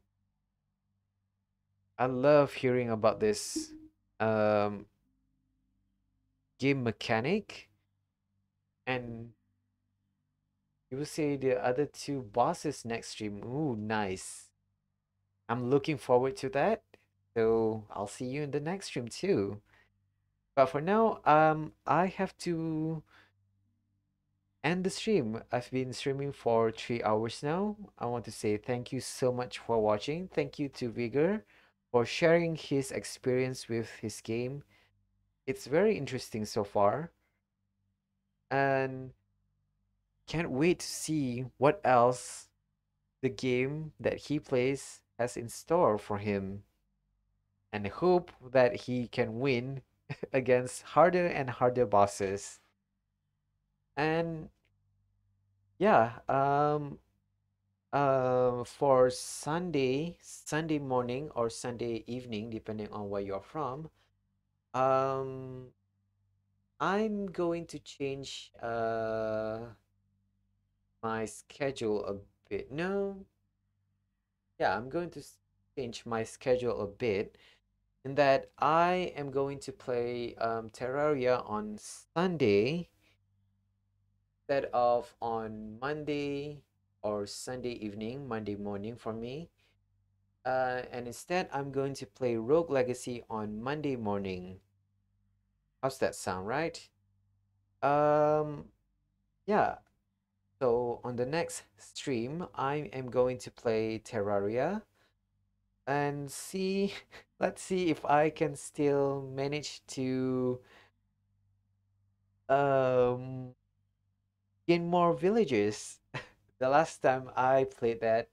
I love hearing about this um game mechanic, and you will say the other 2 bosses next stream. Ooh, nice. I'm looking forward to that. So I'll see you in the next stream too. But for now, I have to end the stream. I've been streaming for 3 hours now. I want to say thank you so much for watching. Thank you to Vigor for sharing his experience with his game. It's very interesting so far. And can't wait to see what else the game that he plays has in store for him. And I hope that he can win against harder and harder bosses. And yeah, for Sunday morning or Sunday evening, depending on where you're from, um, I'm going to change my schedule a bit. No, yeah, I'm going to change my schedule a bit in that I am going to play Terraria on Sunday instead of on Monday or Sunday evening, Monday morning for me. And instead, I'm going to play Rogue Legacy on Monday morning. How's that sound, right? Um, yeah. So on the next stream, I am going to play Terraria and see, let's see if I can still manage to um gain more villages. The last time I played that,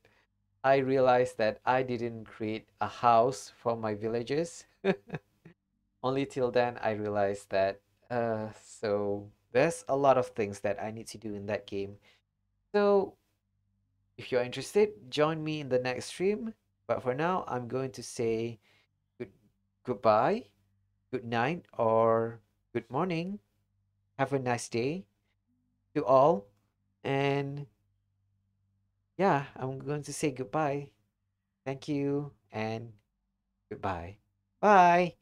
I realized that I didn't create a house for my villages. Only till then I realized that so there's a lot of things that I need to do in that game. So if you're interested, join me in the next stream. But for now, I'm going to say good goodbye, good night, or good morning. Have a nice day to all. And yeah, I'm going to say goodbye. Thank you and goodbye. Bye.